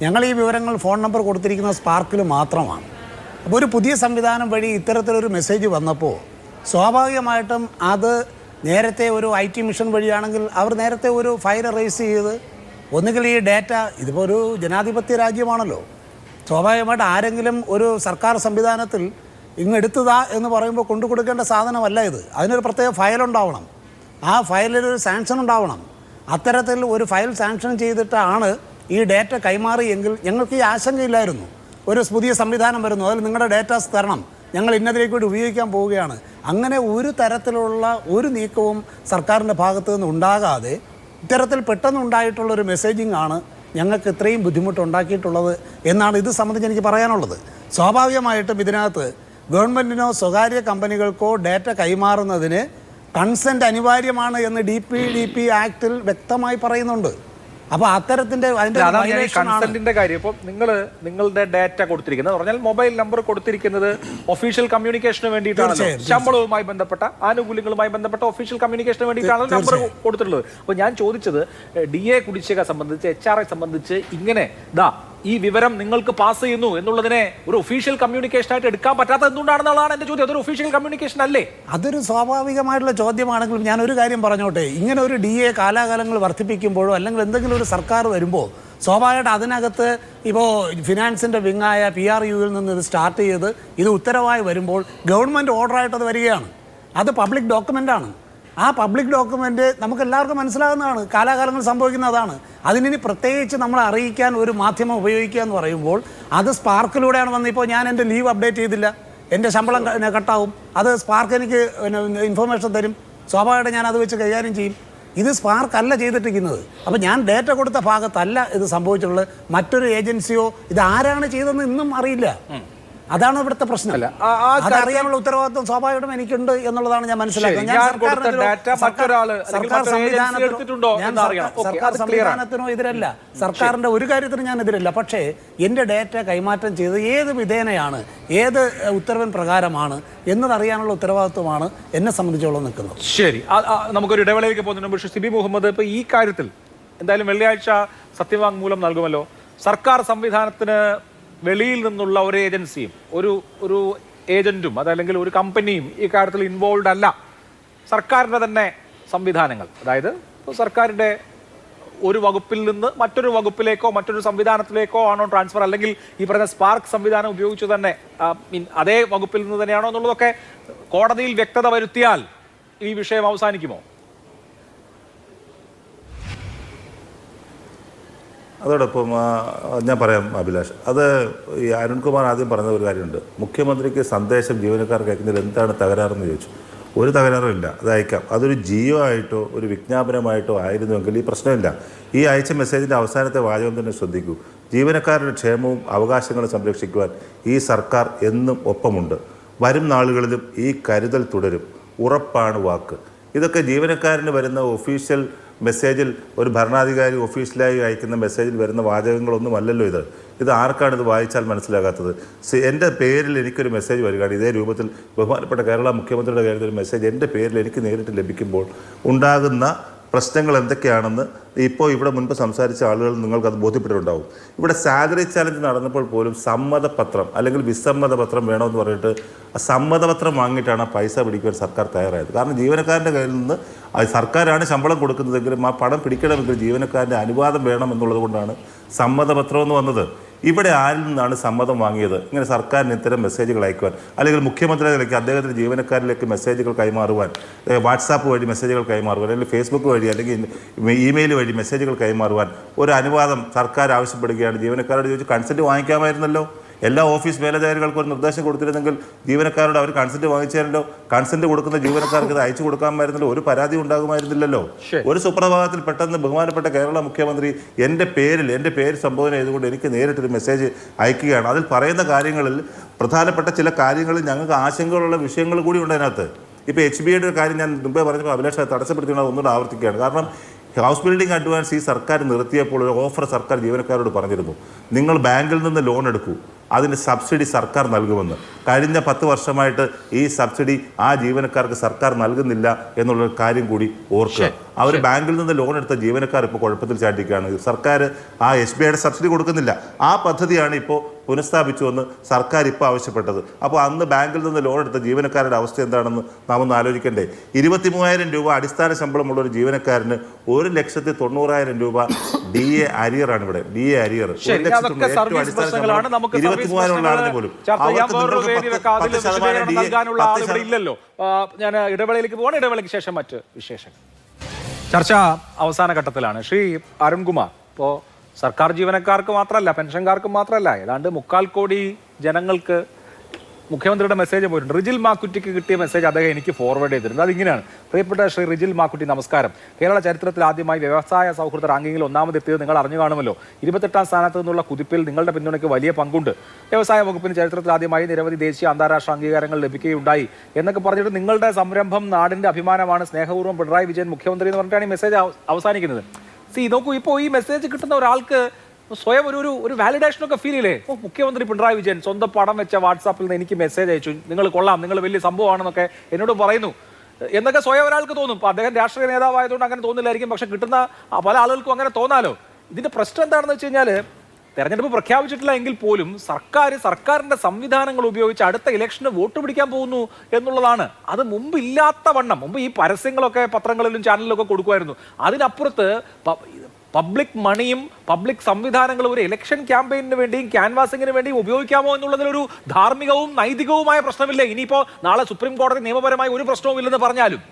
ഞങ്ങൾ ഈ വിവരങ്ങൾ ഫോൺ നമ്പർ കൊടുത്തിരിക്കുന്ന സ്പാർക്കിൽ മാത്രമാണ്. അപ്പോൾ ഒരു പുതിയ സംവിധാനം വഴി ഇത്തരത്തിലൊരു മെസ്സേജ് വന്നപ്പോൾ സ്വാഭാവികമായിട്ടും അത് നേരത്തെ ഒരു IT മിഷൻ വഴിയാണെങ്കിൽ അവർ നേരത്തെ ഒരു ഫയൽ റേസ് ചെയ്ത് ഒന്നുകിൽ ഈ ഡാറ്റ, ഇതിപ്പോൾ ഒരു ജനാധിപത്യ രാജ്യമാണല്ലോ, സ്വാഭാവികമായിട്ട് ആരെങ്കിലും ഒരു സർക്കാർ സംവിധാനത്തിൽ ഇങ്ങെടുത്തതാ എന്ന് പറയുമ്പോൾ കൊണ്ടു കൊടുക്കേണ്ട സാധനമല്ല ഇത്. അതിനൊരു പ്രത്യേക ഫയലുണ്ടാവണം, ആ ഫയലിലൊരു സാങ്ഷൻ ഉണ്ടാവണം. അത്തരത്തിൽ ഒരു ഫയൽ സാങ്ഷൻ ചെയ്തിട്ടാണ് ഈ ഡാറ്റ കൈമാറിയെങ്കിൽ ഞങ്ങൾക്ക് ഈ ആശങ്കയില്ലായിരുന്നു. ഒരു പുതിയ സംവിധാനം വരുന്നു, അതിൽ നിങ്ങളുടെ ഡാറ്റാസ് തരണം, ഞങ്ങൾ ഇന്നതിലേക്ക് വേണ്ടി ഉപയോഗിക്കാൻ പോവുകയാണ്. അങ്ങനെ ഒരു തരത്തിലുള്ള ഒരു നീക്കവും സർക്കാരിൻ്റെ ഭാഗത്തു നിന്ന് ഉണ്ടാകാതെ ഇത്തരത്തിൽ പെട്ടെന്നുണ്ടായിട്ടുള്ളൊരു മെസ്സേജിങ് ആണ് ഞങ്ങൾക്ക് ഇത്രയും ബുദ്ധിമുട്ടുണ്ടാക്കിയിട്ടുള്ളത് എന്നാണ് ഇത് സംബന്ധിച്ച് എനിക്ക് പറയാനുള്ളത്. സ്വാഭാവികമായിട്ടും ഇതിനകത്ത് ഗവൺമെൻറ്റിനോ സ്വകാര്യ കമ്പനികൾക്കോ ഡാറ്റ കൈമാറുന്നതിന് കൺസെൻറ്റ് അനിവാര്യമാണ് എന്ന് DPDP ആക്ടിൽ വ്യക്തമായി പറയുന്നുണ്ട്. അപ്പോൾ അത്തരത്തിൻ്റെ കൺസെന്റിന്റെ കാര്യം, ഇപ്പോൾ നിങ്ങളുടെ ഡാറ്റ കൊടുത്തിരിക്കുന്നത് പറഞ്ഞാൽ മൊബൈൽ നമ്പർ കൊടുത്തിരിക്കുന്നത് ഒഫീഷ്യൽ കമ്മ്യൂണിക്കേഷന് വേണ്ടിയിട്ടാണല്ലോ, ശമ്പളവുമായി ബന്ധപ്പെട്ട ആനുകൂല്യങ്ങളുമായി ബന്ധപ്പെട്ട ഒഫീഷ്യൽ കമ്മ്യൂണിക്കേഷന് വേണ്ടിയിട്ടാണ് നമ്പർ കൊടുത്തിട്ടുള്ളത്. അപ്പോൾ ഞാൻ ചോദിച്ചത് DA കുടിശ്ശിക സംബന്ധിച്ച്, HRA സംബന്ധിച്ച് ഇങ്ങനെ ഈ വിവരം നിങ്ങൾക്ക് പാസ് ചെയ്യുന്നു എന്നുള്ളതിനെ ഒരു ഒഫീഷ്യൽ കമ്മ്യൂണിക്കേഷനായിട്ട് എടുക്കാൻ പറ്റാത്ത എന്തുകൊണ്ടാണെന്നുള്ളതാണ് എൻ്റെ ചോദ്യം. അതൊരു ഒഫീഷ്യൽ കമ്മ്യൂണിക്കേഷൻ അല്ലേ? അതൊരു സ്വാഭാവികമായിട്ടുള്ള ചോദ്യമാണെങ്കിലും ഞാനൊരു കാര്യം പറഞ്ഞോട്ടെ. ഇങ്ങനെ ഒരു DA കാലാകാലങ്ങൾ വർദ്ധിപ്പിക്കുമ്പോഴോ അല്ലെങ്കിൽ എന്തെങ്കിലും ഒരു സർക്കാർ വരുമ്പോൾ സ്വാഭാവികമായിട്ട് അതിനകത്ത് ഇപ്പോൾ ഫിനാൻസിൻ്റെ വിങ്ങായ PRUവിൽ നിന്ന് ഇത് സ്റ്റാർട്ട് ചെയ്ത് ഇത് ഉത്തരവായി വരുമ്പോൾ ഗവൺമെൻറ് ഓർഡറായിട്ട് അത് വരികയാണ്. അത് പബ്ലിക് ഡോക്യുമെൻ്റാണ്. ആ പബ്ലിക് ഡോക്യുമെൻ്റ് നമുക്ക് എല്ലാവർക്കും മനസ്സിലാകുന്നതാണ്, കാലാകാലങ്ങൾ സംഭവിക്കുന്നതാണ്. അതിനി പ്രത്യേകിച്ച് നമ്മളെ അറിയിക്കാൻ ഒരു മാധ്യമം ഉപയോഗിക്കുക എന്ന് പറയുമ്പോൾ അത് സ്പാർക്കിലൂടെയാണ് വന്നത്. ഇപ്പോൾ ഞാൻ എൻ്റെ ലീവ് അപ്ഡേറ്റ് ചെയ്തില്ല, എൻ്റെ ശമ്പളം കട്ടാവും, അത് സ്പാർക്ക് എനിക്ക് ഇൻഫർമേഷൻ തരും, സ്വാഭാവികമായിട്ട് ഞാൻ അത് വെച്ച് കൈകാര്യം ചെയ്യും. ഇത് സ്പാർക്ക് അല്ല ചെയ്തിട്ടിരിക്കുന്നത്. അപ്പോൾ ഞാൻ ഡേറ്റ കൊടുത്ത ഭാഗത്തല്ല ഇത് സംഭവിച്ചിട്ടുള്ളത്, മറ്റൊരു ഏജൻസിയോ ഇത് ആരാണ് ചെയ്തതെന്ന് ഇന്നും അറിയില്ല. അതാണ് ഇവിടുത്തെ പ്രശ്നം. അതറിയാനുള്ള ഉത്തരവാദിത്വം സ്വാഭാവികമായിട്ടും എനിക്കുണ്ട് എന്നുള്ളതാണ് ഞാൻ മനസ്സിലാക്കുന്നത്. സർക്കാർ സംവിധാനത്തിനോ എതിരല്ല, സർക്കാരിന്റെ ഒരു കാര്യത്തിനും ഞാൻ എതിരല്ല. പക്ഷേ എൻ്റെ ഡേറ്റ കൈമാറ്റം ചെയ്ത് ഏത് വിധേനയാണ്, ഏത് ഉത്തരവിൻ പ്രകാരമാണ് എന്നതറിയാനുള്ള ഉത്തരവാദിത്വമാണ് എന്നെ സംബന്ധിച്ചോളം നിൽക്കുന്നത്. ശരി, നമുക്കൊരു ഇടവേളയിലേക്ക് പോകുന്നതിന് മുമ്പ് സിബി മുഹമ്മദ്, ഇപ്പോൾ ഈ കാര്യത്തിൽ എന്തായാലും വെള്ളിയാഴ്ച സത്യവാങ്മൂലം നൽകുമല്ലോ. സർക്കാർ സംവിധാനത്തിന് വെളിയിൽ നിന്നുള്ള ഒരു ഏജൻസിയും ഒരു ഏജന്റും അതല്ലെങ്കിൽ ഒരു കമ്പനിയും ഈ കാര്യത്തിൽ ഇൻവോൾവ് അല്ല. സർക്കാരിൻ്റെ തന്നെ സംവിധാനങ്ങൾ, അതായത് സർക്കാരിൻ്റെ ഒരു വകുപ്പിൽ നിന്ന് മറ്റൊരു വകുപ്പിലേക്കോ മറ്റൊരു സംവിധാനത്തിലേക്കോ ആണോ ട്രാൻസ്ഫർ, അല്ലെങ്കിൽ ഈ പറയുന്ന സ്പാർക്ക് സംവിധാനം ഉപയോഗിച്ചു തന്നെ അതേ വകുപ്പിൽ നിന്ന് തന്നെയാണോ എന്നുള്ളതൊക്കെ കോടതിയിൽ വ്യക്തത വരുത്തിയാൽ ഈ വിഷയം അവസാനിക്കുമോ? അതോടൊപ്പം ഞാൻ പറയാം അഭിലാഷ്, അത് ഈ അരുൺകുമാർ ആദ്യം പറഞ്ഞ ഒരു കാര്യമുണ്ട്. മുഖ്യമന്ത്രിക്ക് സന്ദേശം ജീവനക്കാർക്ക് അയക്കുന്നതിൽ എന്താണ് തകരാറെന്ന് ചോദിച്ചു. ഒരു തകരാറുമില്ല, അത് അയക്കാം. അതൊരു ജിയോ ആയിട്ടോ ഒരു വിജ്ഞാപനമായിട്ടോ ആയിരുന്നുവെങ്കിൽ ഈ പ്രശ്നമില്ല. ഈ അയച്ച മെസ്സേജിൻ്റെ അവസാനത്തെ വാചകം തന്നെ ശ്രദ്ധിക്കൂ. ജീവനക്കാരുടെ ക്ഷേമവും അവകാശങ്ങളും സംരക്ഷിക്കുവാൻ ഈ സർക്കാർ എന്നും ഒപ്പമുണ്ട്. വരും നാളുകളിലും ഈ കരുതൽ തുടരും, ഉറപ്പാണ് വാക്ക്. ഇതൊക്കെ ജീവനക്കാരന് വരുന്ന ഒഫീഷ്യൽ മെസ്സേജിൽ ഒരു ഭരണാധികാരി ഒഫീഷ്യലായി അയക്കുന്ന മെസ്സേജിൽ വരുന്ന വാചകങ്ങളൊന്നും അല്ലല്ലോ ഇത് ആർക്കാണ് ഇത് വായിച്ചാൽ മനസ്സിലാകാത്തത്? എൻ്റെ പേരിൽ എനിക്കൊരു മെസ്സേജ് വരികയാണ് ഇതേ രൂപത്തിൽ ബഹുമാനപ്പെട്ട കേരള മുഖ്യമന്ത്രിയുടെ കാര്യത്തിൽ ഒരു മെസ്സേജ് എൻ്റെ പേരിൽ എനിക്ക് നേരിട്ട് ലഭിക്കുമ്പോൾ ഉണ്ടാകുന്ന പ്രശ്നങ്ങൾ എന്തൊക്കെയാണെന്ന് ഇപ്പോൾ ഇവിടെ മുൻപ് സംസാരിച്ച ആളുകൾ നിങ്ങൾക്കത് ബോധ്യപ്പെട്ടിട്ടുണ്ടാവും. ഇവിടെ സാലറി ചാലഞ്ച് നടന്നപ്പോൾ പോലും സമ്മതപത്രം അല്ലെങ്കിൽ വിസമ്മതപത്രം വേണമെന്ന് പറഞ്ഞിട്ട് ആ സമ്മതപത്രം വാങ്ങിയിട്ടാണ് ആ പൈസ പിടിക്കുവാൻ സർക്കാർ തയ്യാറായത്. കാരണം ജീവനക്കാരൻ്റെ കയ്യിൽ നിന്ന് സർക്കാരാണ് ശമ്പളം കൊടുക്കുന്നതെങ്കിലും ആ പണം പിടിക്കണമെങ്കിൽ ജീവനക്കാരൻ്റെ അനുവാദം വേണം എന്നുള്ളത് കൊണ്ടാണ് സമ്മതപത്രം എന്ന് വന്നത്. ഇവിടെ ആരിൽ നിന്നാണ് സമ്മതം വാങ്ങിയത് ഇങ്ങനെ സർക്കാരിന് ഇത്തരം മെസ്സേജുകൾ അയക്കുവാൻ, അല്ലെങ്കിൽ മുഖ്യമന്ത്രിയിലേക്ക് അദ്ദേഹത്തിൻ്റെ ജീവനക്കാരിലേക്ക് മെസ്സേജുകൾ കൈമാറുവാൻ, വാട്സാപ്പ് വഴി മെസ്സേജുകൾ കൈമാറുവാൻ, അല്ലെങ്കിൽ ഫേസ്ബുക്ക് വഴി അല്ലെങ്കിൽ ഇമെയിൽ വഴി മെസ്സേജുകൾ കൈമാറുവാൻ ഒരു അനുവാദം സർക്കാർ ആവശ്യപ്പെടുകയാണ്. ജീവനക്കാരോട് ചോദിച്ച് കൺസെൻറ്റ് വാങ്ങിക്കാമായിരുന്നല്ലോ. എല്ലാ ഓഫീസ് മേലധികാരികൾക്കും ഒരു നിർദ്ദേശം കൊടുത്തിരുന്നെങ്കിൽ ജീവനക്കാരോട് അവർ കൺസെൻറ്റ് വാങ്ങിച്ചാലല്ലോ. കൺസെൻറ്റ് കൊടുക്കുന്ന ജീവനക്കാർക്ക് ഇത് അയച്ചു കൊടുക്കാമായിരുന്നല്ലോ, ഒരു പരാതി ഉണ്ടാകുമായിരുന്നില്ലല്ലോ. ഒരു സുപ്രഭാതത്തിൽ പെട്ടെന്ന് ബഹുമാനപ്പെട്ട കേരള മുഖ്യമന്ത്രി എൻ്റെ പേര് സംബോധന ചെയ്തുകൊണ്ട് എനിക്ക് നേരിട്ടൊരു മെസ്സേജ് അയക്കുകയാണ്. അതിൽ പറയുന്ന കാര്യങ്ങളിൽ പ്രധാനപ്പെട്ട ചില കാര്യങ്ങളിൽ ഞങ്ങൾക്ക് ആശങ്കകളുള്ള വിഷയങ്ങൾ കൂടി ഉണ്ട് അതിനകത്ത്. ഇപ്പോൾ HBയുടെ ഒരു കാര്യം ഞാൻ മുമ്പേ പറഞ്ഞപ്പോൾ അഭിലാഷ് തടസ്സപ്പെടുത്തിയത് ഒന്നുകൂടെ ആവർത്തിക്കുകയാണ്. കാരണം ഹൗസ് ബിൽഡിംഗ് അഡ്വാൻസ് ഈ സർക്കാർ നിർത്തിയപ്പോൾ ഒരു ഓഫർ സർക്കാർ ജീവനക്കാരോട് പറഞ്ഞിരുന്നു, നിങ്ങൾ ബാങ്കിൽ നിന്ന് ലോൺ എടുക്കൂ, അതിന് സബ്സിഡി സർക്കാർ നൽകുമെന്ന്. കഴിഞ്ഞ 10 വർഷമായിട്ട് ഈ സബ്സിഡി ആ ജീവനക്കാർക്ക് സർക്കാർ നൽകുന്നില്ല എന്നുള്ളൊരു കാര്യം കൂടി ഓർക്കുക. അവർ ബാങ്കിൽ നിന്ന് ലോൺ എടുത്ത ജീവനക്കാർ ഇപ്പോൾ കുഴപ്പത്തിൽ ചാടിക്കുകയാണ്. സർക്കാർ ആ SBIയുടെ സബ്സിഡി കൊടുക്കുന്നില്ല. ആ പദ്ധതിയാണ് ഇപ്പോൾ പുനഃസ്ഥാപിച്ചുവെന്ന് സർക്കാർ ഇപ്പോൾ ആവശ്യപ്പെട്ടത്. അപ്പോൾ അന്ന് ബാങ്കിൽ നിന്ന് ലോൺ എടുത്ത ജീവനക്കാരുടെ അവസ്ഥ എന്താണെന്ന് നാം ഒന്ന് ആലോചിക്കണ്ടേ. 23,000 രൂപ അടിസ്ഥാന ശമ്പളമുള്ള ഒരു ജീവനക്കാരന് 1,90,000 രൂപ DA അരിയറാണ് ഇവിടെ. DA അരിയർ 23,000 പോലും ഇല്ലല്ലോ. ഞാൻ ഇടവേളയിലേക്ക് പോകണം. ഇടവേളയ്ക്ക് ശേഷം മറ്റ് വിശേഷങ്ങൾ. ചർച്ച അവസാന ഘട്ടത്തിലാണ്. ശ്രീ അരുൺകുമാർ, ഇപ്പോൾ സർക്കാർ ജീവനക്കാർക്ക് മാത്രമല്ല, പെൻഷൻകാർക്ക് മാത്രമല്ല, ഏതാണ്ട് 3/4 കോടി ജനങ്ങൾക്ക് മുഖ്യമന്ത്രിയുടെ മെസ്സേജ് പോയിട്ടുണ്ട്. റിജിൽ മാക്കുറ്റിക്ക് കിട്ടിയ മെസ്സേജ് അദ്ദേഹം എനിക്ക് ഫോർവേഡ് ചെയ്തിട്ടുണ്ട്. അതിങ്ങനെയാണ്: പ്രിയപ്പെട്ട ശ്രീ റിജിൽ മാക്കുറ്റി, നമസ്കാരം. കേരള ചരിത്രത്തിൽ ആദ്യമായി വ്യവസായ സൗഹൃദ റാങ്കിങ്ങിൽ ഒന്നാമതെത്തിയത് നിങ്ങൾ അറിഞ്ഞു കാണുമല്ലോ. 28ാം സ്ഥാനത്ത് നിന്നുള്ള കുതിപ്പിൽ നിങ്ങളുടെ പിന്തുണയ്ക്ക് വലിയ പങ്കുണ്ട്. വ്യവസായ വകുപ്പിന് ചരിത്രത്തിൽ ആദ്യമായി നിരവധി ദേശീയ അന്താരാഷ്ട്ര അംഗീകാരങ്ങൾ ലഭിക്കുകയുണ്ടായി എന്നൊക്കെ പറഞ്ഞിട്ട് നിങ്ങളുടെ സംരംഭം നാടിന്റെ അഭിമാനമാണ്, സ്നേഹപൂർവ്വം പിണറായി വിജയൻ മുഖ്യമന്ത്രി എന്ന് പറഞ്ഞിട്ടാണ് ഈ മെസ്സേജ് അവസാനിക്കുന്നത്. നോക്കൂ, ഇപ്പോൾ ഈ മെസ്സേജ് കിട്ടുന്ന ഒരാൾക്ക് സ്വയം ഒരു വാലിഡേഷനൊക്കെ ഫീൽ ചെയ്യില്ലേ? മുഖ്യമന്ത്രി പിണറായി വിജയൻ സ്വന്തം പടം വെച്ച വാട്സാപ്പിൽ നിന്ന് എനിക്ക് മെസ്സേജ് അയച്ചു, നിങ്ങൾ കൊള്ളാം, നിങ്ങൾ വലിയ സംഭവമാണെന്നൊക്കെ എന്നോട് പറയുന്നു എന്നൊക്കെ സ്വയം ഒരാൾക്ക് തോന്നും. അപ്പോൾ അദ്ദേഹം രാഷ്ട്രീയ നേതാവായതുകൊണ്ട് അങ്ങനെ തോന്നില്ലായിരിക്കും, പക്ഷെ കിട്ടുന്ന പല ആളുകൾക്കും അങ്ങനെ തോന്നാലോ. ഇതിന്റെ പ്രശ്നം എന്താണെന്ന് വെച്ച് കഴിഞ്ഞാൽ, തെരഞ്ഞെടുപ്പ് പ്രഖ്യാപിച്ചിട്ടില്ല എങ്കിൽ പോലും സർക്കാരിന്റെ സംവിധാനങ്ങൾ ഉപയോഗിച്ച് അടുത്ത ഇലക്ഷന് വോട്ട് പിടിക്കാൻ പോകുന്നു എന്നുള്ളതാണ്. അത് മുമ്പ് ഇല്ലാത്ത വണ്ണം. മുമ്പ് ഈ പരസ്യങ്ങളൊക്കെ പത്രങ്ങളിലും ചാനലിലൊക്കെ കൊടുക്കുമായിരുന്നു. അതിനപ്പുറത്ത് പബ്ലിക് മണിയും പബ്ലിക് സംവിധാനങ്ങളും ഒരു ഇലക്ഷൻ ക്യാമ്പയിന് വേണ്ടിയും ക്യാൻവാസിങ്ങിന് വേണ്ടിയും ഉപയോഗിക്കാമോ എന്നുള്ളതിലൊരു ധാർമ്മികവും നൈതികവുമായ പ്രശ്നമില്ല. ഇനിയിപ്പോൾ നാളെ സുപ്രീം കോടതി നിയമപരമായി ഒരു പ്രശ്നവും ഇല്ലെന്ന് പറഞ്ഞാലും.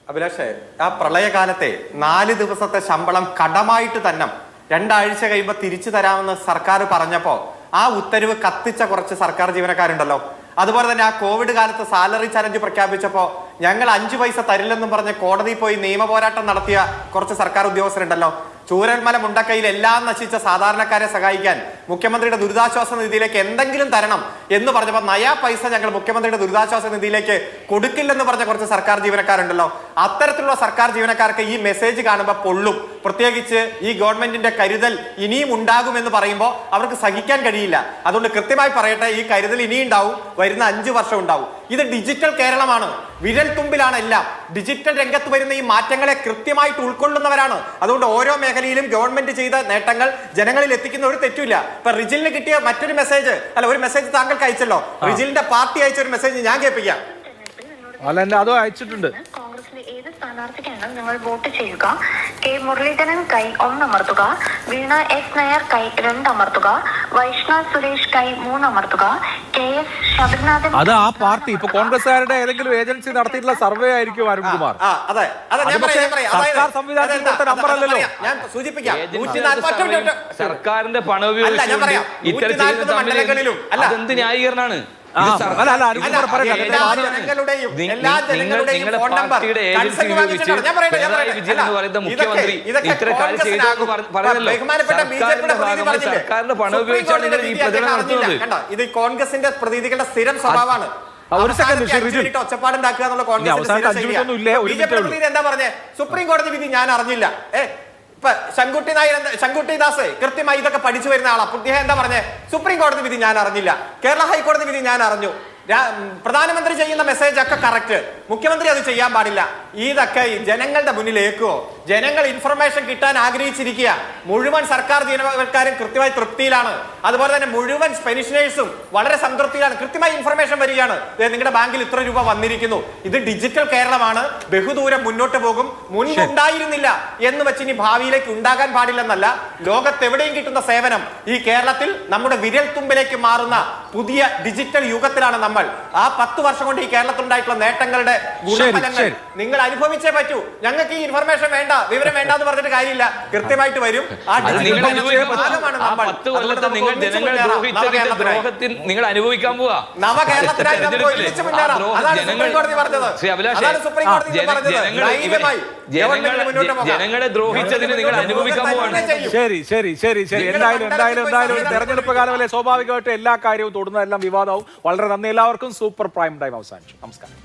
അഭിലാഷേ, ആ പ്രളയകാലത്തെ 4 ദിവസത്തെ ശമ്പളം കടമായിട്ട് തന്നെ 2 ആഴ്ച കഴിയുമ്പോൾ തിരിച്ചു തരാമെന്ന് സർക്കാർ പറഞ്ഞപ്പോൾ ആ ഉത്തരവ് കത്തിച്ച കുറച്ച് സർക്കാർ ജീവനക്കാരുണ്ടല്ലോ. അതുപോലെ തന്നെ ആ കോവിഡ് കാലത്ത് സാലറി ചലഞ്ച് പ്രഖ്യാപിച്ചപ്പോൾ ഞങ്ങൾ 5 പൈസ തരില്ലെന്നും പറഞ്ഞ് കോടതിയിൽ പോയി നിയമ പോരാട്ടം നടത്തിയ കുറച്ച് സർക്കാർ ഉദ്യോഗസ്ഥരുണ്ടല്ലോ. ചൂരൽമല മുണ്ടക്കയിൽ എല്ലാം നശിച്ച സാധാരണക്കാരെ സഹായിക്കാൻ മുഖ്യമന്ത്രിയുടെ ദുരിതാശ്വാസ നിധിയിലേക്ക് എന്തെങ്കിലും തരണം എന്ന് പറഞ്ഞപ്പോൾ നയാ പൈസ ഞങ്ങൾ മുഖ്യമന്ത്രിയുടെ ദുരിതാശ്വാസ നിധിയിലേക്ക് കൊടുക്കില്ലെന്ന് പറഞ്ഞ കുറച്ച് സർക്കാർ ജീവനക്കാരുണ്ടല്ലോ. അത്തരത്തിലുള്ള സർക്കാർ ജീവനക്കാർക്ക് ഈ മെസ്സേജ് കാണുമ്പോൾ പൊള്ളും. പ്രത്യേകിച്ച് ഈ ഗവൺമെന്റിന്റെ കരുതൽ ഇനിയും ഉണ്ടാകുമെന്ന് പറയുമ്പോൾ അവർക്ക് സഹിക്കാൻ കഴിയില്ല. അതുകൊണ്ട് കൃത്യമായി പറയട്ടെ, ഈ കരുതൽ ഇനിയും ഉണ്ടാവും, വരുന്ന 5 വർഷം ഉണ്ടാവും. ഇത് ഡിജിറ്റൽ കേരളമാണ്, വിരൽ തുമ്പിലാണ് എല്ലാം. ഡിജിറ്റൽ രംഗത്ത് വരുന്ന ഈ മാറ്റങ്ങളെ കൃത്യമായിട്ട് ഉൾക്കൊള്ളുന്നവരാണ്. അതുകൊണ്ട് ഓരോ മേഖലയിലും ഗവൺമെന്റ് ചെയ്ത നേട്ടങ്ങൾ ജനങ്ങളിൽ എത്തിക്കുന്ന ഒരു തെറ്റില്ല. ഇപ്പൊ റിജിലിന് കിട്ടിയ മറ്റൊരു മെസ്സേജ്, ഒരു മെസ്സേജ് താങ്കൾക്ക് അയച്ചല്ലോ, റിജിലിന്റെ പാർട്ടി അയച്ച ഒരു മെസ്സേജ് ഞാൻ കേൾപ്പിക്കാം. അതോ അയച്ചിട്ടുണ്ട്. കോൺഗ്രസിലെ ഏത് സ്ഥാനാർത്ഥിക്കാണ് നിങ്ങൾ വോട്ട് ചെയ്യുക? കെ മുരളീധരൻ കൈ 1 അമർത്തുക, വീണ എസ് നായർ കൈ 2 അമർത്തുക, വൈഷ്ണവ് സുരേഷ് കൈ 3 അമർത്തുക, KS ശബരിനാഥൻ. അത് ആ പാർട്ടി ഇപ്പൊ കോൺഗ്രസ്സുകാരുടെ ഏതെങ്കിലും ഏജൻസി നടത്തിയിട്ടുള്ള സർവേ ആയിരിക്കും അരുൺകുമാർ. സർക്കാർ സംവിധാനത്തിൽ കൊടുത്ത നമ്പർ അല്ലല്ലോ. ഞാൻ സൂചിപ്പിക്കാം, സർക്കാരിന്റെ പണം ഉപയോഗിച്ച് ഇത്തരത്തിലും അതെന്ത് ന്യായീകരണമാണ്? മുഖ്യമന്ത്രി ഇത്ര കാര്യം ചെയ്തു പറഞ്ഞല്ലോ. സർക്കാരിന്റെ പണം ഉപയോഗിച്ചാണ് നിങ്ങൾ ഈ പ്രചരണം നടത്തുന്നത്. ഇത് കോൺഗ്രസിന്റെ പ്രതിനിധികളുടെ സ്ഥിരം സ്വഭാവമാണ്. ഒരു second, റിജു. ഒച്ചപ്പാടുണ്ടാക്കുക എന്നുള്ള ഇനി അവസാനത്തെ 5 മിനിറ്റ് ഒന്നും ഇല്ലേ? ഒരു മിനിറ്റേ ഉള്ളൂ. എന്താ പറഞ്ഞേ? സുപ്രീം കോടതി വിധി ഞാൻ അറിഞ്ഞില്ല. ഇപ്പൊ ശങ്കുട്ടി ദാസ് കൃത്യമായി ഇതൊക്കെ പഠിച്ചു വരുന്ന ആളാ. അദ്ദേഹം എന്താ പറഞ്ഞേ? സുപ്രീം കോടതി വിധി ഞാൻ അറിഞ്ഞില്ല, കേരള ഹൈക്കോടതി വിധി ഞാൻ അറിഞ്ഞു. പ്രധാനമന്ത്രി ചെയ്യുന്ന മെസ്സേജ് ഒക്കെ കറക്റ്റ്, മുഖ്യമന്ത്രി അത് ചെയ്യാൻ പാടില്ല. ഇതൊക്കെ ജനങ്ങളുടെ മുന്നിൽ ഏക്കുവോ? ജനങ്ങൾ ഇൻഫർമേഷൻ കിട്ടാൻ ആഗ്രഹിച്ചിരിക്കുക. മുഴുവൻ സർക്കാർ ജീവനക്കാരും കൃത്യമായി തൃപ്തിയിലാണ്. അതുപോലെ തന്നെ മുഴുവൻ പെൻഷനേഴ്സും വളരെ സംതൃപ്തിയിലാണ്. കൃത്യമായി ഇൻഫർമേഷൻ വരികയാണ്, നിങ്ങളുടെ ബാങ്കിൽ ഇത്ര രൂപ വന്നിരിക്കുന്നു. ഇത് ഡിജിറ്റൽ കേരളമാണ്, ബഹുദൂരം മുന്നോട്ട് പോകും. മുൻപുണ്ടായിരുന്നില്ല എന്ന് വെച്ച് ഇനി ഭാവിയിലേക്ക് ഉണ്ടാകാൻ പാടില്ലെന്നല്ല. ലോകത്തെവിടെയും കിട്ടുന്ന സേവനം ഈ കേരളത്തിൽ നമ്മുടെ വിരൽ തുമ്പിലേക്ക് മാറുന്ന പുതിയ ഡിജിറ്റൽ യുഗത്തിലാണ് നമ്മൾ. ആ 10 വർഷം കൊണ്ട് ഈ കേരളത്തിൽ ഉണ്ടായിട്ടുള്ള നേട്ടങ്ങളുടെ ഗുണഫലങ്ങൾ നിങ്ങൾ അനുഭവിച്ചേ പറ്റൂ. ഞങ്ങൾക്ക് ഈ ഇൻഫർമേഷൻ വേണ്ട, വിവരം വേണ്ട എന്ന് പറഞ്ഞിട്ട് കാര്യമില്ല, കൃത്യമായിട്ട് വരും. നിങ്ങൾ അനുഭവിക്കാൻ പോവാ നവകേരളത്തിനായി നമുക്ക് ഒരുമിച്ച് മുന്നേറാം. അതാണ് സുപ്രീം കോടതി പറഞ്ഞത്. സുപ്രീം കോടതി പറഞ്ഞത് ജനങ്ങളെ ദ്രോഹിച്ചതിന് നിങ്ങൾ അനുഭവിക്കാൻ പോവാണ്. ശരി. എന്തായാലും തെരഞ്ഞെടുപ്പ് കാലമല്ലേ, സ്വാഭാവികമായിട്ട് എല്ലാ കാര്യവും തൊടുന്നതെല്ലാം വിവാദവും. വളരെ നന്ദി എല്ലാവർക്കും. സൂപ്പർ പ്രൈം ടൈം അവസാനിച്ചു. നമസ്കാരം.